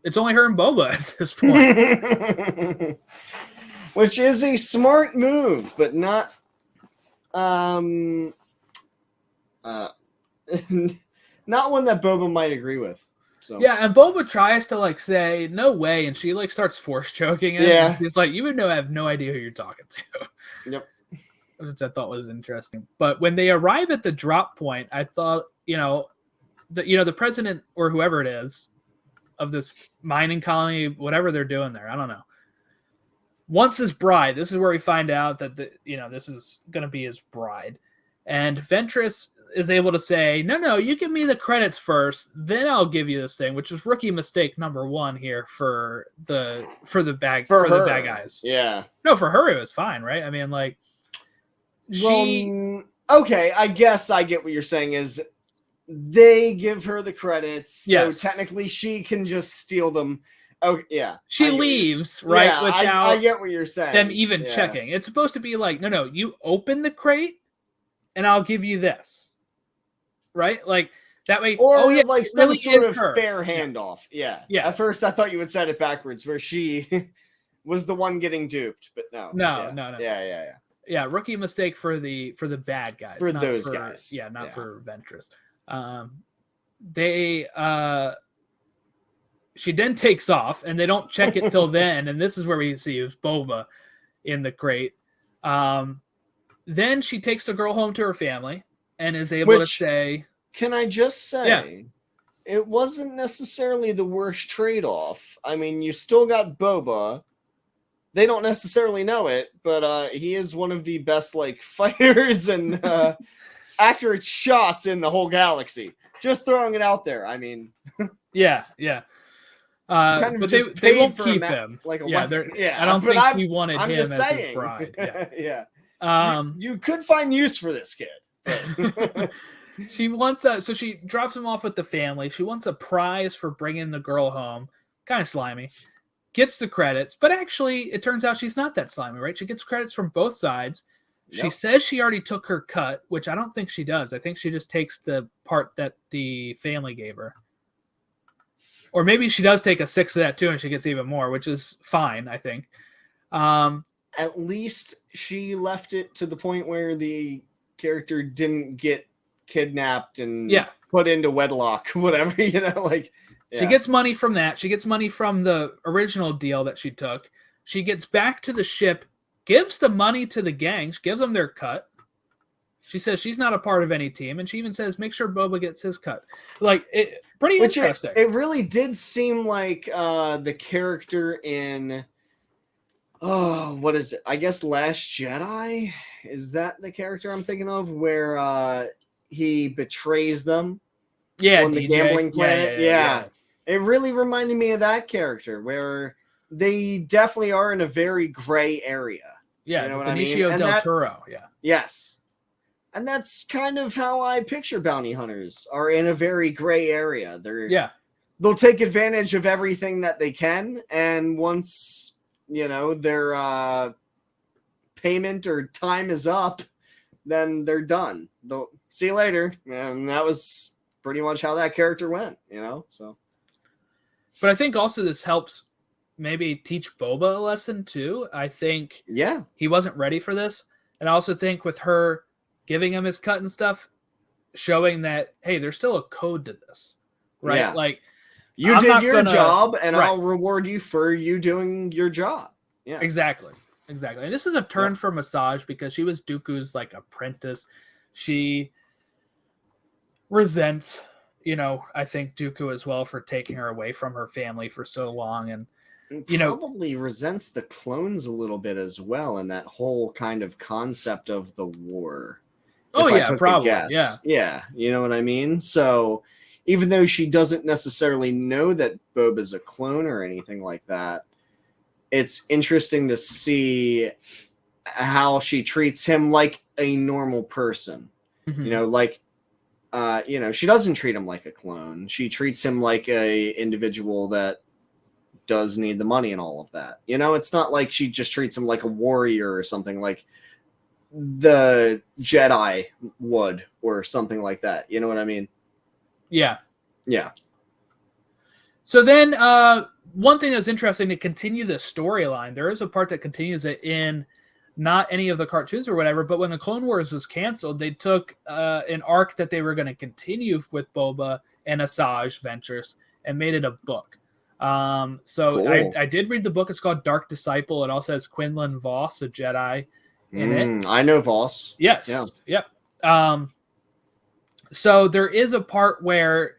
it's only her and Boba at this point. Which is a smart move, but not not one that Boba might agree with. So yeah, and Boba tries to like say no way, and she like starts force choking him. Yeah, she's like, you would have no idea who you're talking to. Yep, which I thought was interesting. But when they arrive at the drop point, I thought, the president or whoever it is of this mining colony, whatever they're doing there, I don't know, wants his bride. This is where we find out that this is going to be his bride, and Ventress is able to say, no, you give me the credits first, then I'll give you this thing, which is rookie mistake number one here for the bad guys. Yeah. No, for her it was fine, right? I mean, like, okay, I guess I get what you're saying is they give her the credits, so technically she can just steal them. Oh, yeah. She leaves, right? Yeah, without I get what you're saying. Them even checking. It's supposed to be like, no, you open the crate and I'll give you this. Right? Like that way. Or like some really sort of fair handoff. Yeah. Yeah. At first I thought you would set it backwards where she was the one getting duped, but no. No. Yeah. Yeah, rookie mistake for the bad guys. For those guys. Yeah, not for Ventress. She then takes off and they don't check it till then, and this is where we see Boba in the crate. Then she takes the girl home to her family and is able to say, can I just say, it wasn't necessarily the worst trade-off. I mean, you still got Boba. They don't necessarily know it, but he is one of the best like fighters and accurate shots in the whole galaxy. Just throwing it out there. I mean, yeah. But they won't keep him. Like a I don't think he wanted him as his bride. Yeah. Yeah. You could find use for this kid. She wants so she drops him off with the family. She wants a prize for bringing the girl home. Kind of slimy. Gets the credits, but actually it turns out she's not that slimy, right? She gets credits from both sides. Yep. She says she already took her cut, which I don't think she does. I think she just takes the part that the family gave her. Or maybe she does take a 6 of that too, and she gets even more, which is fine, I think. At least she left it to the point where the character didn't get kidnapped and put into wedlock, whatever, like She gets money from that. She gets money from the original deal that she took. She gets back to the ship, gives the money to the gang. She gives them their cut. She says she's not a part of any team, and she even says, make sure Boba gets his cut. Like, pretty interesting. It really did seem like the character in, what is it? I guess Last Jedi? Is that the character I'm thinking of? Where he betrays them on the gambling planet? Yeah. It really reminded me of that character, where they definitely are in a very gray area. Yeah, you know what Benicio I mean? del Toro, yeah. Yes. And that's kind of how I picture bounty hunters, are in a very gray area. They'll take advantage of everything that they can, and once, their payment or time is up, then they're done. They'll see you later. And that was pretty much how that character went, so. But I think also this helps maybe teach Boba a lesson too. I think he wasn't ready for this. And I also think with her giving him his cut and stuff, showing that, hey, there's still a code to this, right? Yeah. Like, you did your job, and I'll reward you for you doing your job. Yeah, exactly. And this is a turn for Massage, because she was Dooku's like apprentice. She resents, I think Dooku as well for taking her away from her family for so long, and probably resents the clones a little bit as well, and that whole kind of concept of the war. Probably. Yeah. You know what I mean? So even though she doesn't necessarily know that Boba's a clone or anything like that, it's interesting to see how she treats him like a normal person. Mm-hmm. She doesn't treat him like a clone. She treats him like a individual that does need the money and all of that. It's not like she just treats him like a warrior or something like the Jedi would, or something like that. You know what I mean? Yeah. Yeah. So then one thing that's interesting to continue the storyline, there is a part that continues it in not any of the cartoons or whatever, but when the Clone Wars was canceled, they took an arc that they were going to continue with Boba and Asajj Ventress and made it a book. So cool. I did read the book. It's called Dark Disciple. It also has Quinlan Vos, a Jedi, in it. I know Vos. Yes. Yeah. Yep. So there is a part where,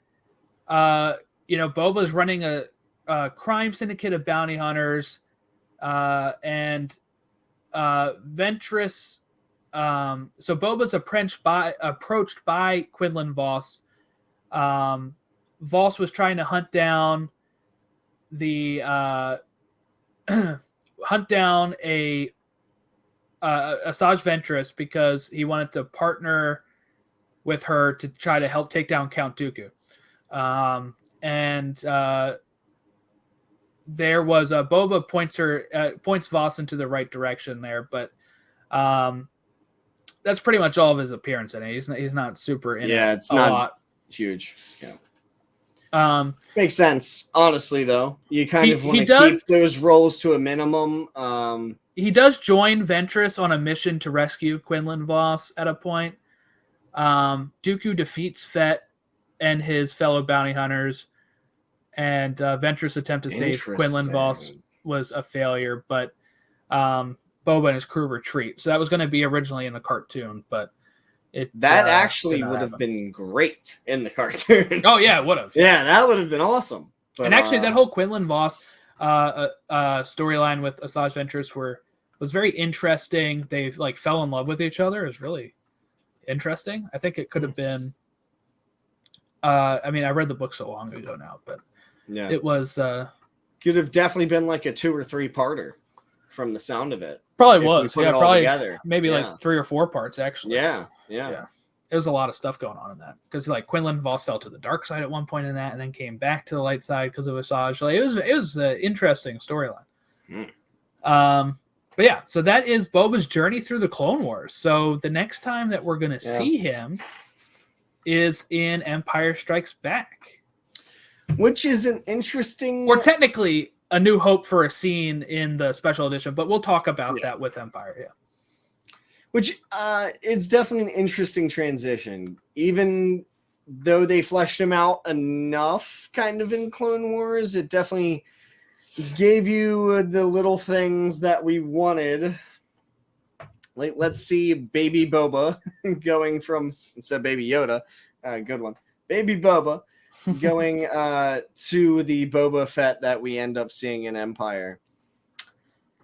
Boba's running a crime syndicate of bounty hunters, and Ventress. So Boba's approached by Quinlan Vos. Vos was trying to hunt down a Asajj Ventress because he wanted to partner with her to try to help take down Count Dooku. There was Boba points Vos into the right direction there, but that's pretty much all of his appearance in it. He's not super in it. Yeah, it's not lot. Huge. Yeah. Makes sense. Honestly, though, you kind of want to keep those roles to a minimum. He does join Ventress on a mission to rescue Quinlan Vos at a point. Dooku defeats Fett and his fellow bounty hunters, and Ventress' attempt to save Quinlan Vos was a failure, but Boba and his crew retreat. So that was going to be originally in the cartoon, but that actually would have been great in the cartoon. Oh yeah, it would have. Yeah, that would have been awesome. But, and actually, that whole Quinlan Vos storyline with Asajj Ventress was very interesting. They fell in love with each other. It was really interesting. I think it could have been. I read the book so long ago now, but yeah, it was. Could have definitely been like a 2 or 3 parter, from the sound of it. Probably was. Yeah, probably maybe like 3 or 4 parts actually. Yeah. There was a lot of stuff going on in that because Quinlan Vos fell to the dark side at one point in that, and then came back to the light side because of Asajj. It was an interesting storyline. But yeah, so that is Boba's journey through the Clone Wars. So the next time that we're going to see him is in Empire Strikes Back, which is an interesting. Or technically A New Hope for a scene in the special edition, but we'll talk about that with Empire. Yeah. Which it's definitely an interesting transition. Even though they fleshed him out enough kind of in Clone Wars, it definitely gave you the little things that we wanted. Like, let's see Baby Boba going from, instead of Baby Yoda, good one, Baby Boba going to the Boba Fett that we end up seeing in Empire.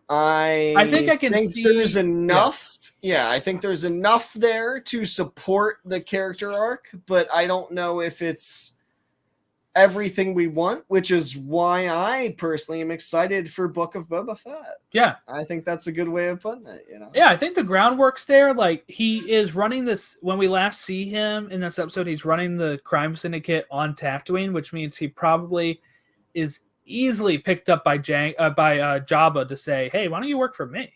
I think see there's enough. Yeah, I think there's enough there to support the character arc, but I don't know if it's everything we want, which is why I personally am excited for Book of Boba Fett. Yeah. I think that's a good way of putting it, Yeah, I think the groundwork's there. Like, he is running this, when we last see him in this episode, he's running the crime syndicate on Tatooine, which means he probably is easily picked up by Jabba to say, hey, why don't you work for me?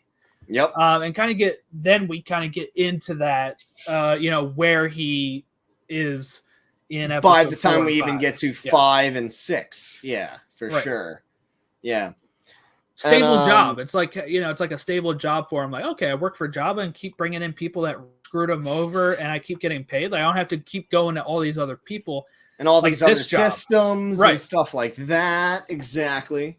Yep. And then we kind of get into that, where he is in episode by the time 4 we and even 5. get to 5 and 6. Yeah, for sure. Yeah. Stable job. It's like, it's like a stable job for him. Like, okay, I work for Jabba and keep bringing in people that screwed him over, and I keep getting paid. Like, I don't have to keep going to all these other people. And all these other job. systems and stuff like that. Exactly.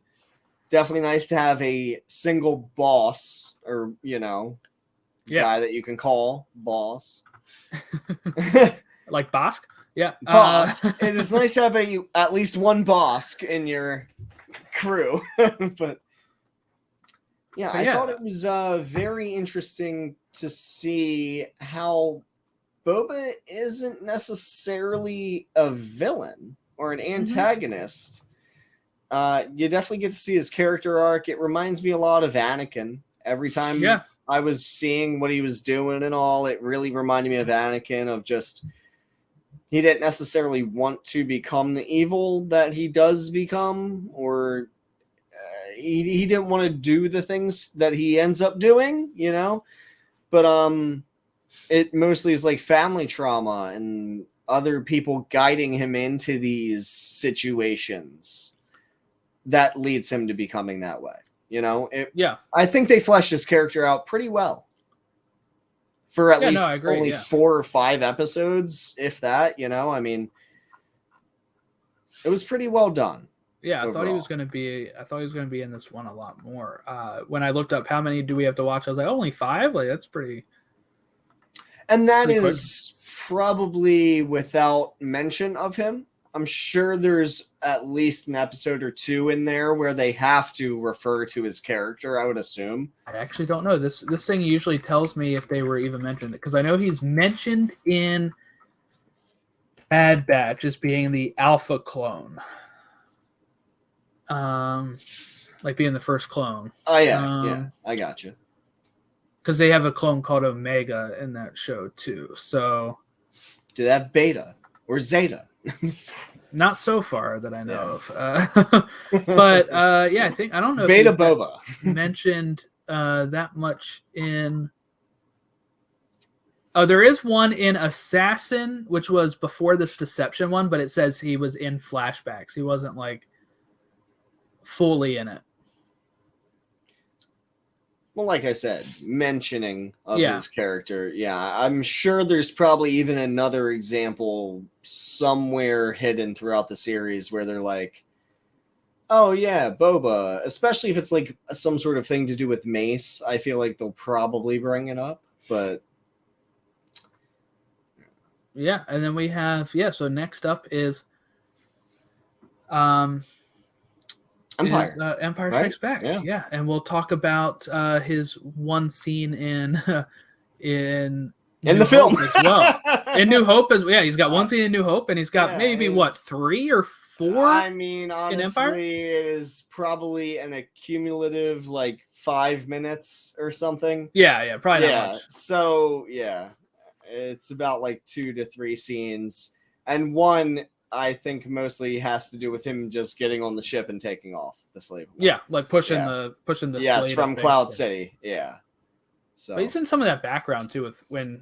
Definitely nice to have a single boss, or, guy that you can call boss. Like Bosk? Yeah. Boss. It is nice to have at least one Bosk in your crew. But I thought it was very interesting to see how Boba isn't necessarily a villain or an antagonist. You definitely get to see his character arc. It reminds me a lot of Anakin. Every time I was seeing what he was doing and all, it really reminded me of Anakin, of just, he didn't necessarily want to become the evil that he does become, or he didn't want to do the things that he ends up doing, but it mostly is like family trauma and other people guiding him into these situations that leads him to becoming that way. I think they fleshed his character out pretty well for at least only 4 or 5 episodes, if that. I mean, it was pretty well done. Yeah, I overall. thought he was going to be in this one a lot more. When I looked up how many do we have to watch, I was like, only 5. Like, that's pretty. And that is probably without mention of him. I'm sure there's at least an episode or 2 in there where they have to refer to his character, I would assume. I actually don't know. This thing usually tells me if they were even mentioned, because I know he's mentioned in Bad Batch as being the alpha clone. Like being the first clone. Oh, yeah. I got you. Because they have a clone called Omega in that show, too. So, do they have Beta or Zeta? Not so far that I know of. But I don't know if Beta Boba mentioned that much in. Oh, there is one in Assassin, which was before this Deception one, but it says he was in flashbacks. He wasn't like fully in it. Well, like I said, mentioning of his character. Yeah, I'm sure there's probably even another example somewhere hidden throughout the series where they're like, oh yeah, Boba, especially if it's like some sort of thing to do with Mace. I feel like they'll probably bring it up, but yeah. And then we have, so next up is Empire Strikes Back. Yeah. And we'll talk about his one scene in the film as well. In New Hope he's got one scene in New Hope, and he's got maybe 3 or 4. I mean, honestly, it is probably an accumulative 5 minutes or something. Yeah, probably not much. So it's about 2 to 3 scenes, and one I think mostly has to do with him just getting on the ship and taking off the slave. Yeah, pushing the slave from Cloud City. Yeah. So but he's in some of that background too with with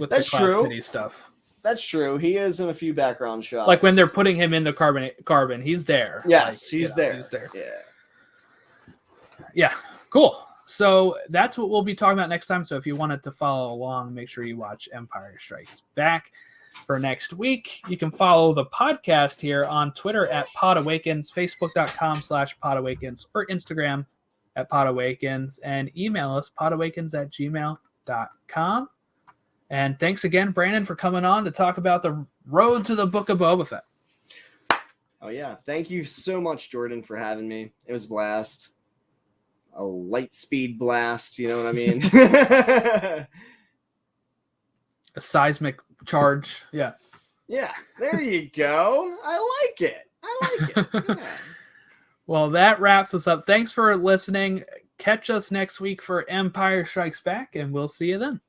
that's the Cloud true. City stuff. That's true. He is in a few background shots. Like when they're putting him in the carbon, he's there. Yes, he's there. He's there. Yeah. Yeah. Cool. So that's what we'll be talking about next time. So if you wanted to follow along, make sure you watch Empire Strikes Back. for next week. You can follow the podcast here on Twitter at podawakens, facebook.com/podawakens, or Instagram at podawakens, and email us podawakens@gmail.com. And thanks again, Brandon, for coming on to talk about the road to the Book of Boba Fett. Oh, yeah. Thank you so much, Jordan, for having me. It was a blast. A light speed blast, you know what I mean? A seismic charge. Yeah. Yeah, there you go. I like it. Yeah. Well, that wraps us up. Thanks for listening. Catch us next week for Empire Strikes Back, and we'll see you then.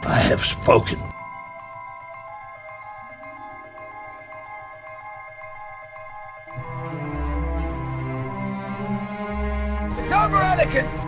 I have spoken. It's over, Anakin!